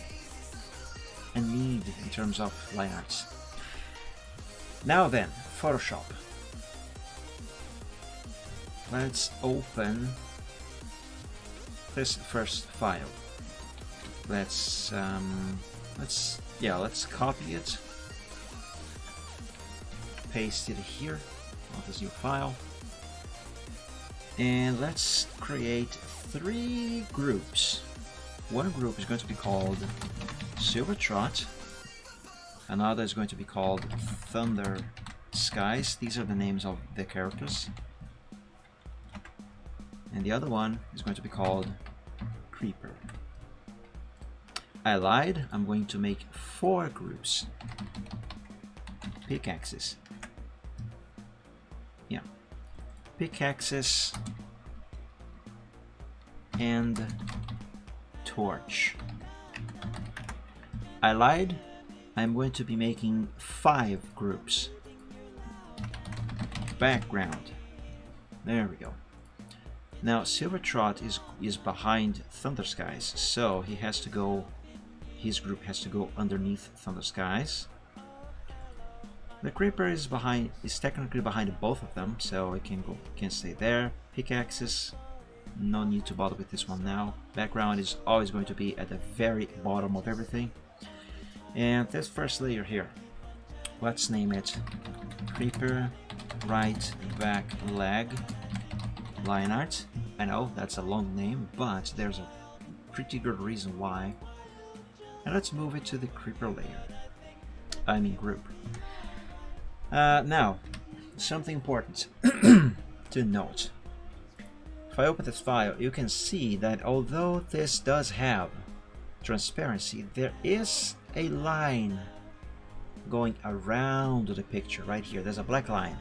a need in terms of line arts. Now then, Photoshop. Let's open this first file. Let's copy it, paste it here on this new file, and let's create 3 groups. One group is going to be called Silvertrot, another is going to be called Thunderskies. These are the names of the characters, and the other one is going to be called Creeper. I lied, I'm going to make 4 groups. Pickaxes. Yeah. Pickaxes and torch. I lied, I'm going to be making 5 groups. Background. There we go. Now Silvertrot is behind Thunderskies, so he has to go. His group has to go underneath Thunderskies. The Creeper is technically behind both of them, so it can stay there. Pickaxes, no need to bother with this one now. Background is always going to be at the very bottom of everything. And this first layer here, let's name it Creeper Right Back Leg Line Art. I know that's a long name, but there's a pretty good reason why. And let's move it to the Creeper layer. I mean group. Now, something important to note. If I open this file, you can see that although this does have transparency, there is a line going around the picture right here. There's a black line,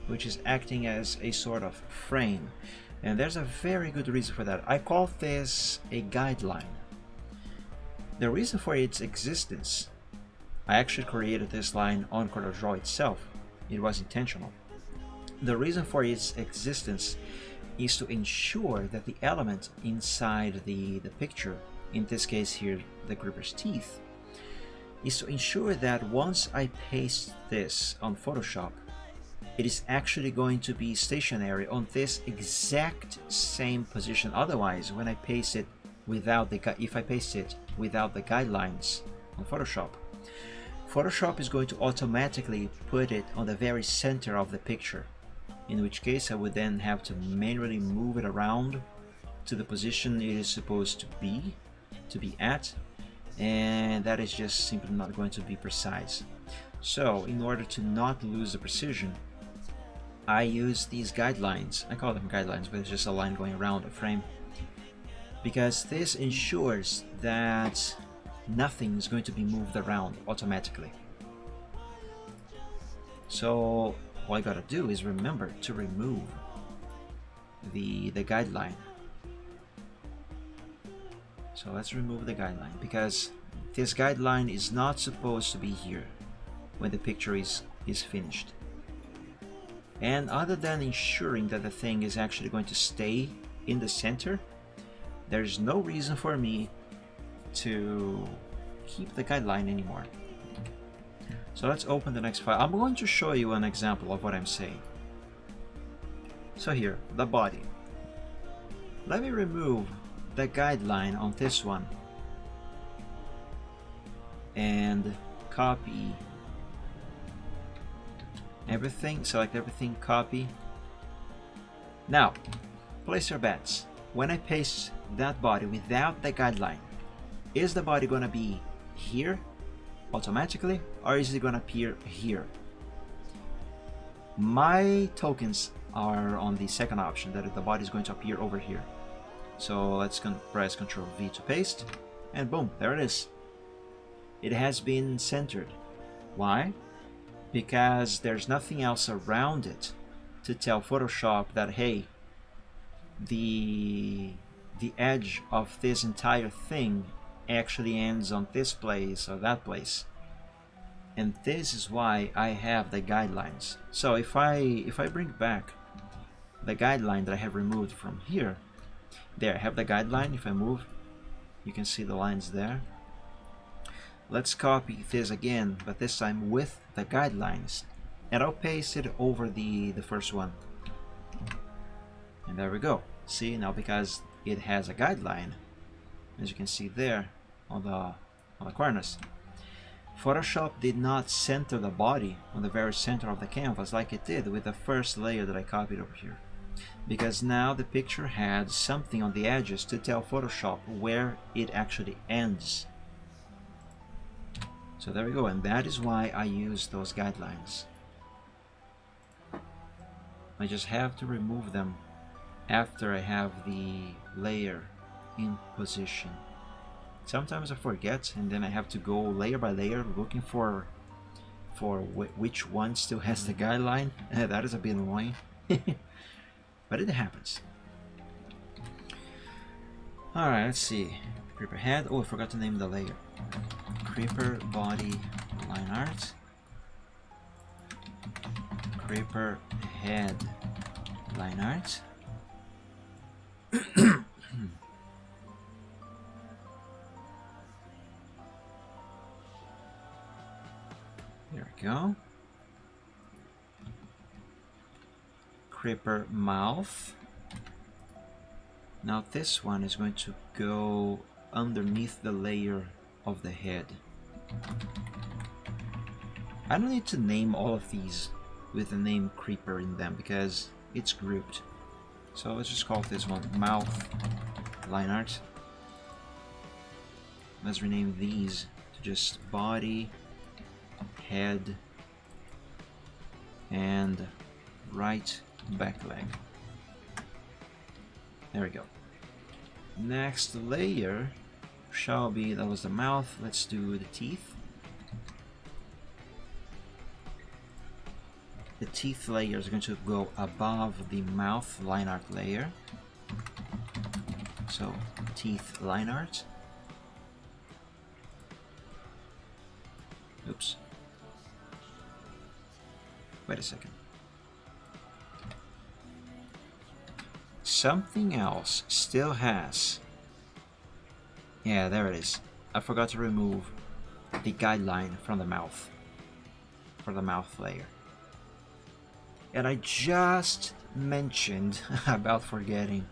which is acting as a sort of frame. And there's a very good reason for that. I call this a guideline. The reason for its existence, I actually created this line on CorelDRAW itself. It was intentional. The reason for its existence is to ensure that the element inside the picture, in this case here, the Creeper's teeth, is to ensure that once I paste this on Photoshop, it is actually going to be stationary on this exact same position. Otherwise, when I paste it without the if I paste it without the guidelines on Photoshop, Photoshop is going to automatically put it on the very center of the picture, in which case I would then have to manually move it around to the position it is supposed to be at, and that is just simply not going to be precise. So in order to not lose the precision, I use these guidelines. I call them guidelines, but it's just a line going around a frame, because this ensures that nothing is going to be moved around automatically. So all I gotta do is remember to remove the guideline. So let's remove the guideline, because this guideline is not supposed to be here when the picture is finished. And other than ensuring that the thing is actually going to stay in the center, there's no reason for me to keep the guideline anymore. So let's open the next file. I'm going to show you an example of what I'm saying. So here, the body. Let me remove the guideline on this one and copy everything, select everything, copy. Now, place your bets. When I paste that body without the guideline, is the body gonna be here automatically, or is it gonna appear here? My tokens are on the second option, that the body is going to appear over here. So let's press Ctrl V to paste, and boom, there it is. It has been centered. Why? Because there's nothing else around it to tell Photoshop that, hey, the edge of this entire thing actually ends on this place or that place. And this is why I have the guidelines. So if I bring back the guideline that I have removed from here, there I have the guideline. If I move, you can see the lines there. Let's copy this again, but this time with the guidelines, and I'll paste it over the first one. And there we go. See, now because it has a guideline, as you can see there on the corners, Photoshop did not center the body on the very center of the canvas like it did with the first layer that I copied over here, because now the picture had something on the edges to tell Photoshop where it actually ends. So there we go, and that is why I use those guidelines. I just have to remove them after I have the layer in position. Sometimes I forget, and then I have to go layer by layer looking for which one still has the guideline. That is a bit annoying, but it happens. Alright, let's see. Creeper head. Oh, I forgot to name the layer. Creeper body line art. Creeper head line art. There we go. Creeper mouth. Now this one is going to go underneath the layer of the head. I don't need to name all of these with the name creeper in them because it's grouped. So let's just call this one mouth line art. Let's rename these to just body, head, and right back leg. There we go. Next layer shall be, that was the mouth, let's do the teeth. The teeth layer is going to go above the mouth line art layer. So teeth line art. Oops. Wait a second. Something else still has. Yeah, there it is. I forgot to remove the guideline from the mouth. For the mouth layer. And I just mentioned about forgetting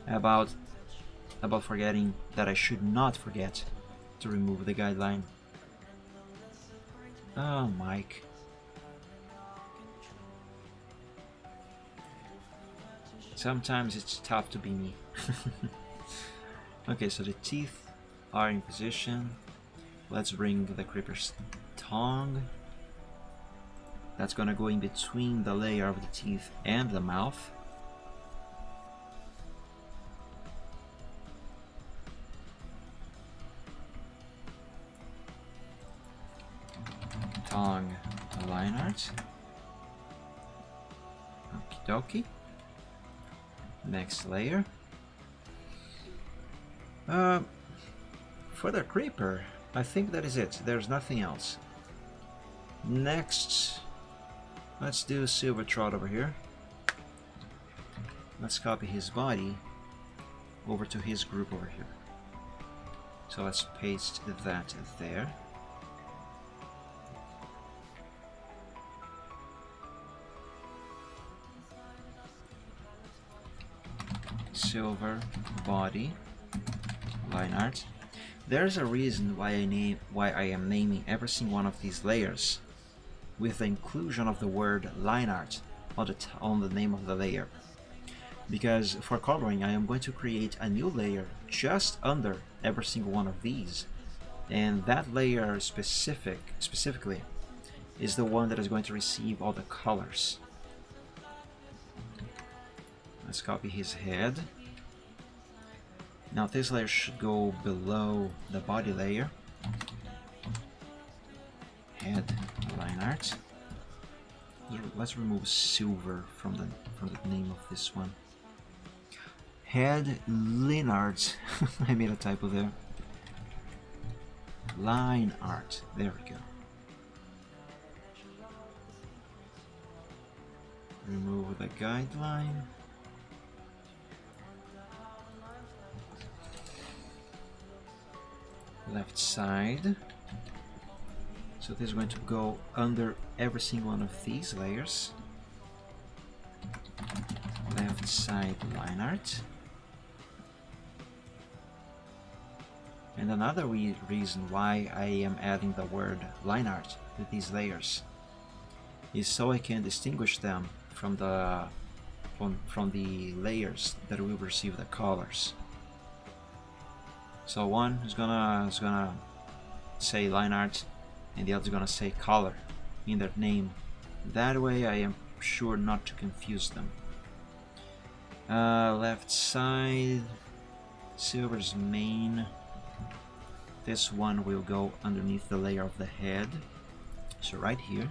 about about forgetting that I should not forget to remove the guideline. Oh, Mike. Sometimes it's tough to be me. Okay, so the teeth are in position. Let's bring the creeper's tongue. That's gonna go in between the layer of the teeth and the mouth. Tongue line art. Okie dokie. Next layer. For the creeper, I think that is it. There's nothing else. Next, let's do Silver Trout over here. Let's copy his body over to his group over here. So let's paste that there. Silver body line art. There's a reason why I am naming every single one of these layers with the inclusion of the word line art on the name of the layer. Because for coloring, I am going to create a new layer just under every single one of these, and that layer specifically is the one that is going to receive all the colors. Let's copy his head. Now this layer should go below the body layer. Head line art. Let's remove silver from the name of this one. Head line art. I made a typo there. Line art. There we go. Remove the guideline. Left side. So this is going to go under every single one of these layers. Left side line art. And another reason why I am adding the word line art to these layers is so I can distinguish them from the layers that will receive the colors. So one is gonna say line art, and the other is gonna say color in their name. That way I am sure not to confuse them. Left side, silver's mane. This one will go underneath the layer of the head. So right here,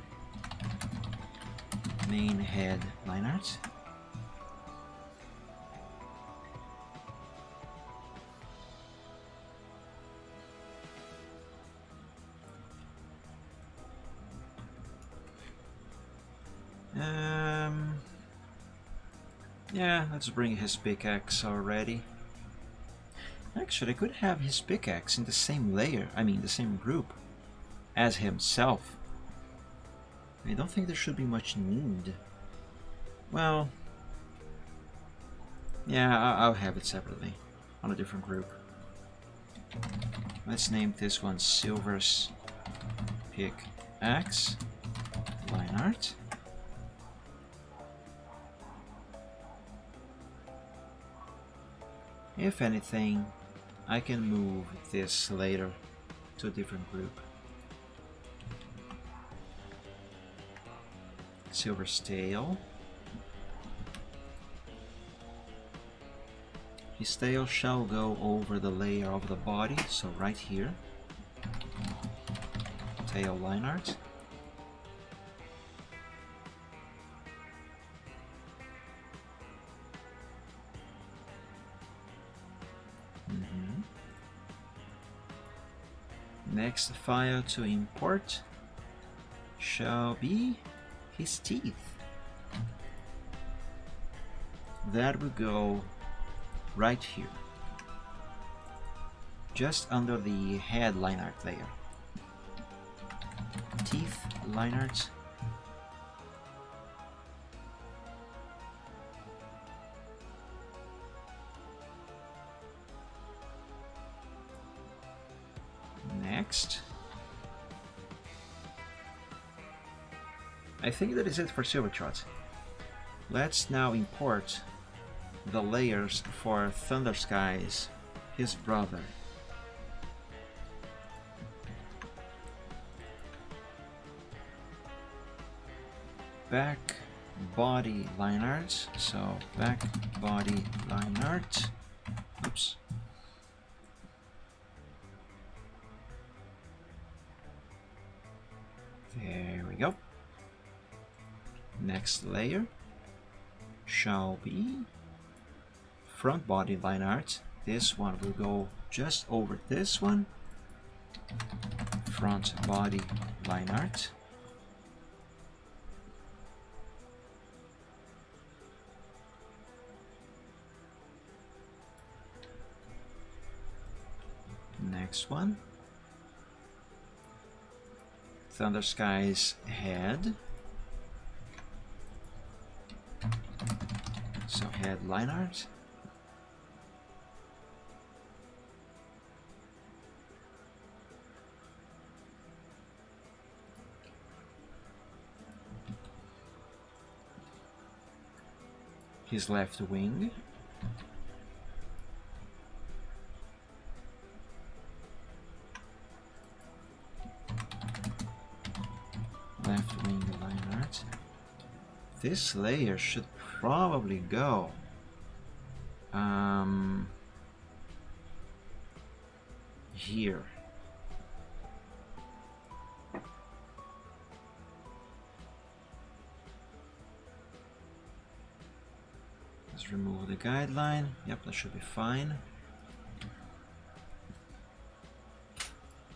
main head line art. Yeah, let's bring his pickaxe already. Actually, I could have his pickaxe in the same layer, the same group, as himself. I don't think there should be much need. Well, yeah, I'll have it separately, on a different group. Let's name this one Silver's Pickaxe line art. If anything, I can move this later to a different group. Silver's tail. His tail shall go over the layer of the body, so right here. Tail line art. Next file to import shall be his teeth. That will go right here, just under the head line art layer. Teeth line art. next? I think that is it for Silvertrot. Let's now import the layers for Thunder Skies, his brother. Back body line art. So back body line art. Oops. There we go. Next layer shall be front body line art. This one will go just over this one. Front body line art. Next one. Thunder Skies head. So head line art. His left wing. Left wing line art. This layer should probably go here. Let's remove the guideline. Yep, that should be fine.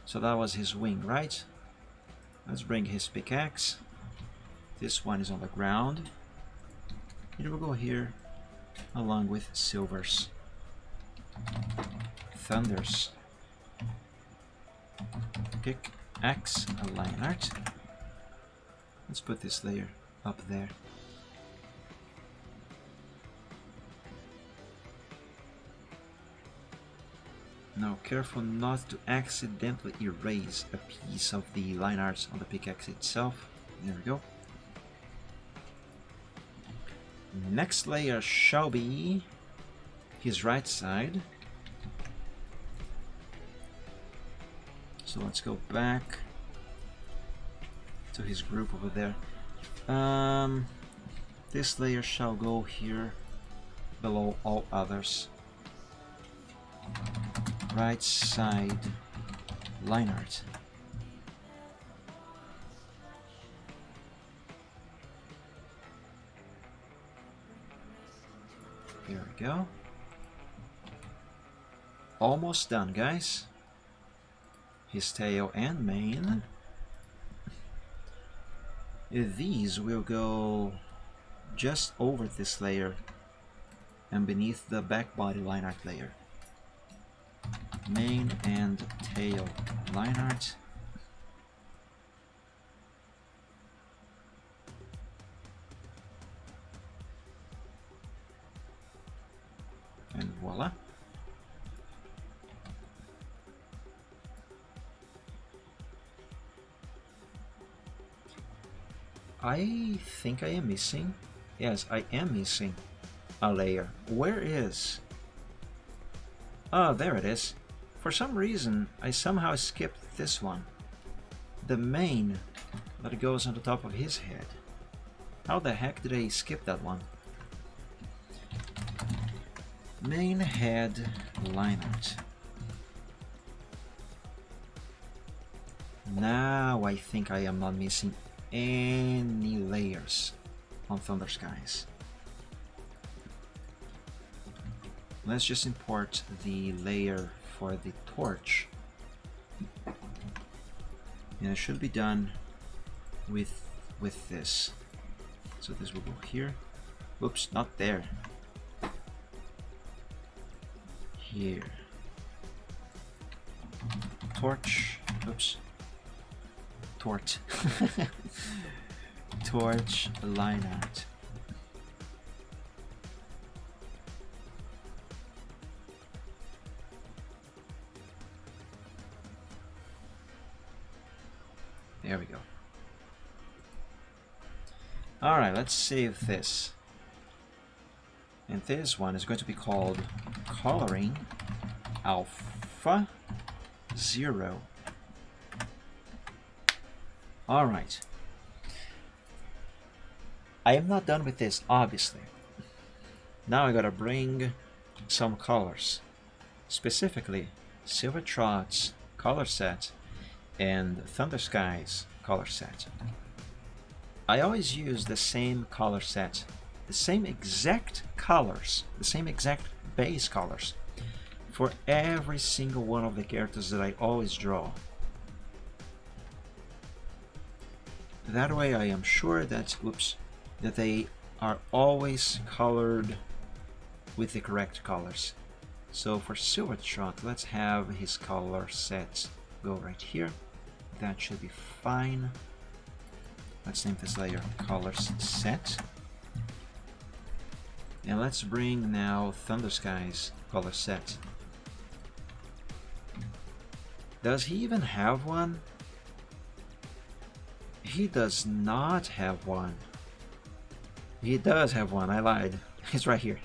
So that was his wing, right? Let's bring his pickaxe. This one is on the ground. It will go here along with Silver's. Thunder's pickaxe line art. Let's put this layer up there. Now careful not to accidentally erase a piece of the line art on the pickaxe itself. There we go. Next layer shall be his right side. So let's go back to his group over there. This layer shall go here below all others. Right side line art. There we go. Almost done, guys. His tail and mane. These will go just over this layer and beneath the back body line art layer. Mane and tail line art. And voila. I think I am missing. Yes, I am missing a layer. Where is? Oh, there it is. For some reason, I somehow skipped this one. The mane that goes on the top of his head. How the heck did I skip that one? Mane head line art. Now I think I am not missing any layers on Thunder Skies. Let's just import the layer for the torch. And it should be done with this. So this will go here. Oops, not there. Here. Torch. Oops. Torch. Torch line art. There we go. Alright, let's save this. And this one is going to be called Coloring Alpha 0. Alright. I am not done with this, obviously. Now I gotta bring some colors. Specifically, Silver Trot's color set and Thunder Sky's color set. I always use the same color set, the same exact colors, the same exact base colors for every single one of the characters that I always draw. That way I am sure that, that they are always colored with the correct colors. So for Silver Trot, let's have his color set go right here. That should be fine. Let's name this layer Colors Set. And let's bring now Thunder Sky's color set. Does he even have one? He does not have one. He does have one, I lied. It's right here.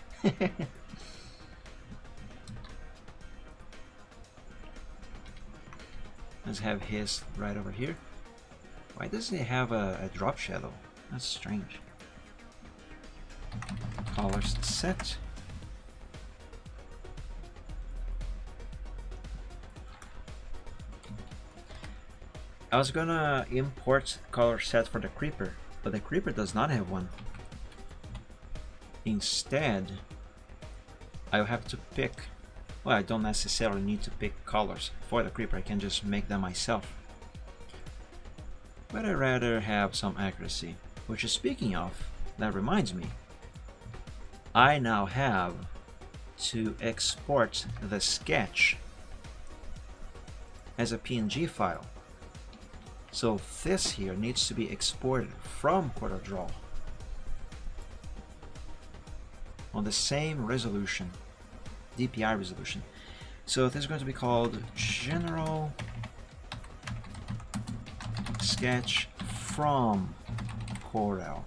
Let's have his right over here. Why doesn't he have a drop shadow? That's strange. Colors set. I was gonna import color set for the Creeper, but the Creeper does not have one. Instead, I'll have to pick. Well, I don't necessarily need to pick colors for the Creeper, I can just make them myself. But I'd rather have some accuracy. Which is, speaking of, that reminds me, I now have to export the sketch as a PNG file. So this here needs to be exported from CorelDRAW on the same resolution, DPI resolution. So this is going to be called General Sketch from Corel.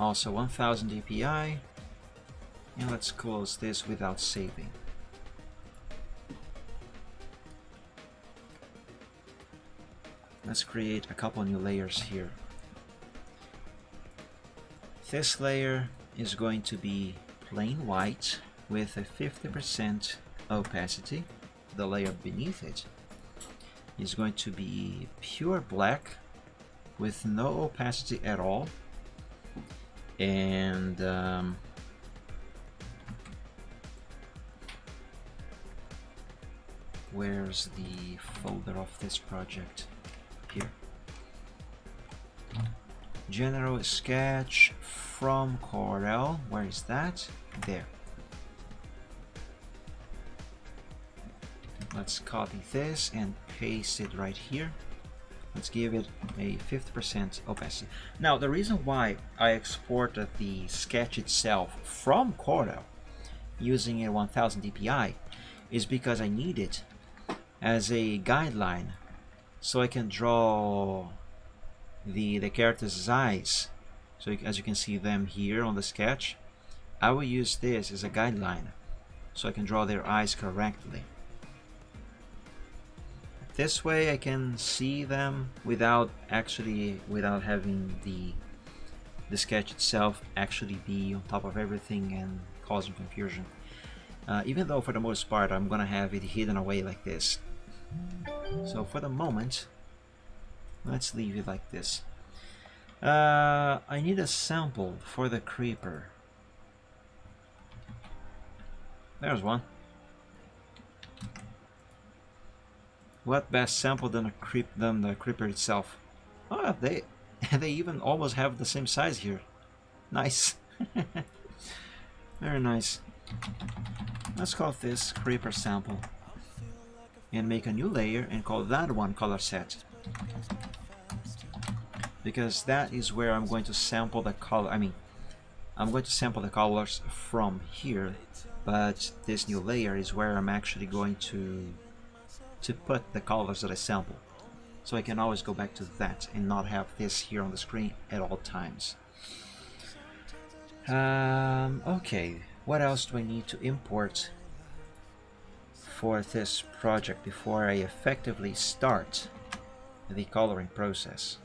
Also 1000 DPI, and let's close this without saving. Let's create a couple new layers here. This layer is going to be plain white with a 50% opacity. The layer beneath it is going to be pure black with no opacity at all. And where's the folder of this project? Here. General Sketch from Corel. Where is that? There. Let's copy this and paste it right here. Let's give it a 50% opacity. Now, the reason why I exported the sketch itself from Corel using a 1000 DPI is because I need it as a guideline so I can draw the characters' eyes. So as you can see them here on the sketch, I will use this as a guideline so I can draw their eyes correctly. This way I can see them without having the sketch itself actually be on top of everything and causing confusion. Even though for the most part I'm gonna have it hidden away like this. So for the moment, let's leave it like this. I need a sample for the Creeper. There's one. What best sample than the Creeper itself? Oh, they even almost have the same size here. Nice. Very nice. Let's call this Creeper sample and make a new layer and call that one color set, because that is where I'm going to sample the color. I'm going to sample the colors from here, but this new layer is where I'm actually going to to put the colors that I sample. So I can always go back to that and not have this here on the screen at all times. Okay, what else do I need to import for this project before I effectively start the coloring process?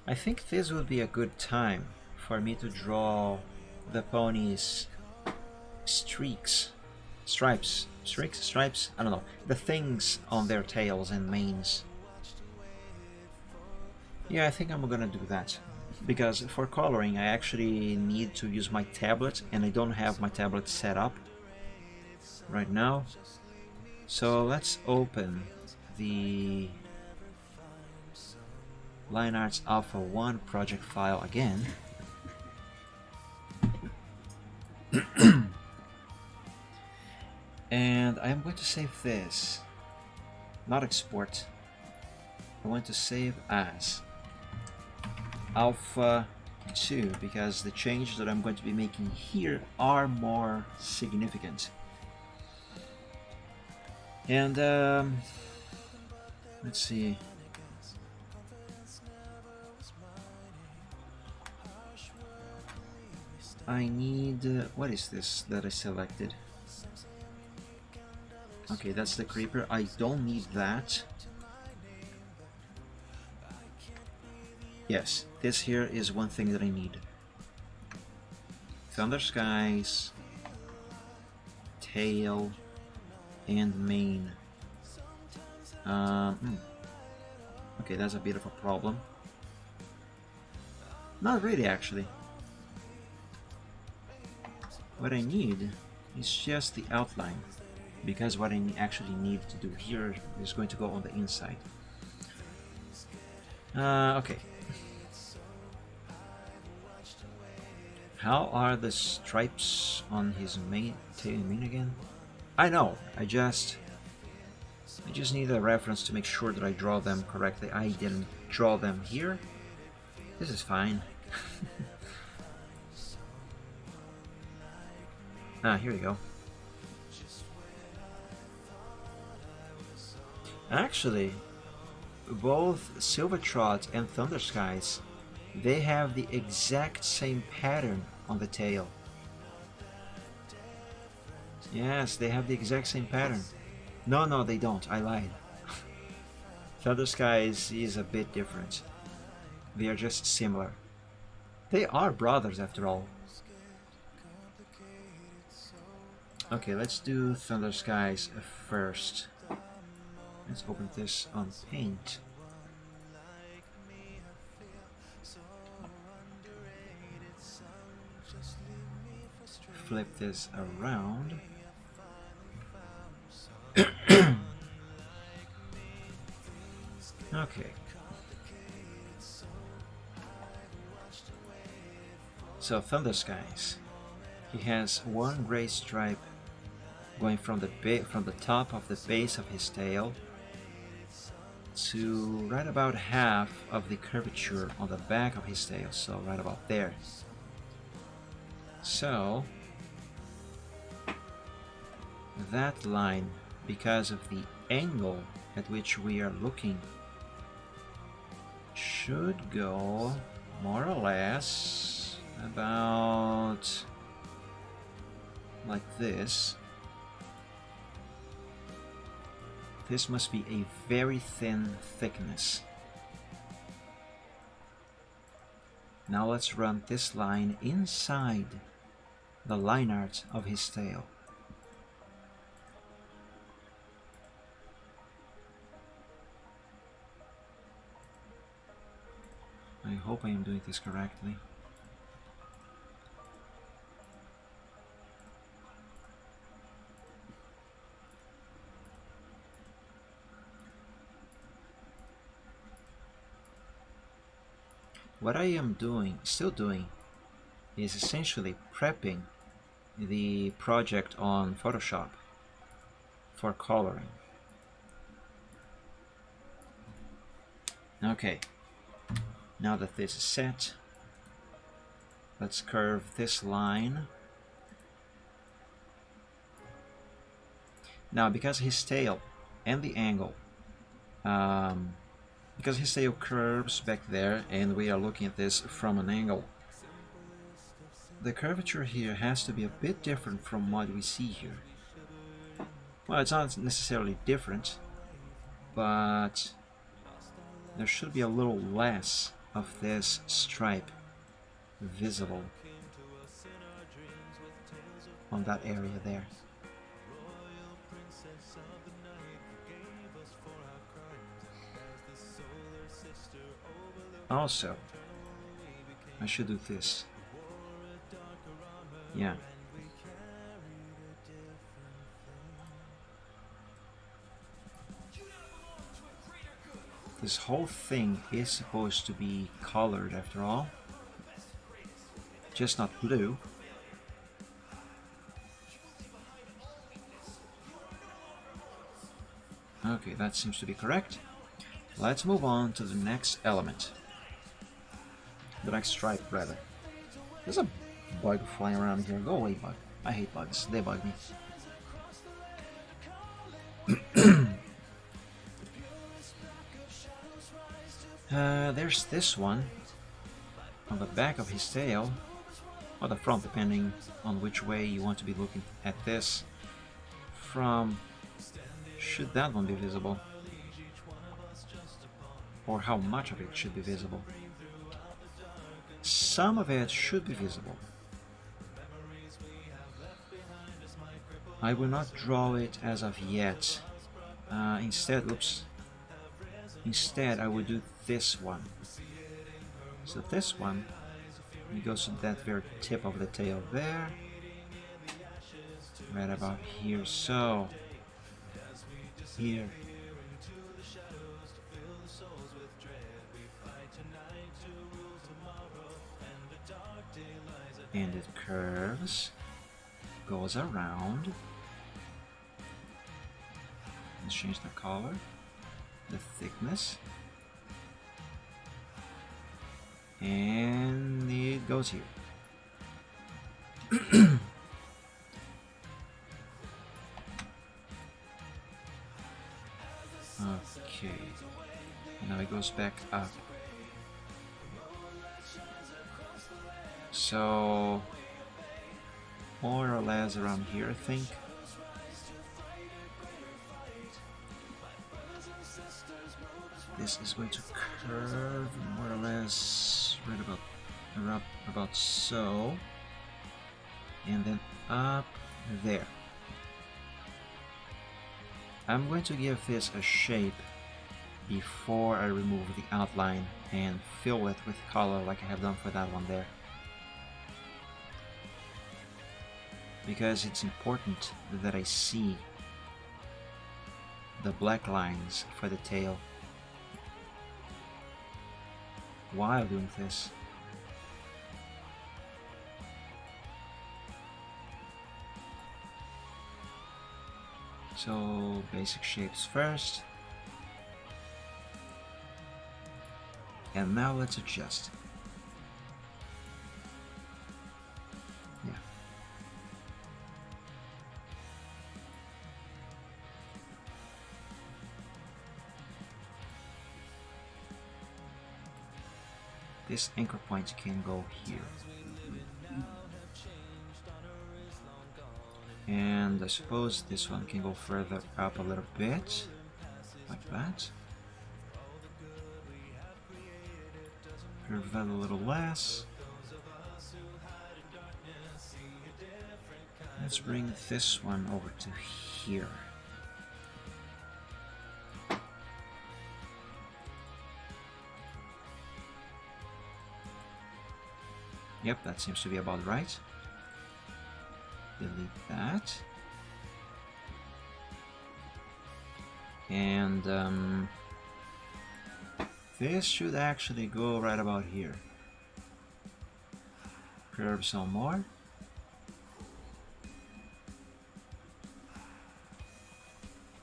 I think this would be a good time for me to draw the pony's stripes, I don't know, the things on their tails and manes. Yeah, I think I'm gonna do that, because for coloring I actually need to use my tablet, and I don't have my tablet set up right now. So let's open the LineArts Alpha 1 project file again. And I'm going to save this, not export. I want to save as Alpha 2 because the changes that I'm going to be making here are more significant. And let's see. I need what is this that I selected? Okay, that's the creeper. I don't need that. Yes, this here is one thing that I need. Thunder Skies, tail, and mane. Okay, that's a bit of a problem. Not really, actually. What I need is just the outline, because what I actually need to do here is going to go on the inside. Okay. How are the stripes on his tail and mane again? I know, I just need a reference to make sure that I draw them correctly. I didn't draw them here. This is fine. Here we go. Actually, both Silvertrot and Thunder Skies, they have the exact same pattern on the tail. Yes, they have the exact same pattern. No, they don't. I lied. Thunder Skies is a bit different. They are just similar. They are brothers after all. Okay, let's do Thunder Skies first. Let's open this on Paint. Flip this around. Okay. So Thunder Skies, he has one gray stripe going from the top of the base of his tail to right about half of the curvature on the back of his tail, so right about there. So that line, because of the angle at which we are looking, should go more or less about like this. This must be a very thin thickness. Now let's run this line inside the line art of his tail. I hope I am doing this correctly. What I am still doing, is essentially prepping the project on Photoshop for coloring. Okay, now that this is set, let's curve this line Now, because his tail and the angle, because his tail curves back there and we are looking at this from an angle, the curvature here has to be a bit different from what we see here. Well, it's not necessarily different, but there should be a little less of this stripe visible on that area there. Also, I should do this. Yeah. This whole thing is supposed to be colored after all, just not blue. Okay, that seems to be correct. Let's move on to the next element. The next stripe, rather. There's a bug flying around here. Go away, bug. I hate bugs. They bug me. There's this one on the back of his tail, or the front, depending on which way you want to be looking at this. From, should that one be visible? Or how much of it should be visible? Some of it should be visible. I will not draw it as of yet. Instead, I will do this one. So this one, it goes to that very tip of the tail there, right about here. So here, and it curves, goes around. Let's change the color, the thickness, and it goes here. Okay, now it goes back up. So more or less around here, I think. This is going to curve more or less right about so, and then up there. I'm going to give this a shape before I remove the outline and fill it with color like I have done for that one there, because it's important that I see the black lines for the tail while doing this. So basic shapes first, and now let's adjust. Yeah. This anchor point can go here. And I suppose this one can go further up a little bit, like that. Curve that a little less. Let's bring this one over to here. Yep, that seems to be about right. Delete that. And this should actually go right about here. Curve some more.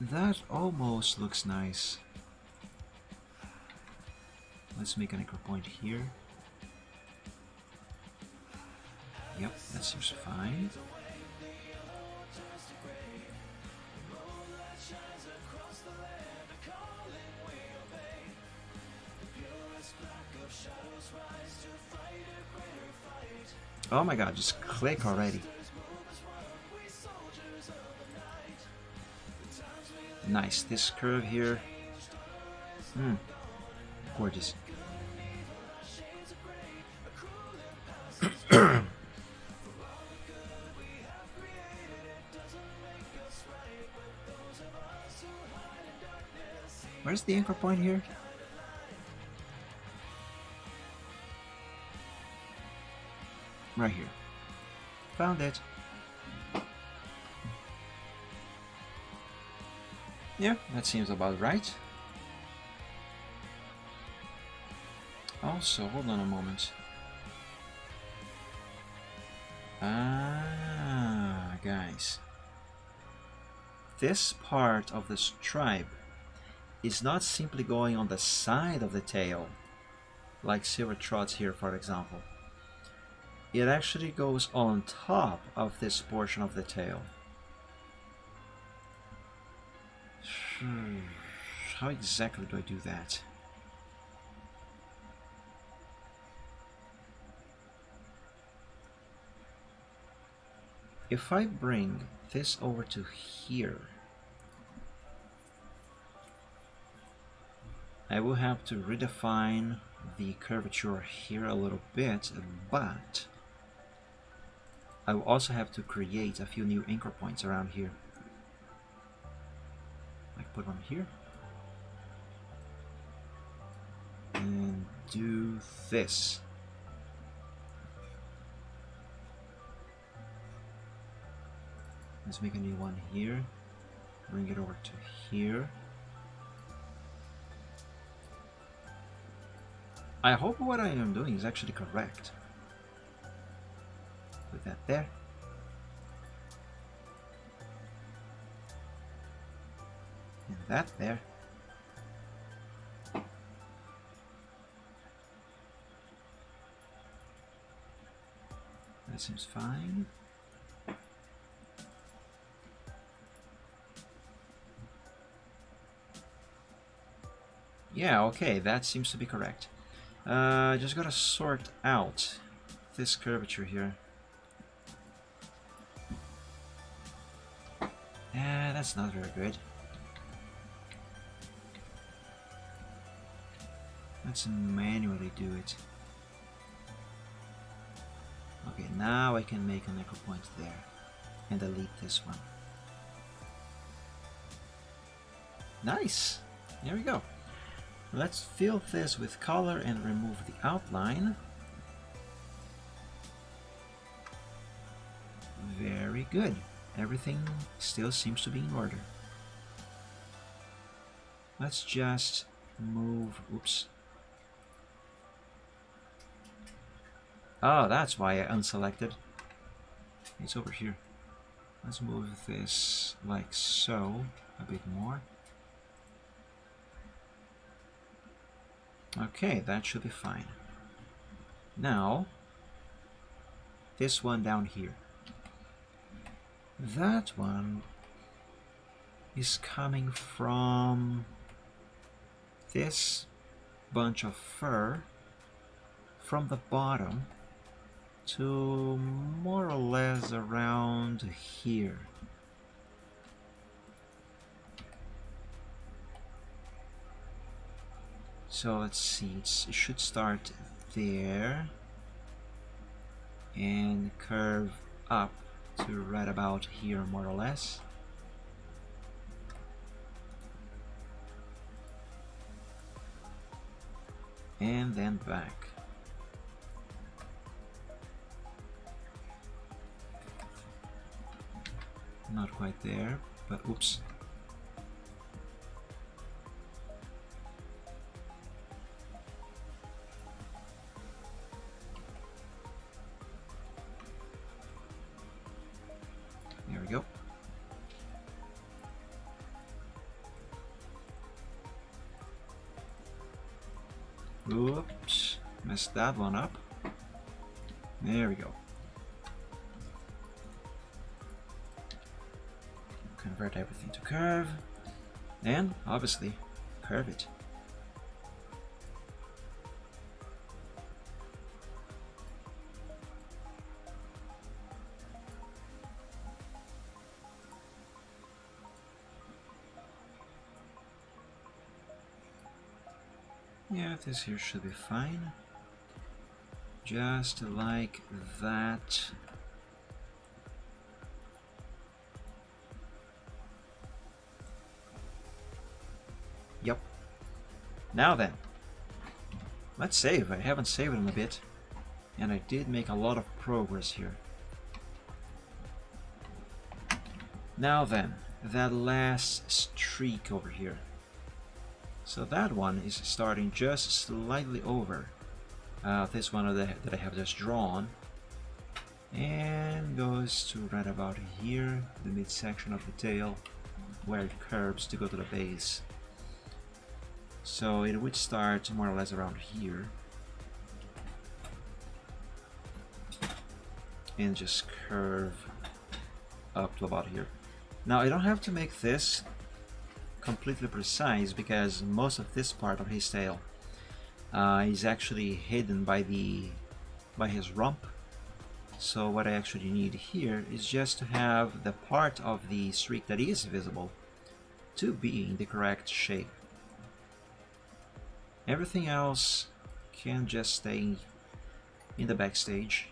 That almost looks nice. Let's make an anchor point here. Yep, that seems fine. Oh my god, just click already. Nice, this curve here. Gorgeous. Where's the anchor point here? Right here. Found it. Yeah, that seems about right. Also, hold on a moment. Guys. This part of the stripe is not simply going on the side of the tail, like Silver Trots here, for example. It actually goes on top of this portion of the tail. How exactly do I do that? If I bring this over to here, I will have to redefine the curvature here a little bit, but I will also have to create a few new anchor points around here. Like put one here. And do this. Let's make a new one here. Bring it over to here. I hope what I am doing is actually correct. Put that there. And that there. That seems fine. Yeah, okay, that seems to be correct. Just gotta sort out this curvature here. That's not very good. Let's manually do it. Okay, now I can make an anchor point there and delete this one. Nice! There we go. Let's fill this with color and remove the outline. Very good. Everything still seems to be in order. Let's just move... Oops. Oh, that's why I unselected. It's over here. Let's move this like so, a bit more. Okay, that should be fine. Now, this one down here. That one is coming from this bunch of fur from the bottom to more or less around here. So let's see, it should start there and curve up to right about here more or less. And then back. Not quite there, but oops. There we go. Oops, messed that one up. There we go. Convert everything to curve, and obviously curve it. Yeah, this here should be fine. Just like that. Yep. Now then. Let's save. I haven't saved in a bit. And I did make a lot of progress here. Now then, that last streak over here. So that one is starting just slightly over this one that I have just drawn. And goes to right about here, the midsection of the tail, where it curves to go to the base. So it would start more or less around here. And just curve up to about here. Now I don't have to make this completely precise because most of this part of his tail is actually hidden by his rump. So what I actually need here is just to have the part of the streak that is visible to be in the correct shape. Everything else can just stay in the backstage.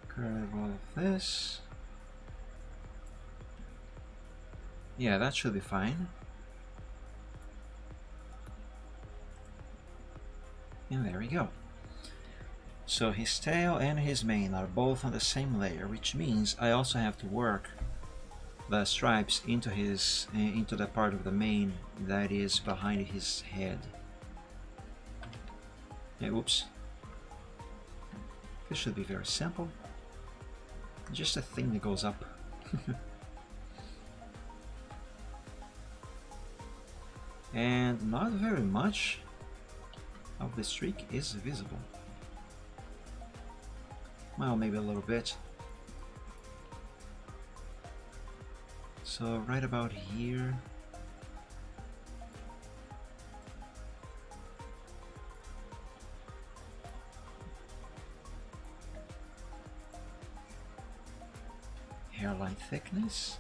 Curve all of this. Yeah, that should be fine. And there we go. So his tail and his mane are both on the same layer, which means I also have to work the stripes into the part of the mane that is behind his head. Yeah, oops. This should be very simple. Just a thing that goes up. And not very much of the streak is visible. Well, maybe a little bit. So right about here. Hairline thickness.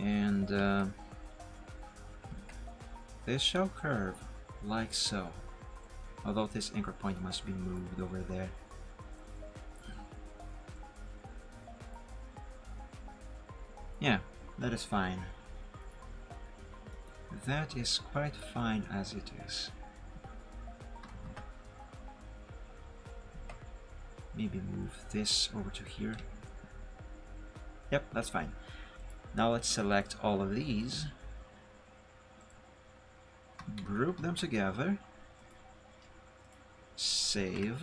And this shall curve like so, although this anchor point must be moved over there. Yeah, that is fine. That is quite fine as it is. Maybe move this over to here. Yep, that's fine. Now let's select all of these, group them together, save,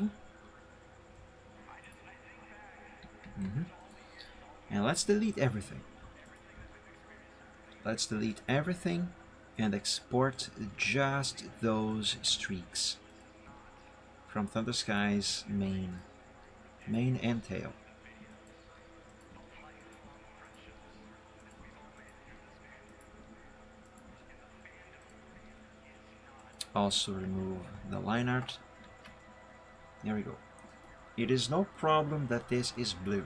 and let's delete everything. Let's delete everything and export just those streaks from Thunder Sky's mane and tail. Also remove the line art. There we go. It is no problem that this is blue.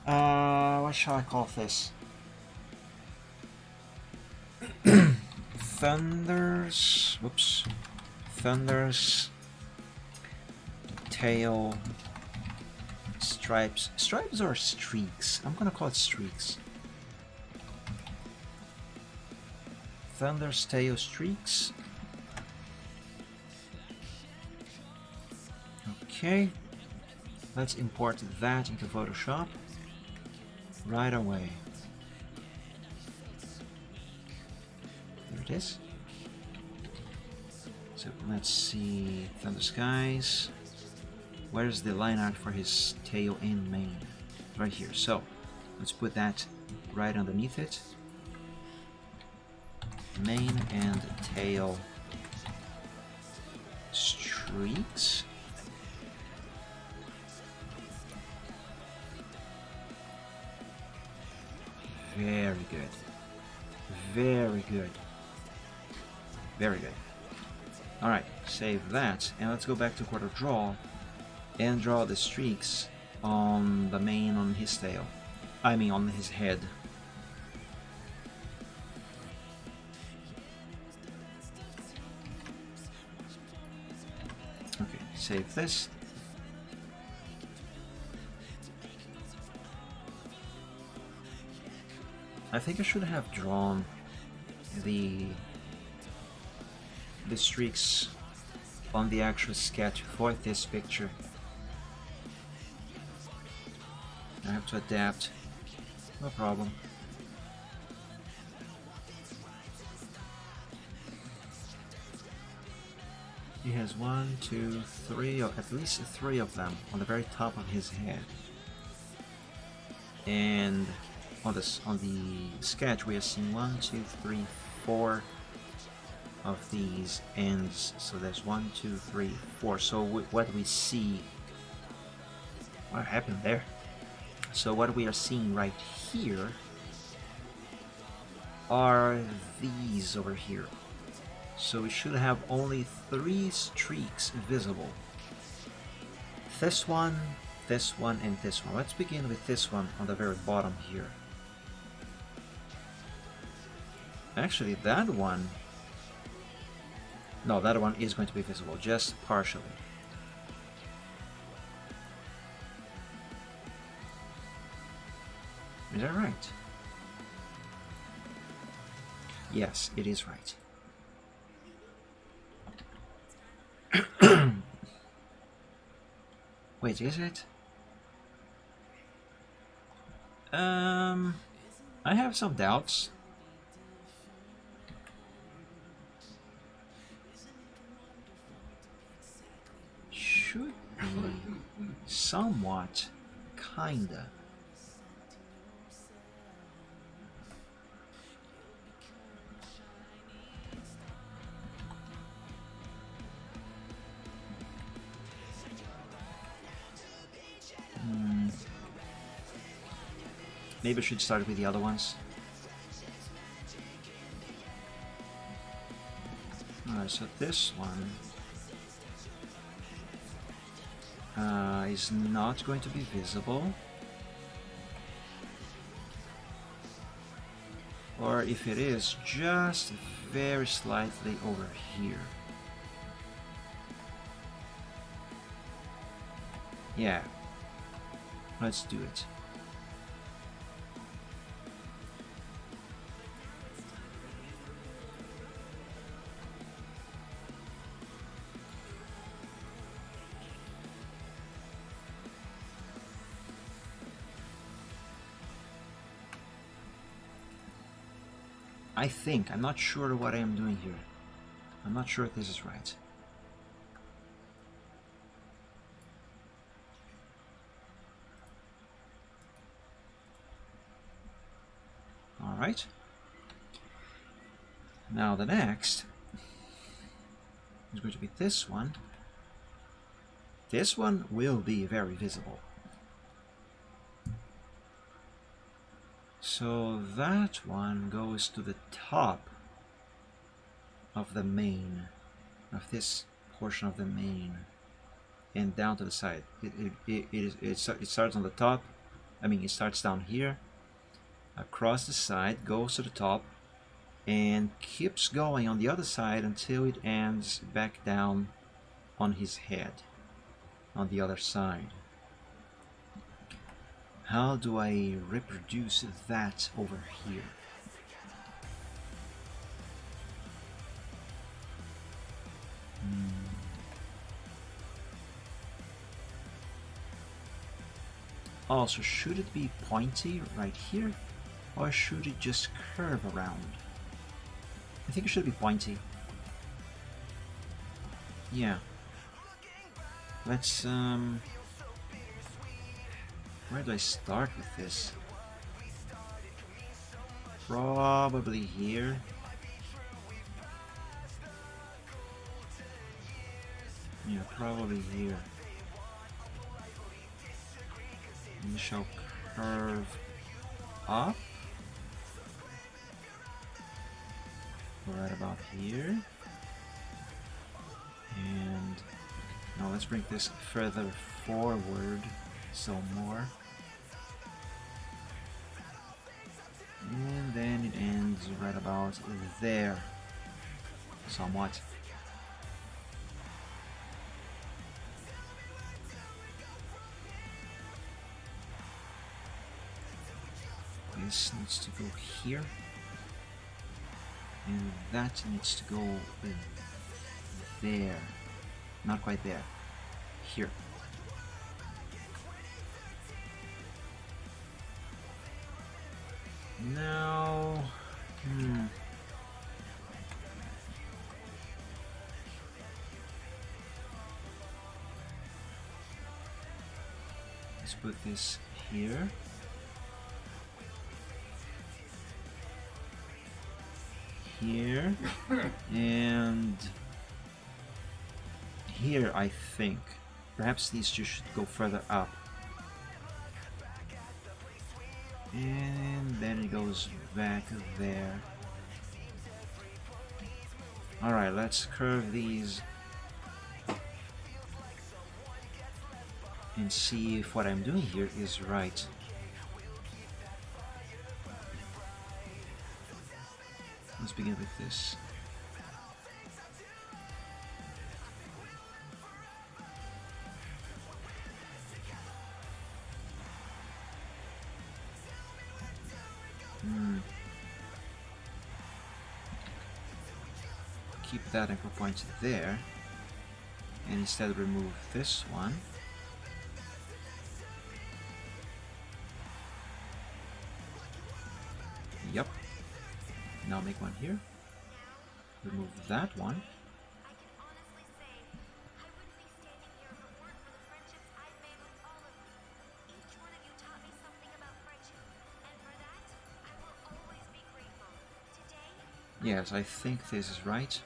What shall I call this? Thunder's tail stripes. Stripes or streaks? I'm gonna call it streaks. Thunder's tail streaks. Okay, let's import that into Photoshop right away. There it is. So let's see, Thunder Skies. Where's the line art for his tail and mane? Right here. So let's put that right underneath it. Mane and tail streaks. Very good. Very good. Very good. Alright, save that, and let's go back to quarter draw and draw the streaks on the mane on his tail. I mean on his head. Okay, save this. I think I should have drawn the streaks on the actual sketch for this picture. I have to adapt. No problem. He has 1, 2, 3, or at least 3 of them on the very top of his head. And on the sketch we are seeing 1, 2, 3, 4 of these ends. So there's 1, 2, 3, 4. So what we see, what happened there? So what we are seeing right here are these over here. So we should have only 3 streaks visible. This one, and this one. Let's begin with this one on the very bottom here. Actually, that one... No, that one is going to be visible, just partially. Is that right? Yes, it is right. Wait, is it? I have some doubts. Should be somewhat, kinda. Maybe I should start with the other ones. Alright, so this one is not going to be visible. Or if it is, just very slightly over here. Yeah, let's do it. I think, I'm not sure what I am doing here. I'm not sure if this is right. Alright. Now the next is going to be this one. This one will be very visible. So that one goes to the top of the mane, of this portion of the mane, and down to the side. It starts on the top. I mean, it starts down here, across the side, goes to the top, and keeps going on the other side until it ends back down on his head, on the other side. How do I reproduce that over here? Also, should it be pointy right here, or should it just curve around? I think it should be pointy. Yeah. Let's where do I start with this? Probably here. Yeah, probably here. And shall curve up. Right about here. And now let's bring this further forward some more. And then it ends right about there, somewhat. This needs to go here, and that needs to go there. Not quite there. Here. Now, let's put this here. Here and here, I think. Perhaps these two should go further up. And then it goes back there. Alright, let's curve these and see if what I'm doing here is right. Let's begin with this. Keep that anchor point there, and instead remove this one. Yep. Now make one here. Remove that one. Yes, I think this is right.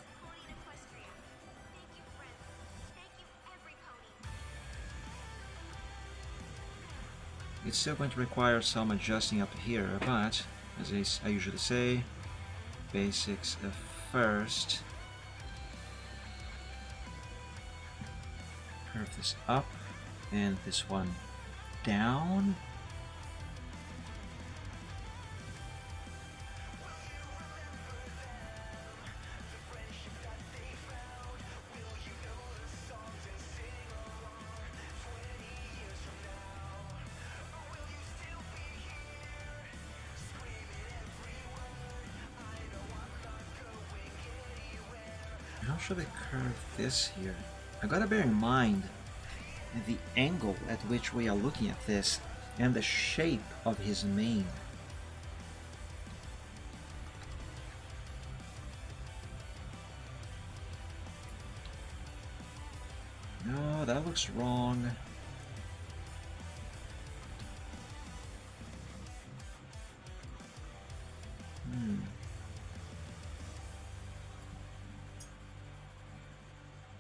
It's still going to require some adjusting up here, but as I usually say, basics first. Curve this up and this one down. How should I curve this here? I gotta bear in mind the angle at which we are looking at this and the shape of his mane. No, that looks wrong.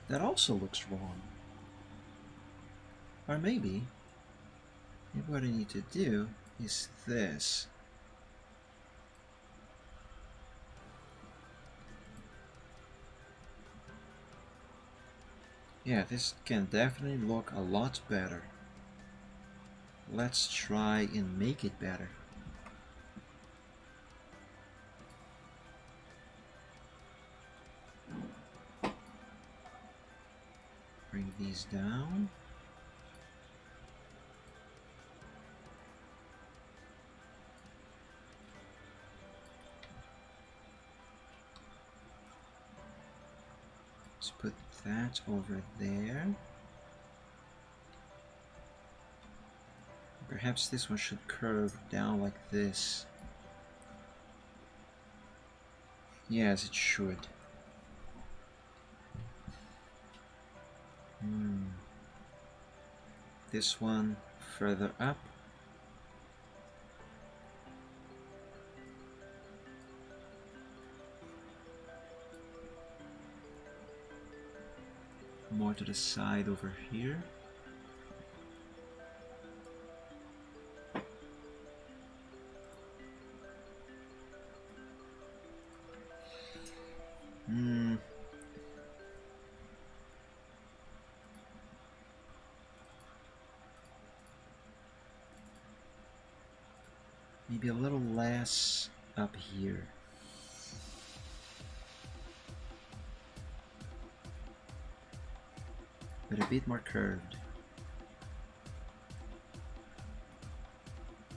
That also looks wrong. Or maybe what I need to do is this. Yeah, this can definitely look a lot better. Let's try and make it better. Bring these down. Let's put that over there. Perhaps this one should curve down like this. Yes, it should. This one further up. More to the side over here. Maybe a little less up here. But a bit more curved.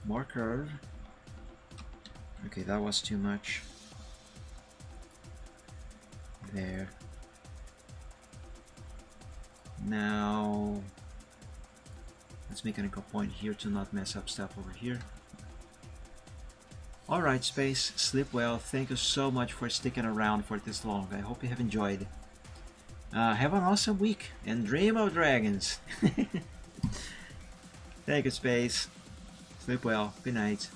More curve. Okay, that was too much. There. Now, let's make an anchor point here to not mess up stuff over here. Alright, Space, sleep well. Thank you so much for sticking around for this long. I hope you have enjoyed. Have an awesome week and dream of dragons. Thank you, Space. Sleep well. Good night.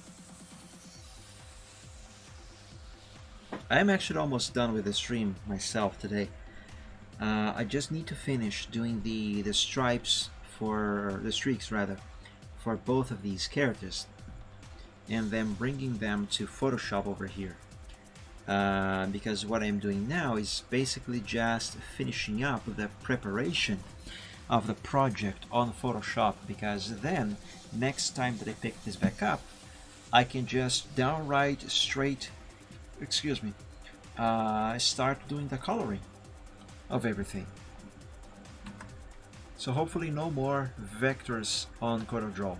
I'm actually almost done with the stream myself today. I just need to finish doing the stripes for the streaks rather for both of these characters, and then bringing them to Photoshop over here. Because what I'm doing now is basically just finishing up the preparation of the project on Photoshop, because then next time that I pick this back up, I can just downright straight, start doing the coloring of everything. So hopefully no more vectors on CorelDRAW.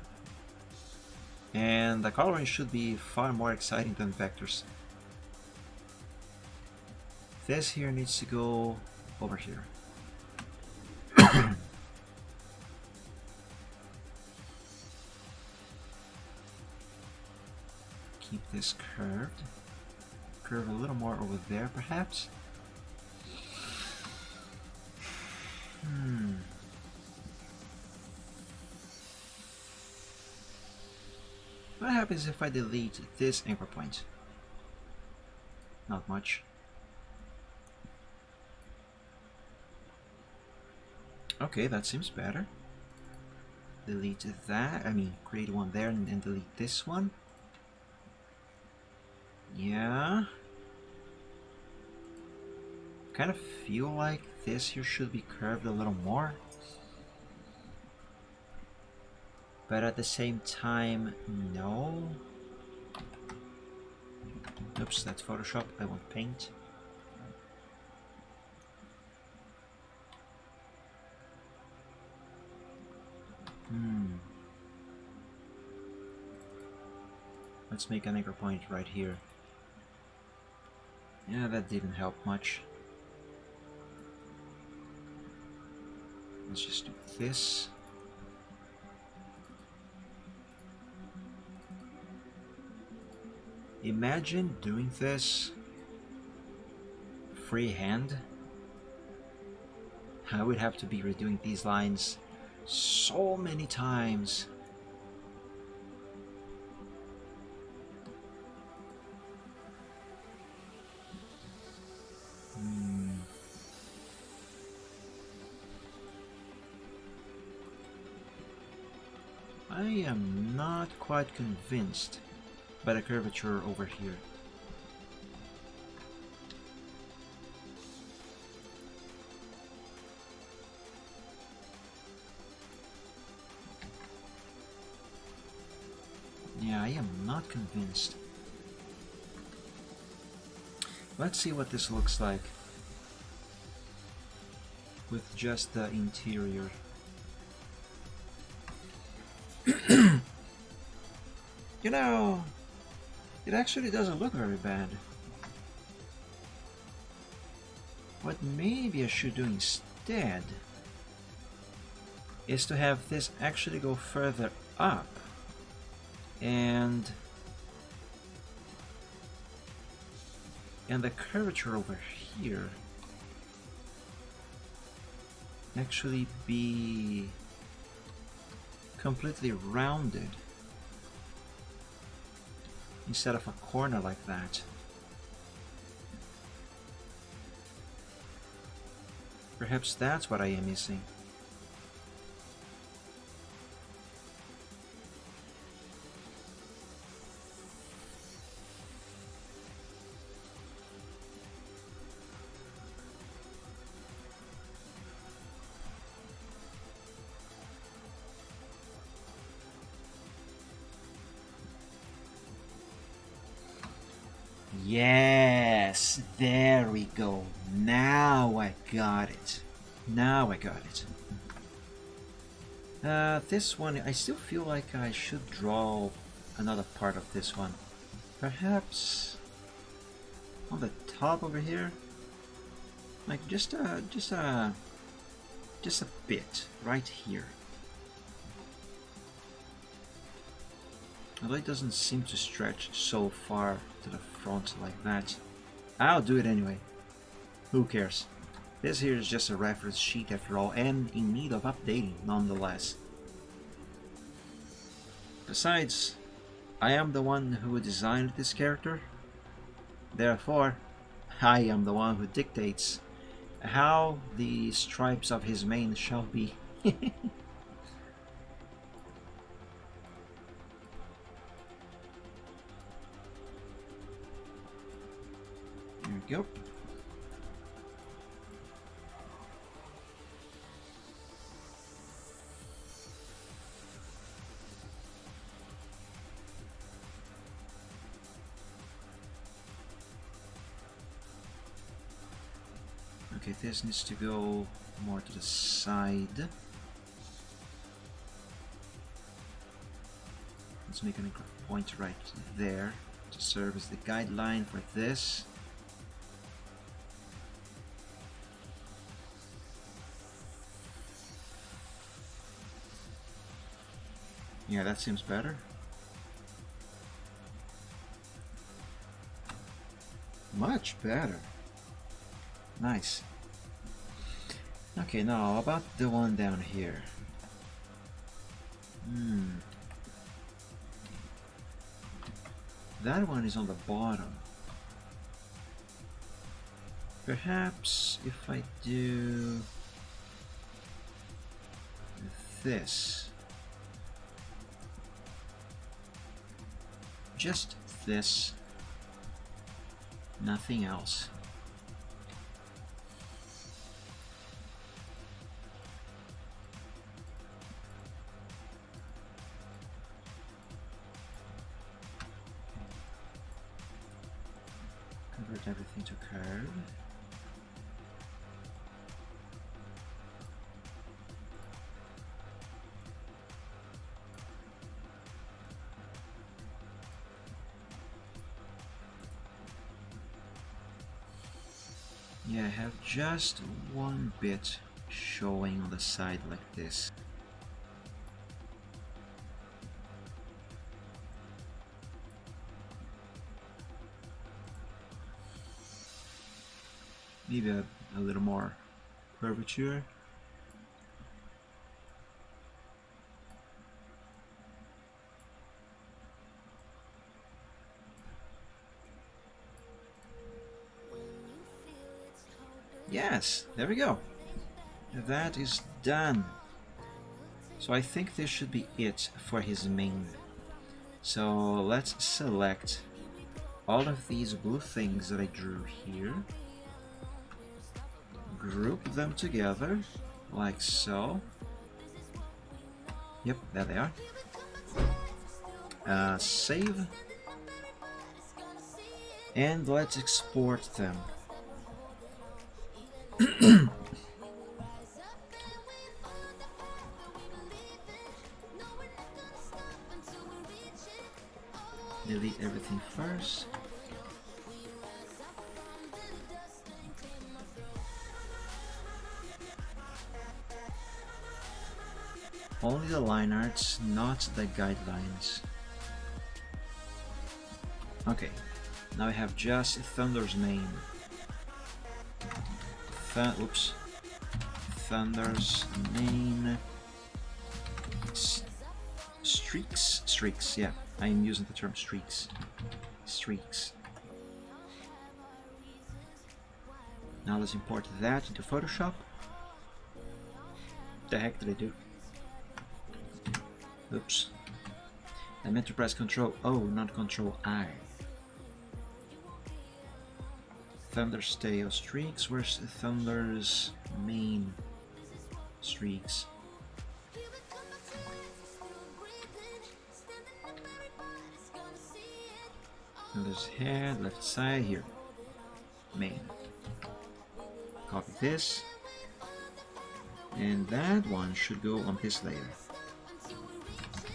And the coloring should be far more exciting than vectors. This here needs to go over here. Keep this curved. Curve a little more over there, perhaps. What happens if I delete this anchor point? Not much. Okay, that seems better. Delete that, create one there and delete this one. Yeah. Kind of feel like this here should be curved a little more. But at the same time, no. Oops, that's Photoshop. I want Paint. Let's make an anchor point right here. Yeah, that didn't help much. Let's just do this. Imagine doing this freehand. I would have to be redoing these lines so many times. I am not quite convinced by the curvature over here. Yeah, I am not convinced. Let's see what this looks like with just the interior. You know, it actually doesn't look very bad. What maybe I should do instead is to have this actually go further up and the curvature over here actually be completely rounded instead of a corner like that. Perhaps that's what I am missing. Yes, there we go. Now I got it. Now I got it. This one, I still feel like I should draw another part of this one. Perhaps on the top over here, like just a bit right here. Although it doesn't seem to stretch so far to the front like that. I'll do it anyway. Who cares? This here is just a reference sheet after all, and in need of updating nonetheless. Besides, I am the one who designed this character. Therefore, I am the one who dictates how the stripes of his mane shall be. There we go. Okay, this needs to go more to the side. Let's make an anchor point right there to serve as the guideline for this. Yeah, that seems better. Much better. Nice. Okay, now about the one down here. That one is on the bottom. Perhaps if I do this. Just this. Nothing else. Convert everything to curve. Yeah, I have just one bit showing on the side like this. Maybe a little more curvature. Yes, there we go. That is done. So I think this should be it for his mane. So let's select all of these blue things that I drew here. Group them together, like so. Yep, there they are. Save. And let's export them. Delete everything first. Only the line arts, not the guidelines. Okay, now I have just Thunder's name. Oops. Thunder's name. Streaks, yeah. I'm using the term streaks. Streaks. Now let's import that into Photoshop. The heck did I do? Oops. I meant to press Ctrl O, not Ctrl I. Thunder's tail streaks. Where's Thunder's main streaks? Thunder's head, left side here. Main. Copy this. And that one should go on this layer.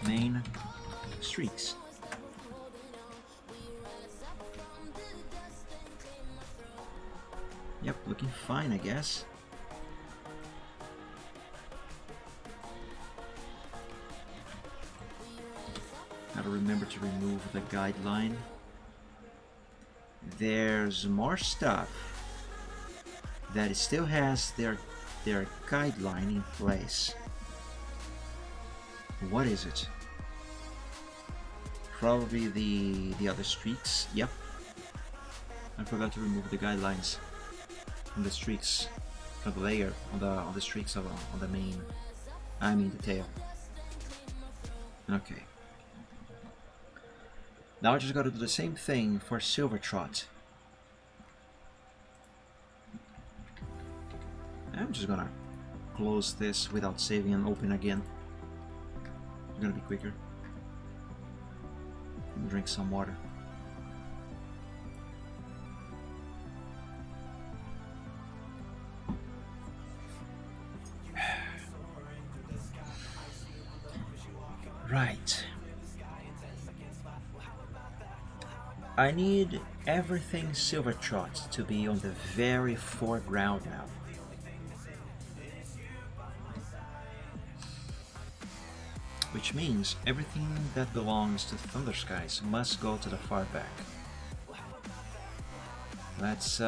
Main streaks. Yep, looking fine, I guess. Gotta remember to remove the guideline. There's more stuff that it still has their guideline in place. What is it? Probably the other streaks. Yep. I forgot to remove the guidelines on the streaks, on the layer, on the streaks of on the main. I mean the tail. Okay. Now I just got to do the same thing for Silvertrot. I'm just gonna close this without saving and open again. It's gonna be quicker. Drink some water. Right. I need everything Silvertrot to be on the very foreground now. Which means everything that belongs to Thunderskies must go to the far back. Let's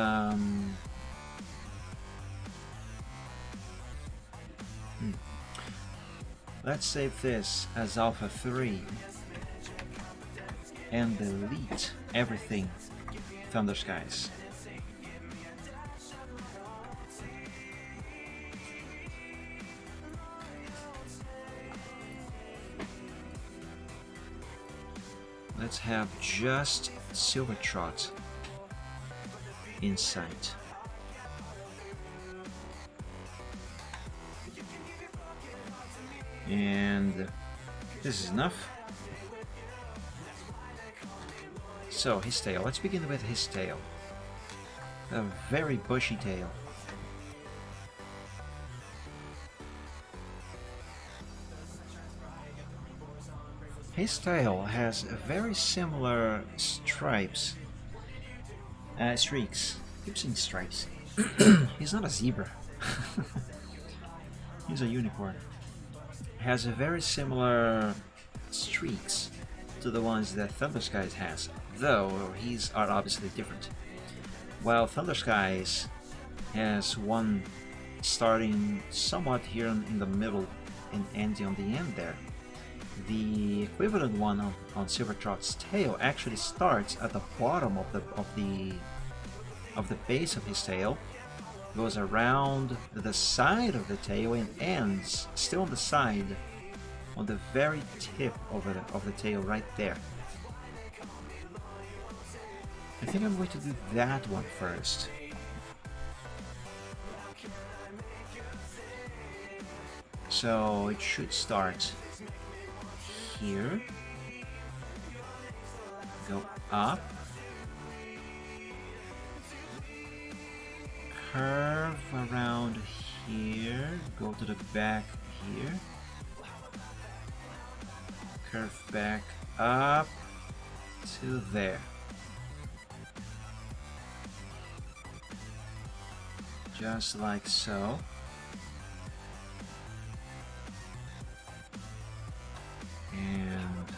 let's save this as Alpha 3 and delete everything Thunderskies. Let's have just Silvertrot in sight. And this is enough. So, his tail. Let's begin with his tail. A very bushy tail. His tail has very similar stripes. Streaks. Keep saying stripes. He's not a zebra. He's a unicorn. Has a very similar streaks to the ones that Thunderskies has, though his are obviously different. While Thunderskies has one starting somewhat here in the middle and ending on the end there, the equivalent one on Silvertrot's tail actually starts at the bottom of the base of his tail, goes around the side of the tail and ends still on the side, on the very tip of the tail right there. I think I'm going to do that one first. So it should start here, go up, curve around here, go to the back here, curve back up to there. Just like so. And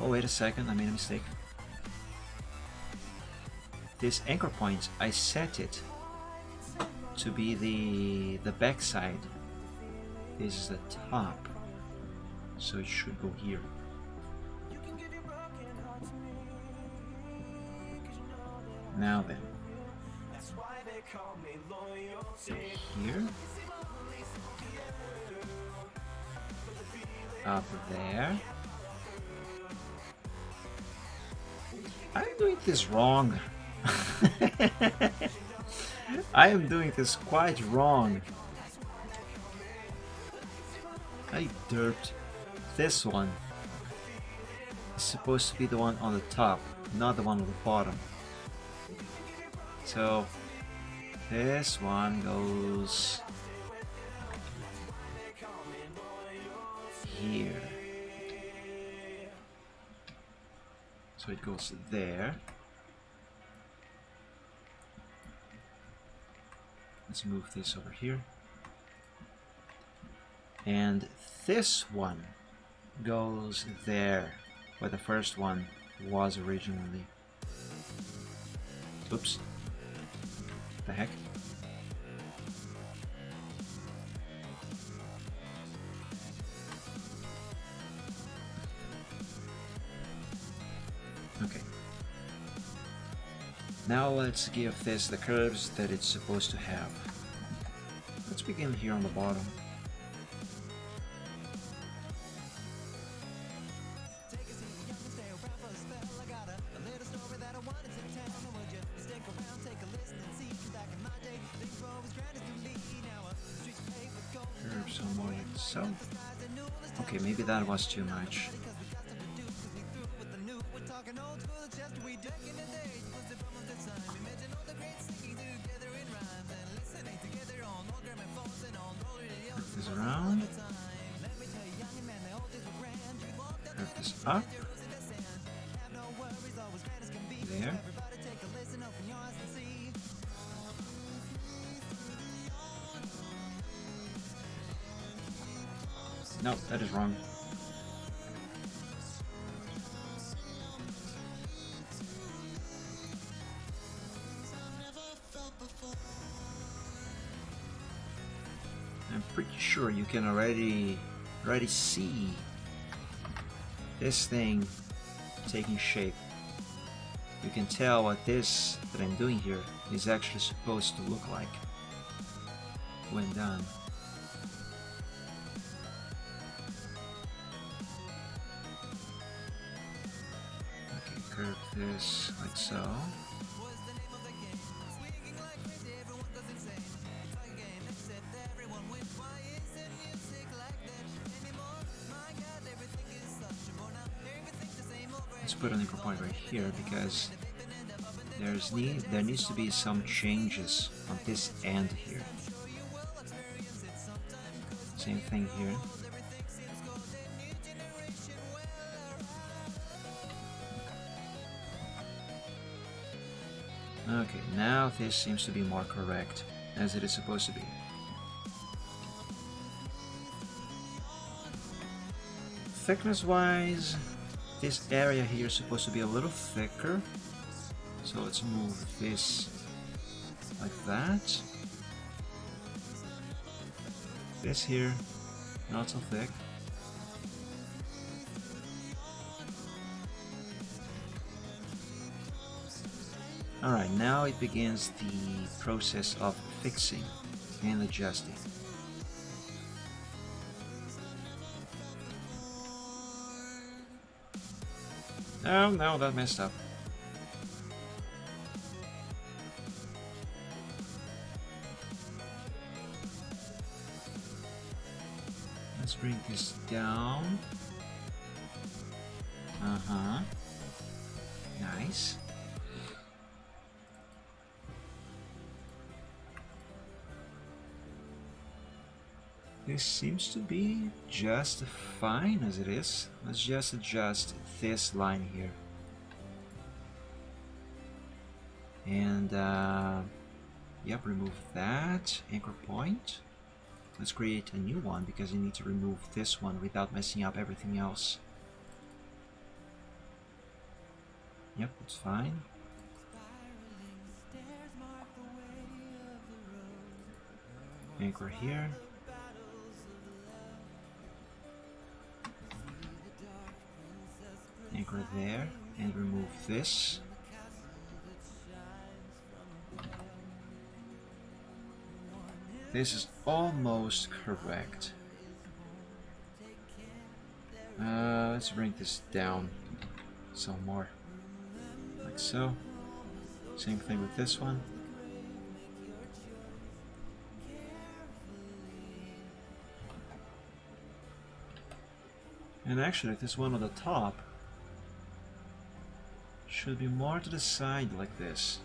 oh, wait a second, I made a mistake. This anchor point, I set it to be the back side. This is the top, so it should go here. Now then, here, up there. I'm doing this wrong. I am doing this quite wrong. I derped this one is supposed to be the one on the top, not the one on the bottom. So this one goes here. So it goes there. Let's move this over here. And this one goes there, where the first one was originally. Oops. The heck? Okay. Now let's give this the curves that it's supposed to have. Let's begin here on the bottom. Curve somewhere like so. Okay, maybe that was too much. Curve this around. Curve this up. There. No, that is wrong. I'm pretty sure you can already see this thing taking shape. You can tell what this that I'm doing here is actually supposed to look like when done. Okay, curve this like so. Let's put an anchor point right here because there needs to be some changes on this end here. Same thing here. Okay, now this seems to be more correct, as it is supposed to be. Thickness-wise, this area here is supposed to be a little thicker. So let's move this like that. This here, not so thick. Alright, now it begins the process of fixing and adjusting. Oh no, that messed up. Let's bring this down. Nice. This seems to be just fine as it is. Let's just adjust this line here. And yep, remove that anchor point. Let's create a new one because you need to remove this one without messing up everything else. Yep, it's fine. Anchor here. Anchor there and remove this. This is almost correct. Let's bring this down some more, like so. Same thing with this one. And actually, this one on the top Should be more to the side like this.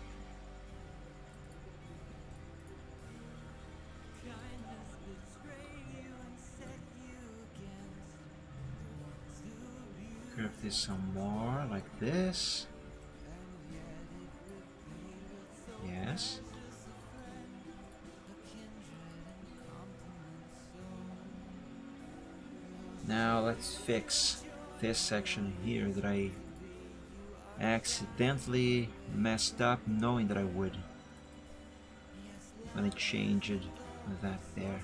Curve this some more like this. Yes. Now let's fix this section here that I accidentally messed up knowing that I would. When I changed that there.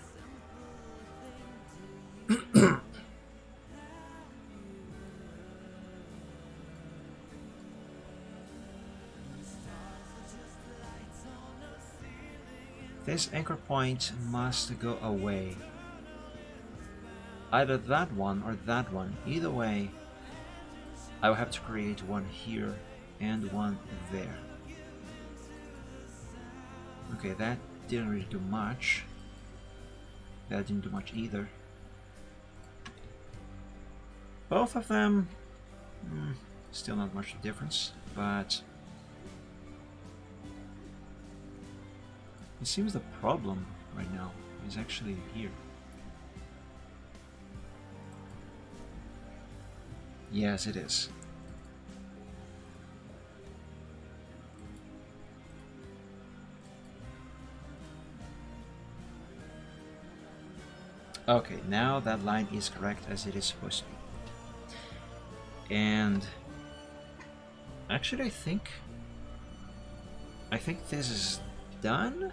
This anchor point must go away. Either that one or that one. Either way, I will have to create one here and one there. Okay, that didn't really do much. That didn't do much either. Both of them, still not much difference, but it seems the problem right now is actually here. Yes, it is. Okay, now that line is correct as it is supposed to be. And actually I think this is done?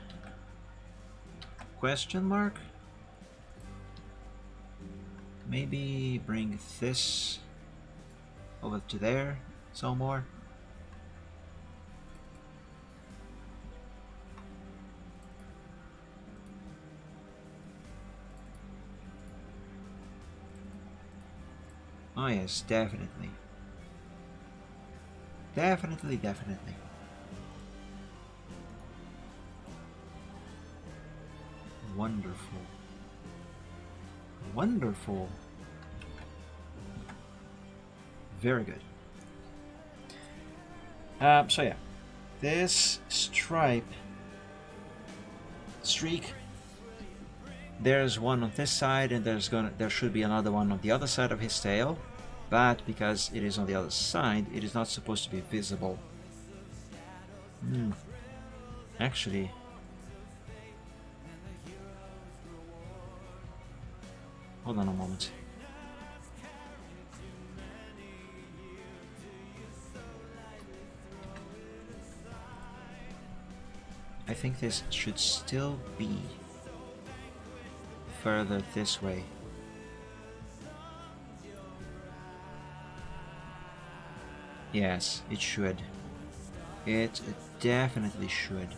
Question mark? Maybe bring this over to there some more. Oh yes, definitely. Definitely. Wonderful. Wonderful. Very good. So yeah, this streak, there's one on this side and there should be another one on the other side of his tail, but because it is on the other side, it is not supposed to be visible. Actually, hold on a moment. I think this should still be further this way. Yes, it should. It definitely should.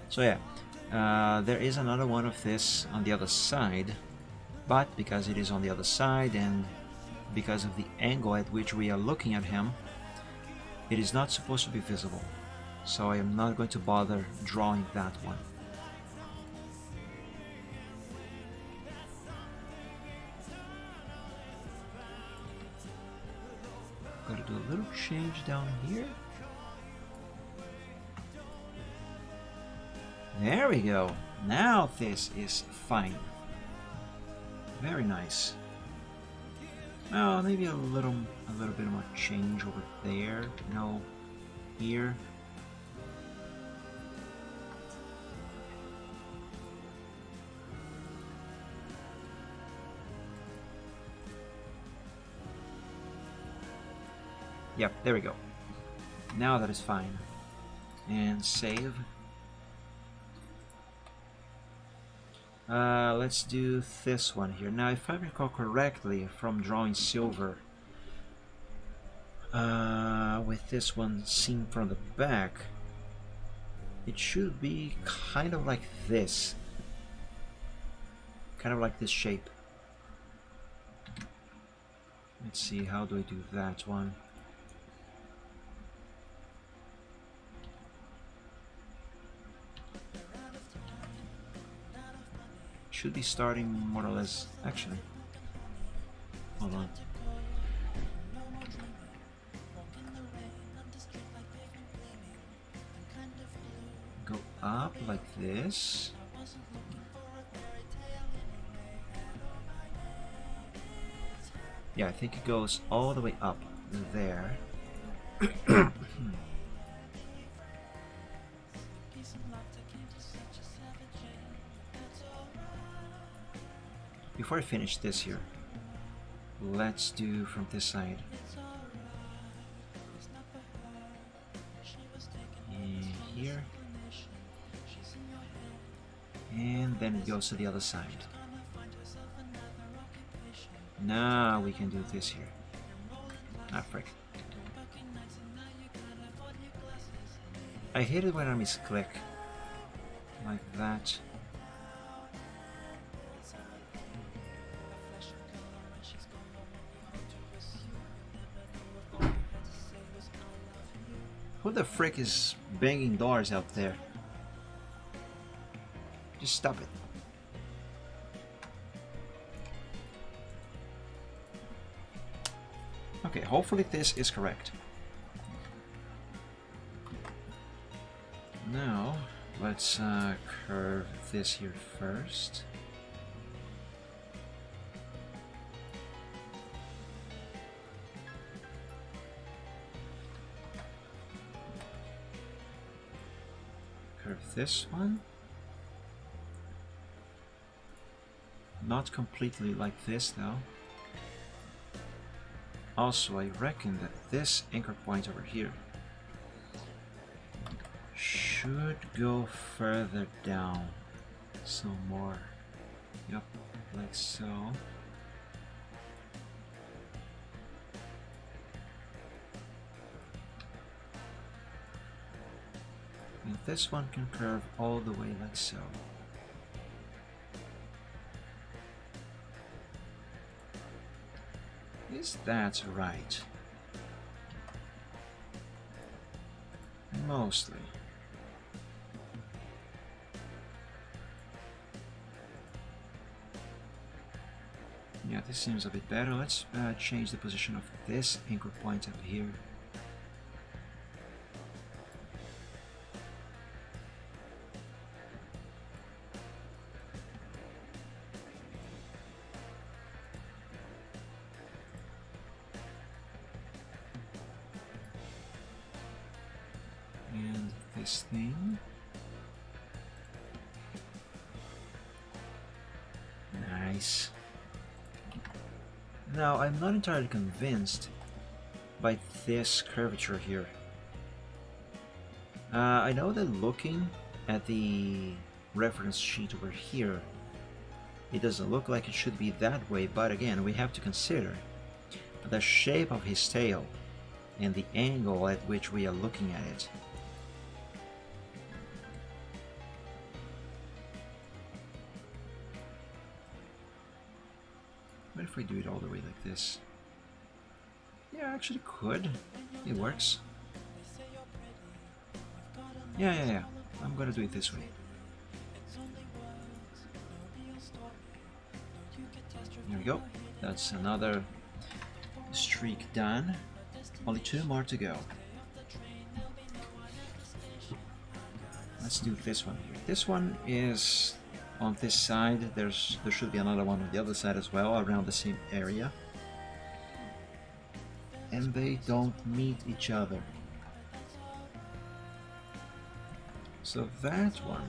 So yeah, there is another one of this on the other side, but because it is on the other side and because of the angle at which we are looking at him, it is not supposed to be visible. So I am not going to bother drawing that one. Gotta do a little change down here. There we go. Now this is fine. Very nice. Oh, maybe a little bit more change over there. No, here. Yep, there we go. Now that is fine. And save. Let's do this one here. Now, if I recall correctly from drawing silver, with this one seen from the back, it should be kind of like this. Kind of like this shape. Let's see, how do I do that one? Should be starting more or less. Actually, hold on. up like this. Yeah, I think it goes all the way up there. Before I finish this here, let's do from this side. And here. And then it goes to the other side. Now we can do this here. Ah, frick. I hate it when I misclick. Like that. Who the frick is banging doors out there? Just stop it. Okay, hopefully this is correct. Now, let's curve this here first. Curve this one. Not completely like this though. Also, I reckon that this anchor point over here should go further down some more. Yep, like so. And this one can curve all the way like so. Is that right? Mostly. Yeah, this seems a bit better. Let's change the position of this anchor point up here. And this thing. Nice. Now, I'm not entirely convinced by this curvature here. I know that looking at the reference sheet over here, it doesn't look like it should be that way, but again, we have to consider the shape of his tail and the angle at which we are looking at it. What if we do it all the way like this? Yeah, actually could. It works. Yeah. I'm gonna do it this way. There we go. That's another streak done. Only 2 more to go. Let's do this one here. This one is on this side. There should be another one on the other side as well, around the same area. And they don't meet each other. So that one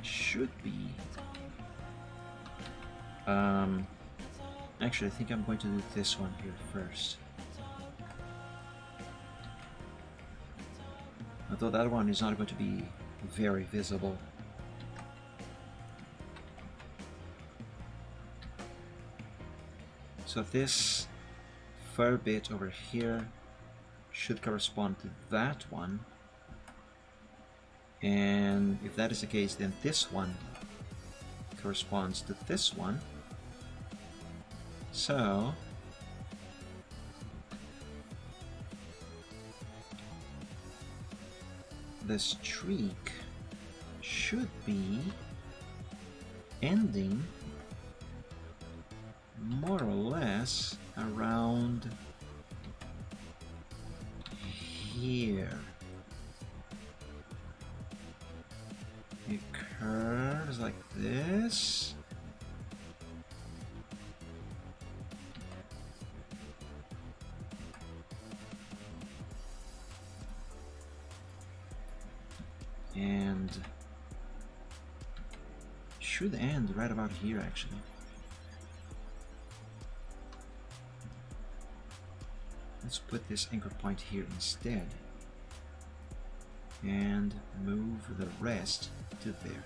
should be... actually, I think I'm going to do this one here first. Although that one is not going to be very visible. So this fur bit over here should correspond to that one. And if that is the case, then this one corresponds to this one. So the streak should be ending more or less around here. and should end right about here actually. Let's put this anchor point here instead and move the rest to there.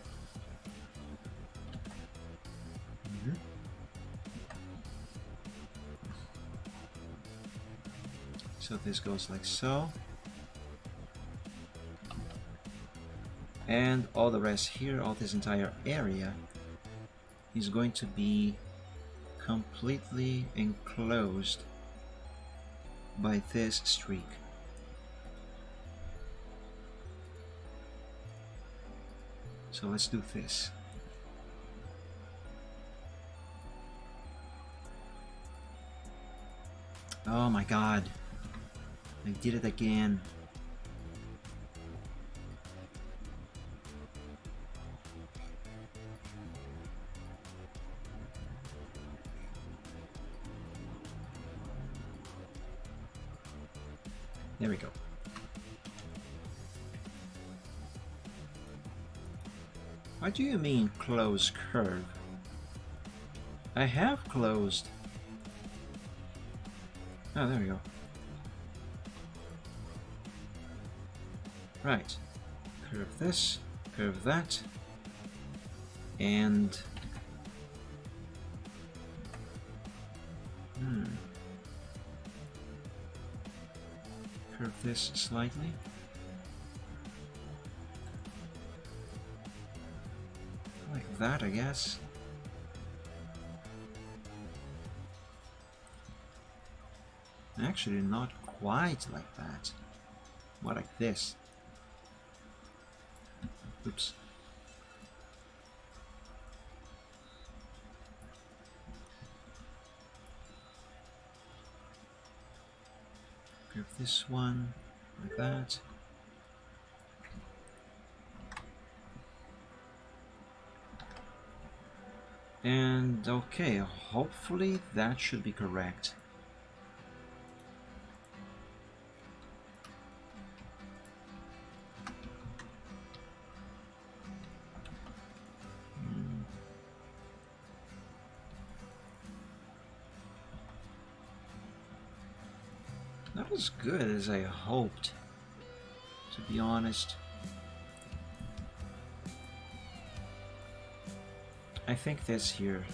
So this goes like so, and all the rest here, all this entire area is going to be completely enclosed by this streak. So let's do this. Oh my god, I did it again. There we go. What do you mean close curve? I have closed. Oh, there we go. Right. Curve this, curve that, and curve this slightly. Like that, I guess. Actually, not quite like that. More like this. Oops. Curve this one like that. And okay, hopefully that should be correct. Not as good as I hoped, to be honest. I think this here,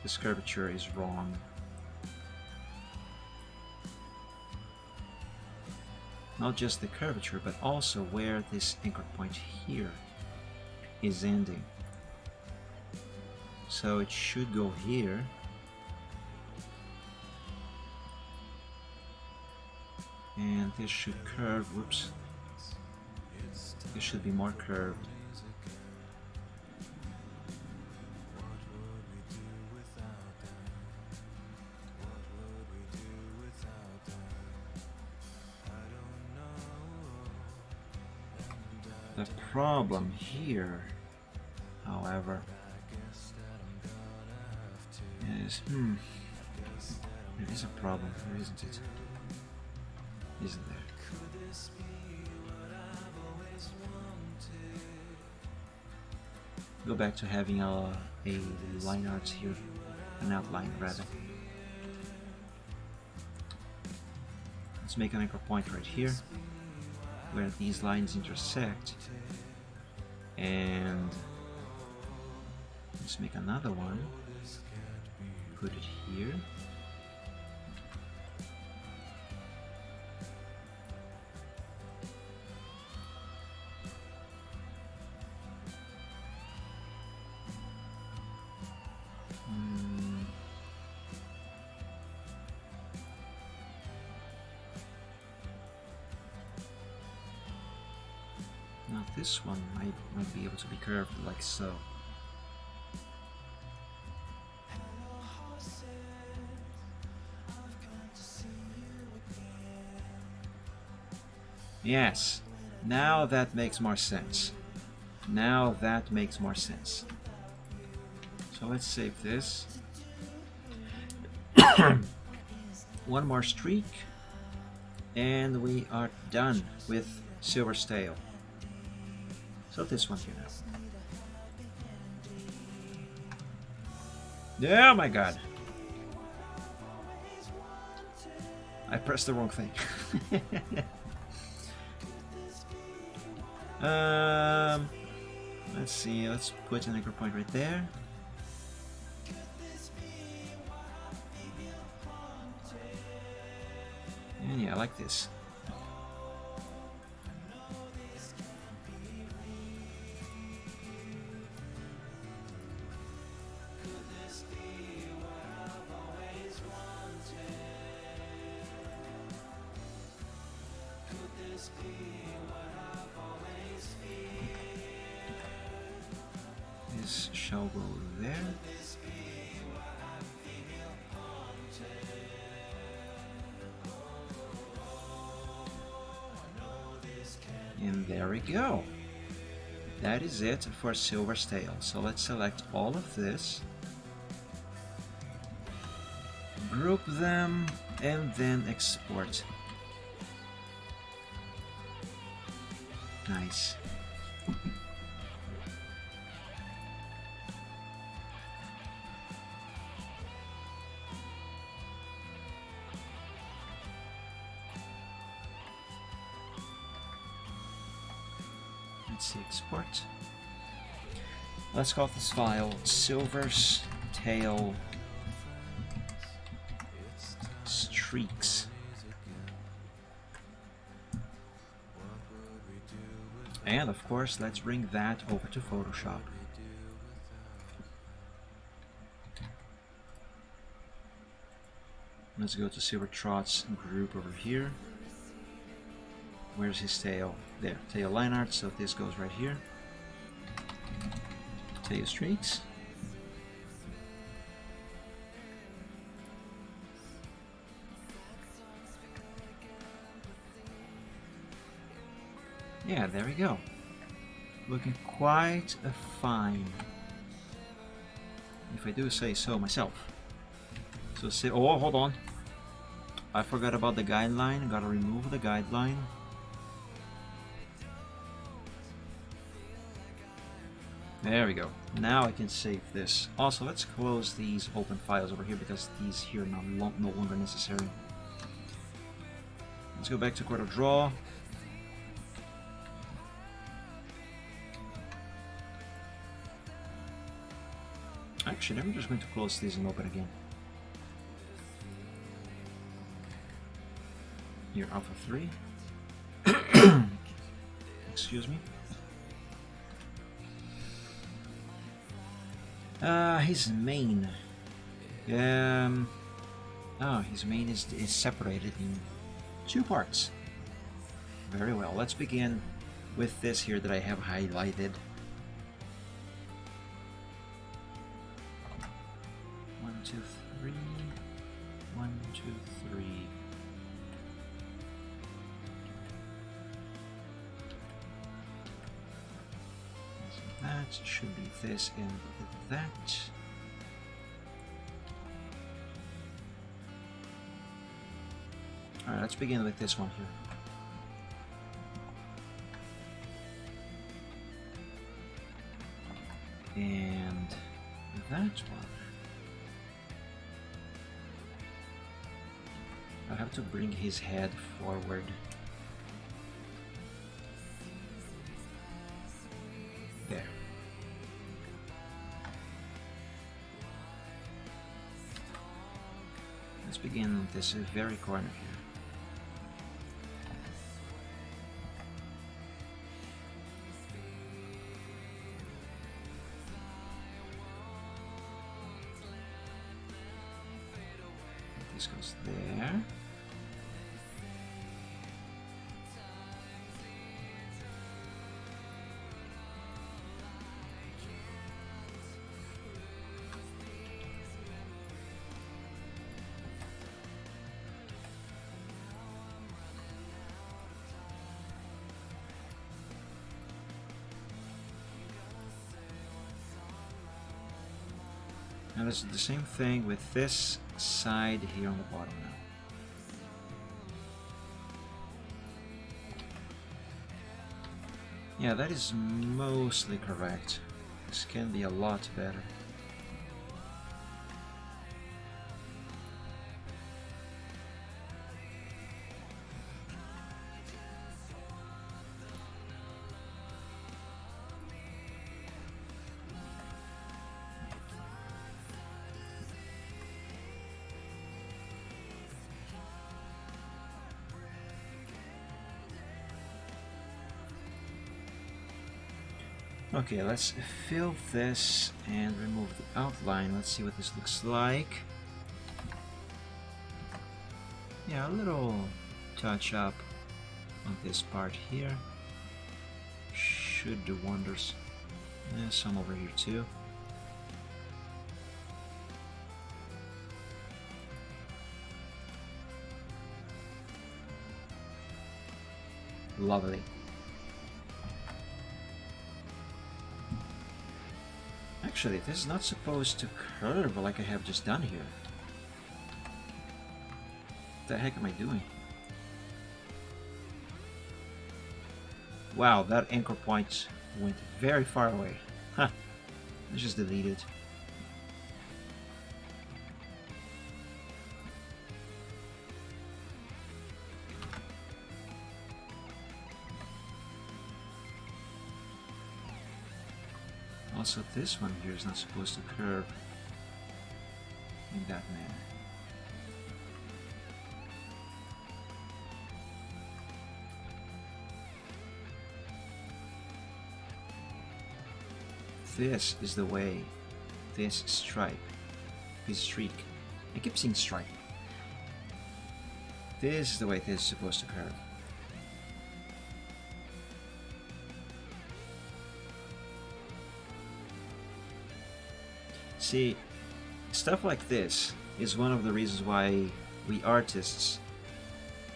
this curvature is wrong. Not just the curvature, but also where this anchor point here is ending. So it should go here. And this should curve, whoops. This should be more curved. The problem here, however, is, there is a problem here, isn't it? Isn't there? Go back to having a line art here, an outline rather. Let's make an anchor point right here, where these lines intersect, and let's make another one, put it here. Now this one might be able to be curved like so. Yes, now that makes more sense. Now that makes more sense. So let's save this. One more streak, and we are done with Silver's Tail. So this one here now. Oh my god. I pressed the wrong thing. Let's see, let's put an anchor point right there. And yeah, like this. This shall go there. And there we go. That is it for Silver's tail. So let's select all of this, group them, and then export. Nice. Let's see, export. Let's call this file Silver's Tail Streaks. And of course, let's bring that over to Photoshop. Let's go to Silvertrot's group over here. Where's his tail? There, tail line art, so this goes right here. Tail streaks. Yeah, there we go. Looking quite fine, if I do say so myself. So say, oh, hold on. I forgot about the guideline. Gotta remove the guideline. There we go. Now I can save this. Also, let's close these open files over here because these here are no longer necessary. Let's go back to CorelDRAW. Actually, I'm just going to close these and open again. Here, Alpha 3. Excuse me. His main. His main is separated in two parts. Very well. Let's begin with this here that I have highlighted. 1, 2, 3. 1, 2, 3. That should be this and that. Alright, let's begin with this one here. And that one. I have to bring his head forward. There. Let's begin with this very corner here. This goes there. Now let's do the same thing with this side here on the bottom now. Yeah, that is mostly correct. This can be a lot better. Okay, let's fill this and remove the outline. Let's see what this looks like. Yeah, a little touch up on this part here should do wonders. Some over here too. Lovely. Actually, this is not supposed to curve like I have just done here. What the heck am I doing? Wow, that anchor point went very far away. Huh. Let's just delete it. Also, this one here is not supposed to curve in that manner. This is the way this stripe, this streak, I keep saying stripe. This is the way this is supposed to curve. See, stuff like this is one of the reasons why we artists,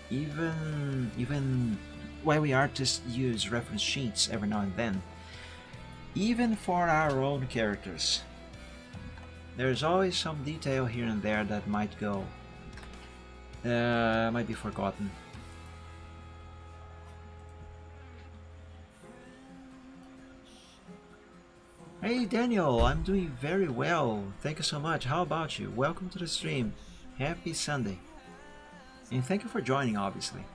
even why we artists use reference sheets every now and then, even for our own characters. There's always some detail here and there that might be forgotten. Hey Daniel, I'm doing very well. Thank you so much. How about you? Welcome to the stream. Happy Sunday. And thank you for joining, obviously.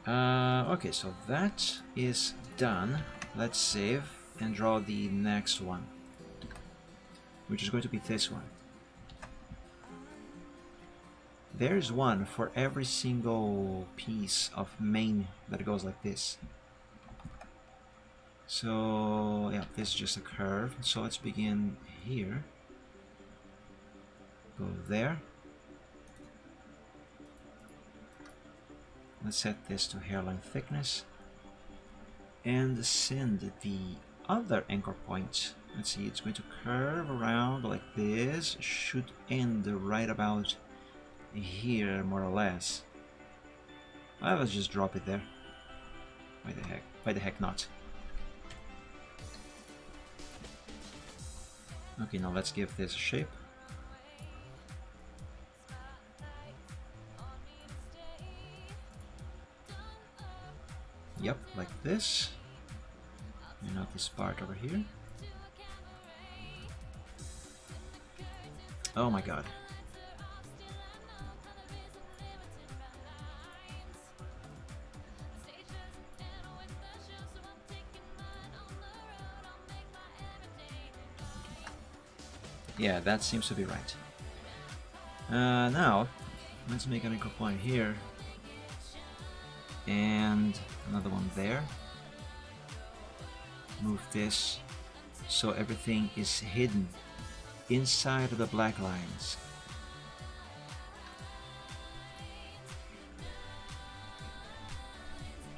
Okay, so that is done. Let's save and draw the next one, which is going to be this one. There's one for every single piece of main that goes like this. So yeah, this is just a curve. So let's begin here. Go there. Let's set this to hairline thickness and send the other anchor point. Let's see, it's going to curve around like this. Should end right about here, more or less. Well, let's just drop it there. Why the heck not? Okay, now let's give this a shape. Yep, like this. And now this part over here. Oh my god. Yeah, that seems to be right. Now, let's make an anchor point here. And another one there. Move this so everything is hidden inside of the black lines.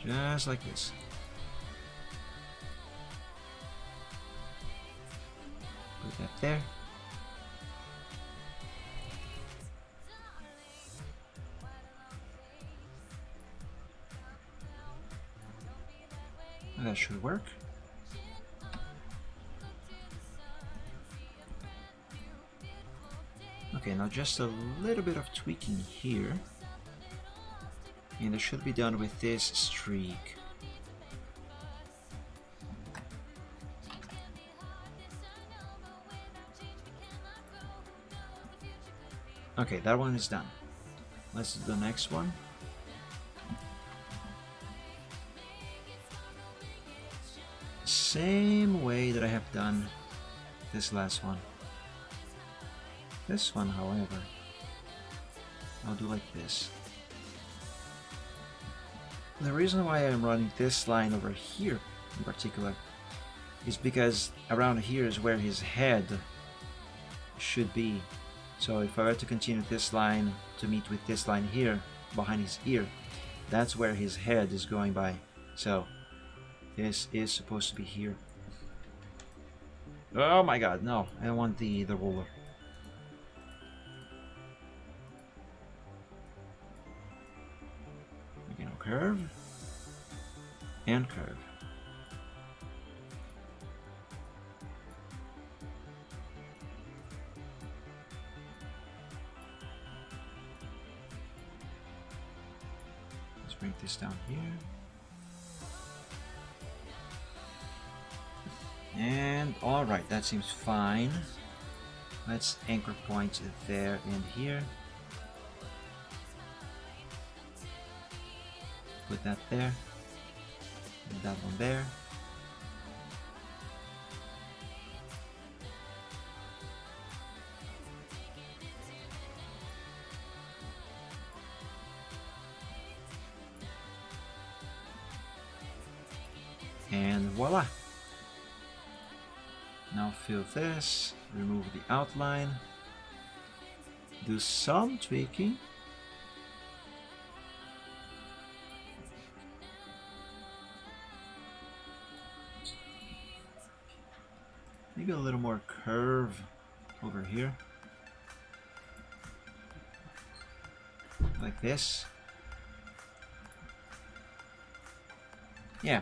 Just like this. Put that there. That should work. Okay, now just a little bit of tweaking here. And it should be done with this streak. Okay, that one is done. Let's do the next one. Same way that I have done this last one. This one, however, I'll do like this. The reason why I'm running this line over here in particular is because around here is where his head should be. So if I were to continue this line to meet with this line here behind his ear, that's where his head is going by. So this is supposed to be here. Oh my god, no, I don't want the ruler. Again, curve and curve. Let's bring this down here. And alright, that seems fine. Let's anchor point there and here. Put that there. And that one there. And voila! Now fill this, remove the outline, do some tweaking. Maybe a little more curve over here. Like this. Yeah,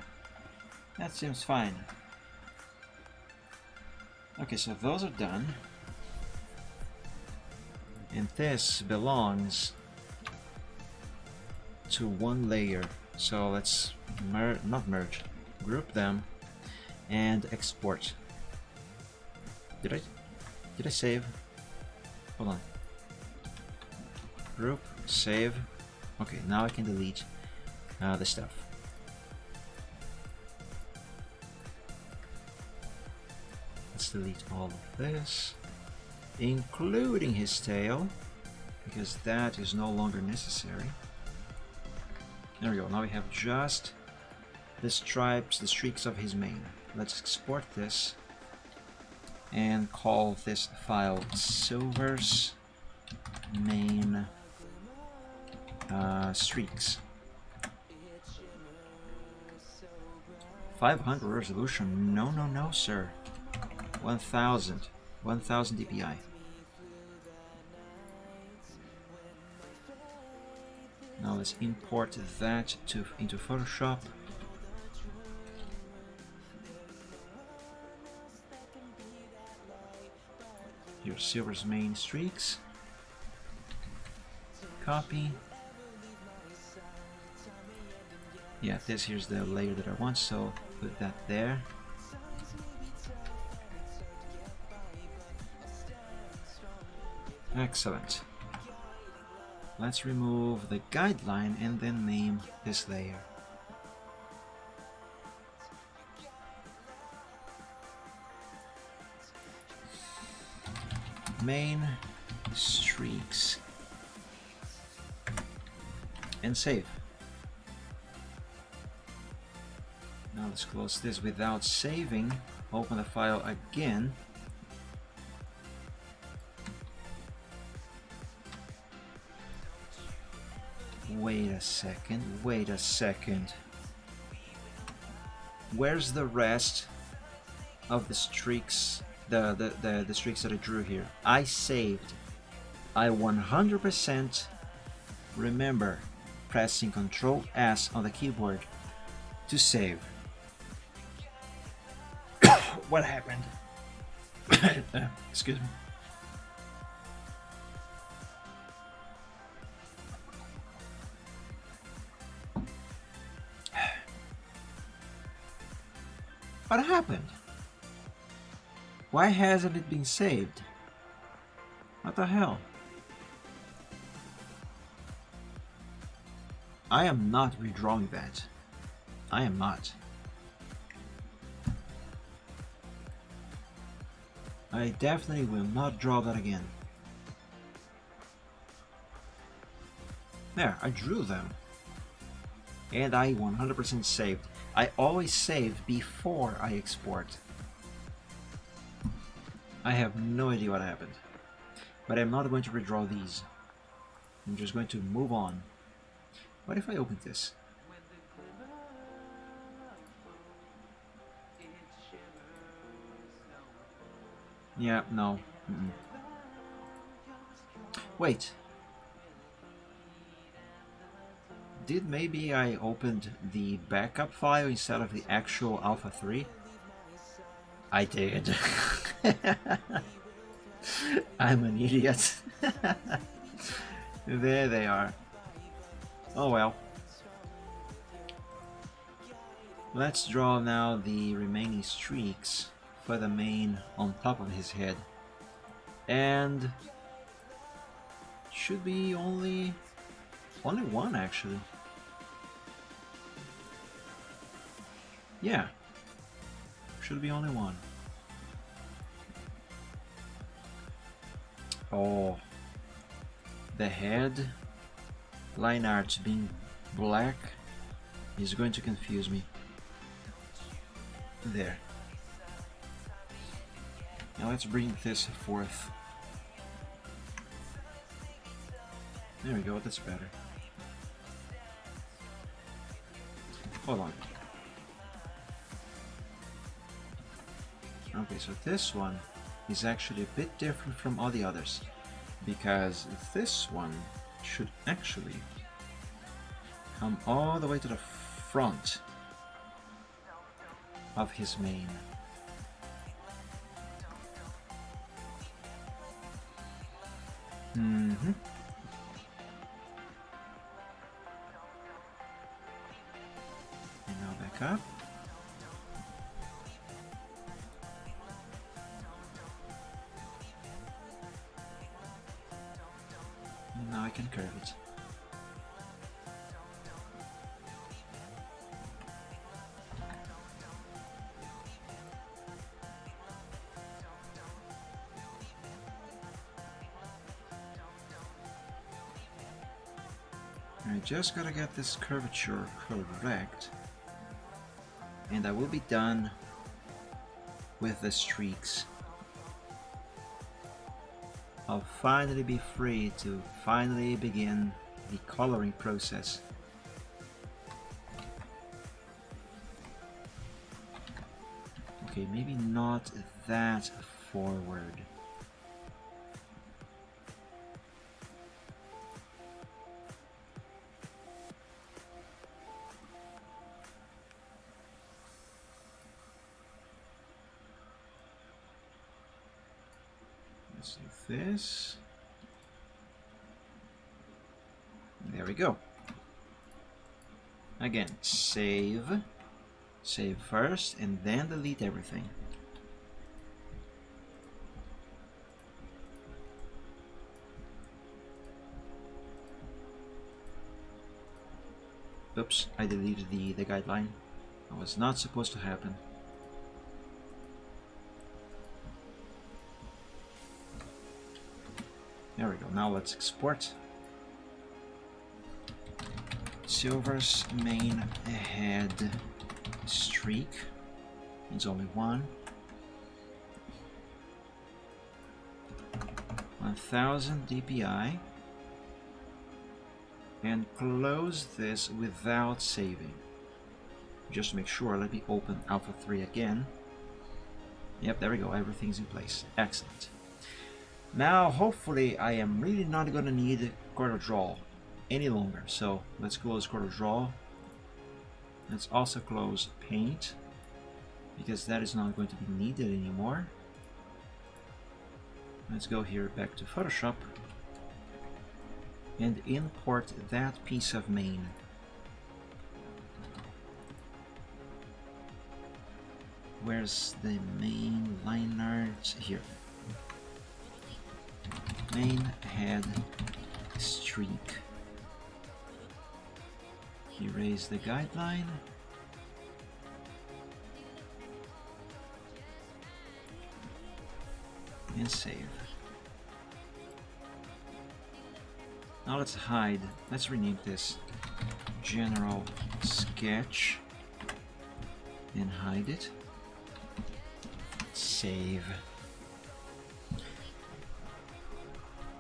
that seems fine. Okay, so those are done. And this belongs to one layer. So let's not merge, group them and export. Did I save? Hold on. Group, save. Okay, now I can delete the stuff. Let's delete all of this, including his tail, because that is no longer necessary. There we go. Now we have just the stripes, the streaks of his mane. Let's export this and call this file Silver's Mane Streaks. 500 resolution? No, no, no, sir. 1000 dpi. Now let's import that into Photoshop. Here's Silver's Mane Streaks. Copy. Yeah, this here's the layer that I want, so put that there. Excellent. Let's remove the guideline and then name this layer. Mane Streaks. And save. Now let's close this without saving. Open the file again. Wait a second. Where's the rest of the streaks, the streaks that I drew here? I saved. I 100% remember pressing Ctrl S on the keyboard to save. What happened? Excuse me. What happened? Why hasn't it been saved? What the hell? I am not redrawing that. I am not. I definitely will not draw that again. There, I drew them. And I 100% saved. I always save before I export. I have no idea what happened. But I'm not going to redraw these. I'm just going to move on. What if I open this? Yeah, no. Wait. Did maybe I opened the backup file instead of the actual Alpha 3? I did. I'm an idiot. There they are. Oh well. Let's draw now the remaining streaks for the mane on top of his head. And should be only one actually. Yeah. Should be only one. Oh. The head line art being black is going to confuse me. There. Now let's bring this forth. There we go, that's better. Hold on. Okay, so this one is actually a bit different from all the others, because this one should actually come all the way to the front of his mane. And now back up. And now I can curve it. I just gotta get this curvature correct, and I will be done with the streaks. I'll finally be free to finally begin the coloring process. Okay, maybe not that forward. Let's do this. There we go. Again, save. Save first and then delete everything. Oops, I deleted the guideline. That was not supposed to happen. There we go, now let's export. Silver's main head streak needs only one. 1000 DPI. And close this without saving. Just to make sure, let me open Alpha 3 again. Yep, there we go, everything's in place. Excellent. Now, hopefully, I am really not going to need CorelDRAW any longer. So, let's close CorelDRAW. Let's also close Paint, because that is not going to be needed anymore. Let's go here back to Photoshop and import that piece of mane. Where's the main line art? Here. Main head streak. Erase the guideline. And save. Now let's hide. Let's rename this General Sketch and hide it. Save.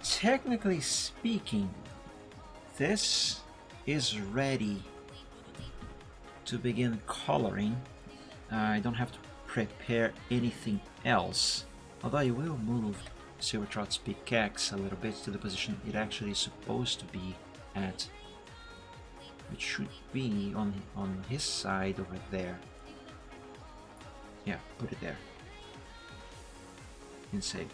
Technically speaking, this is ready to begin coloring. I don't have to prepare anything else, although I will move Silvertrot's pickaxe a little bit to the position it actually is supposed to be at. It should be on his side over there. Yeah, put it there. And save.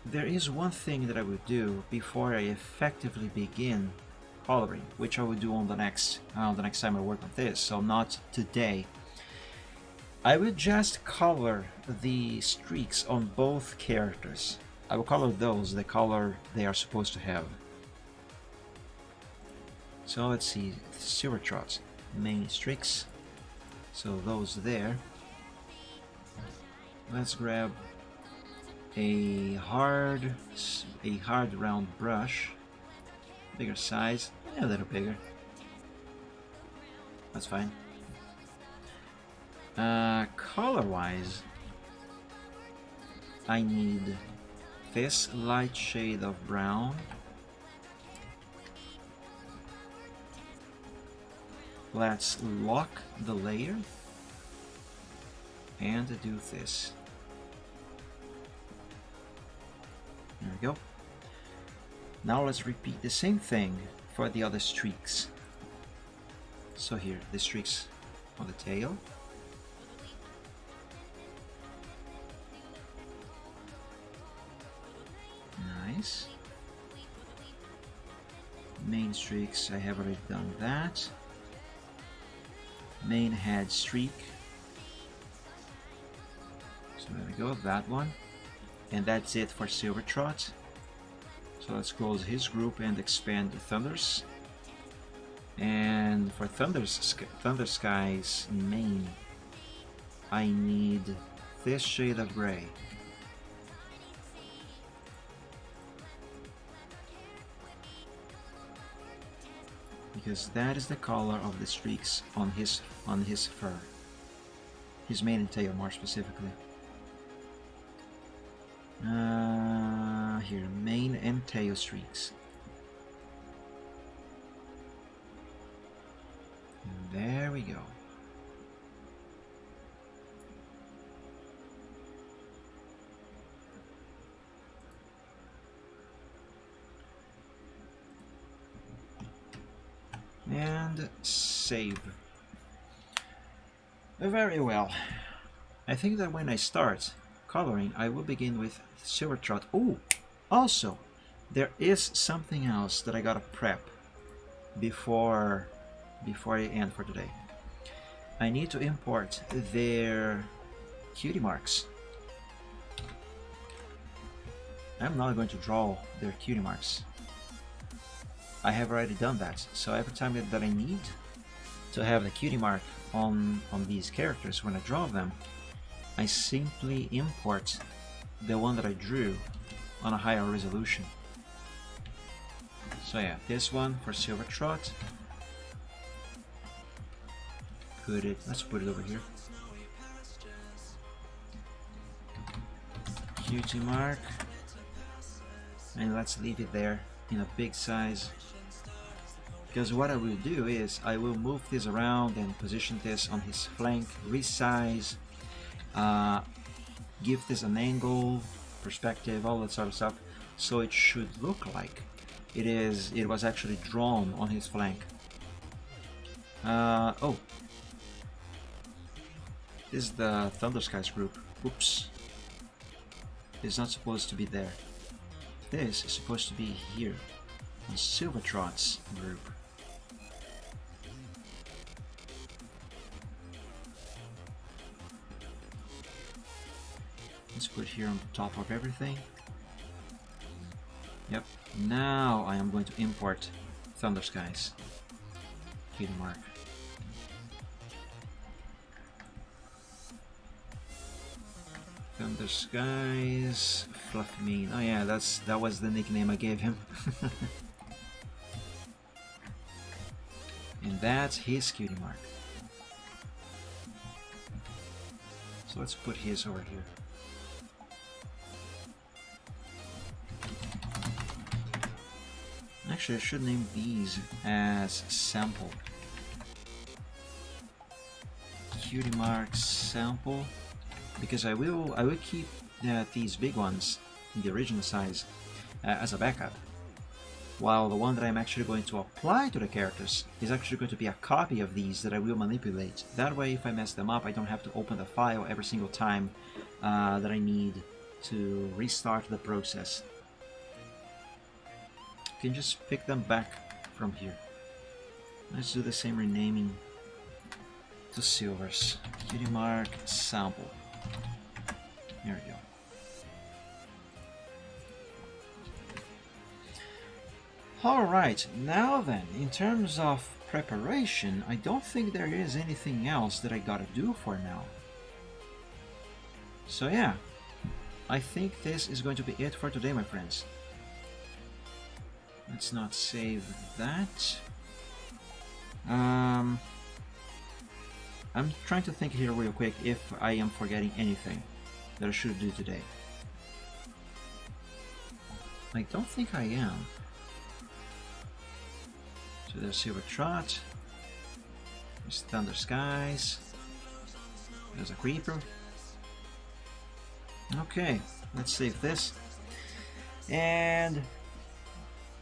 There is one thing that I would do before I effectively begin coloring, which I will do on the next time I work on this, so not today. I will just color the streaks on both characters. I will color those the color they are supposed to have. So let's see, Silvertrot's main streaks. So those there. Let's grab a hard round brush, bigger size, a little bigger. That's fine. Color-wise, I need this light shade of brown. Let's lock the layer and do this. There we go. Now let's repeat the same thing for the other streaks. So here, the streaks on the tail. Nice. Main streaks, I have already done that. Main head streak. So there we go, that one. And that's it for Silvertrot. So let's close his group and expand the Thunders. And for Thundersky's main, I need this shade of gray. Because that is the color of the streaks on his fur. His mane and tail, more specifically. Here, mane and tail streaks. And there we go. And save. Very well. I think that when I start coloring, I will begin with Silvertrot. Oh, also, there is something else that I gotta prep before I end for today. I need to import their cutie marks. I'm not going to draw their cutie marks. I have already done that, so every time that I need to have the cutie mark on these characters when I draw them, I simply import the one that I drew on a higher resolution. So yeah, this one for Silvertrot. Let's put it over here. Cutie mark. And let's leave it there in a big size. Because what I will do is I will move this around and position this on his flank, resize, give this an angle, perspective, all that sort of stuff, so it should look like it was actually drawn on his flank. Oh, this is the Thunderskies group. Oops, it's not supposed to be there. This is supposed to be here on Silvertrot's group. Let's put here on top of everything. Yep, Now I am going to import Thunder Skies. Cutie Mark. Thunder Skies, Fluffy Mane. Oh yeah, that was the nickname I gave him. And that's his Cutie Mark. So let's put his over here. Actually, I should name these as Sample. Cutie Mark Sample, because I will keep these big ones in the original size as a backup, while the one that I'm actually going to apply to the characters is actually going to be a copy of these that I will manipulate. That way, if I mess them up, I don't have to open the file every single time that I need to restart the process. You can just pick them back from here. Let's do the same renaming to silvers. Cutie Mark Sample. There we go. Alright, now then, in terms of preparation, I don't think there is anything else that I gotta do for now. So yeah, I think this is going to be it for today, my friends. Let's not save that. I'm trying to think here real quick if I am forgetting anything that I should do today. I don't think I am. So there's Silver Trot, there's Thunder Skies, there's a Creeper. Okay, let's save this and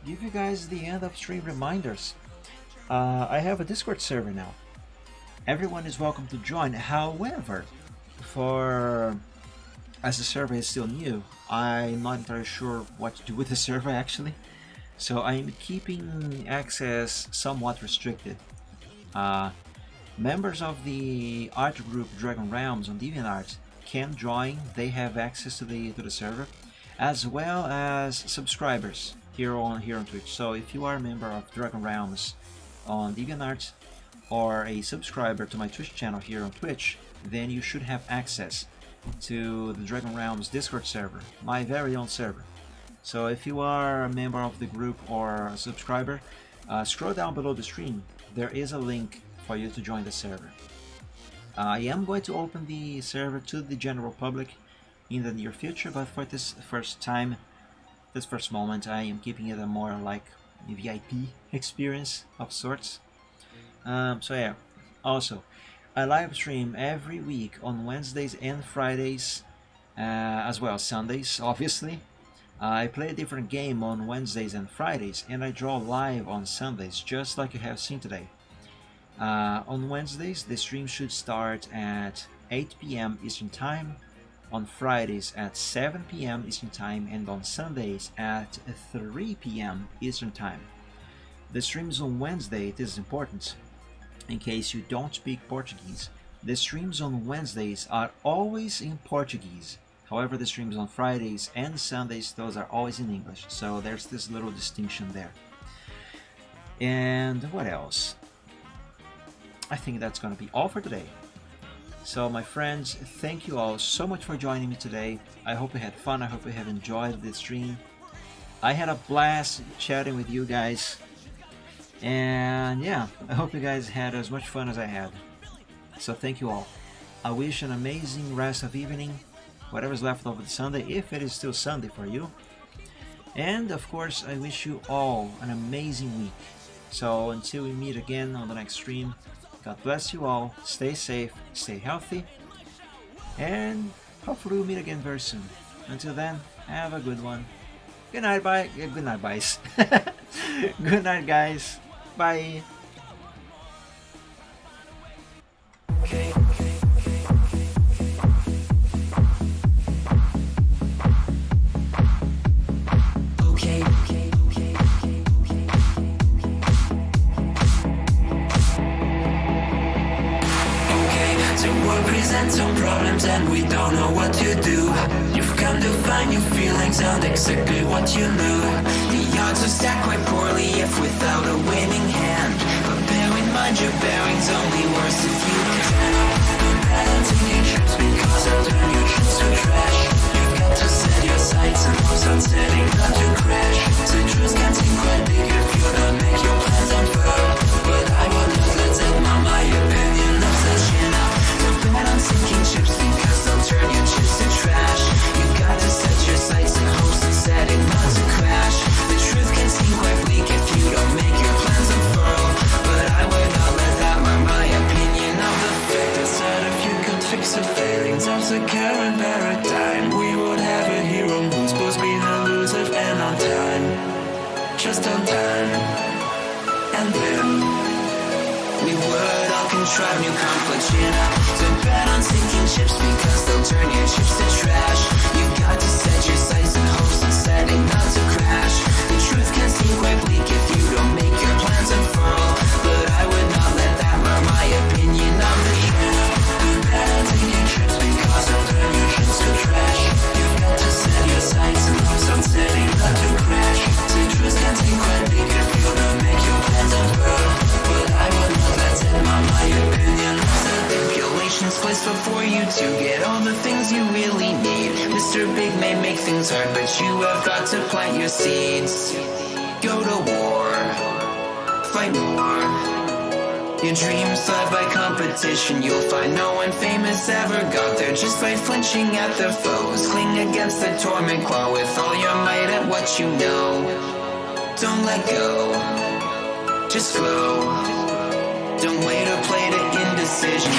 give you guys the end of stream reminders. I have a Discord server now. Everyone is welcome to join. However, as the server is still new, I'm not entirely sure what to do with the server actually. So I'm keeping access somewhat restricted. Members of the art group Dragon Realms on DeviantArt can join. They have access to the server, as well as subscribers here on Twitch. So if you are a member of Dragon Realms on DeviantArt or a subscriber to my Twitch channel here on Twitch, then you should have access to the Dragon Realms Discord server, my very own server. So if you are a member of the group or a subscriber, scroll down below the stream. There is a link for you to join the server. I am going to open the server to the general public in the near future, but for this first moment, I am keeping it a more like a VIP experience of sorts. So yeah, also, I live stream every week on Wednesdays and Fridays, as well as Sundays, obviously. I play a different game on Wednesdays and Fridays, and I draw live on Sundays, just like you have seen today. On Wednesdays, the stream should start at 8 PM Eastern Time, on Fridays at 7 PM Eastern Time, and on Sundays at 3 PM Eastern Time. The streams on Wednesday, it is important, in case you don't speak Portuguese. The streams on Wednesdays are always in Portuguese. However, the streams on Fridays and Sundays, those are always in English. So there's this little distinction there. And what else? I think that's going to be all for today. So my friends, thank you all so much for joining me today. I hope you had fun. I hope you have enjoyed the stream. I had a blast chatting with you guys. And yeah, I hope you guys had as much fun as I had. So thank you all. I wish an amazing rest of evening, whatever's left of the Sunday, if it is still Sunday for you. And of course, I wish you all an amazing week. So until we meet again on the next stream, God bless you all, stay safe, stay healthy, and hopefully we'll meet again very soon. Until then, have a good one. Good night, bye. Good night, guys. Good night, guys. Bye. Present some problems and we you don't know what to do. You've come to find your feelings aren't exactly what you knew. The odds are stacked quite poorly if without a winning hand. But bear in mind your bearing's only worse if you don't turn up. Don't bet on taking trips because I'll turn your trips to trash. You've got to set your sights and hopes on setting not to crash. Citrus can seem quite big if you don't make your plans unfurl. But I will not let that my opinion of such enough. Don't bet on sinking ships because they'll turn your chips to trash. You've got to set your sights and hopes on setting not to crash. The truth can seem quite bleak if you don't make your plans unfurl. But I would not let that mar my opinion of the fact that if you could fix the failings of the current paradigm, we would have a hero who's supposed to be elusive and on time. Just on time. And then we would all contrive new conflicts, you know. Don't bet on sinking ships because they'll turn your chips to trash. You've got to set your sights and hopes on setting not to crash. The truth can seem quite bleak if you don't make your plans unfurl. But I would not let that mar my opinion of the show. Don't bet on sinking ships because they'll turn your chips to trash. You've got to set your sights and hopes on setting not to crash. The truth can seem quite bleak if you don't make your plans unfurl. But I would not let it mar my opinion. Stipulations placed before you to get all the things you really need. Mr. Big may make things hard, but you have got to plant your seeds. Go to war, fight more. Your dreams thrive by competition. You'll find no one famous ever got there just by flinching at their foes. Cling against the torment claw with all your might at what you know. Don't let go, just grow. Don't wait or play to indecision.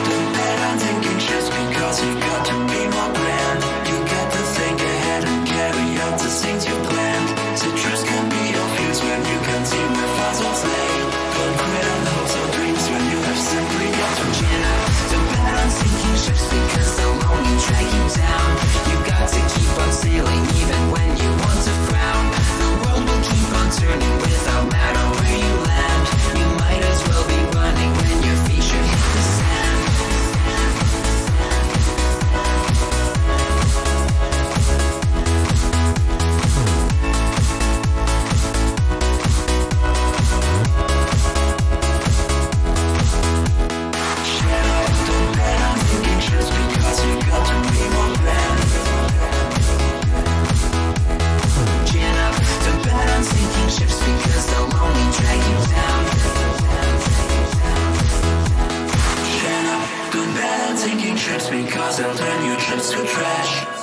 Don't bet on taking trips because you've got to be more grand. You got to think ahead and carry out the things you planned. Citrus can be your fuse when you can see where fossils lay. Don't quit on hopes or dreams when you have simply got to chin up. Don't bet on sinking ships because they'll only drag you down. You got to keep on sailing even when you want to frown. The world will keep on turning without matter where you land. You might as well be running when your feet should hit the sand. Shut up, don't bet on taking trips because you got to be more grand. Chin up, don't bet on sinking ships because they'll only drag you down. Chin up, don't bet on sinking ships because they'll turn your trips to trash.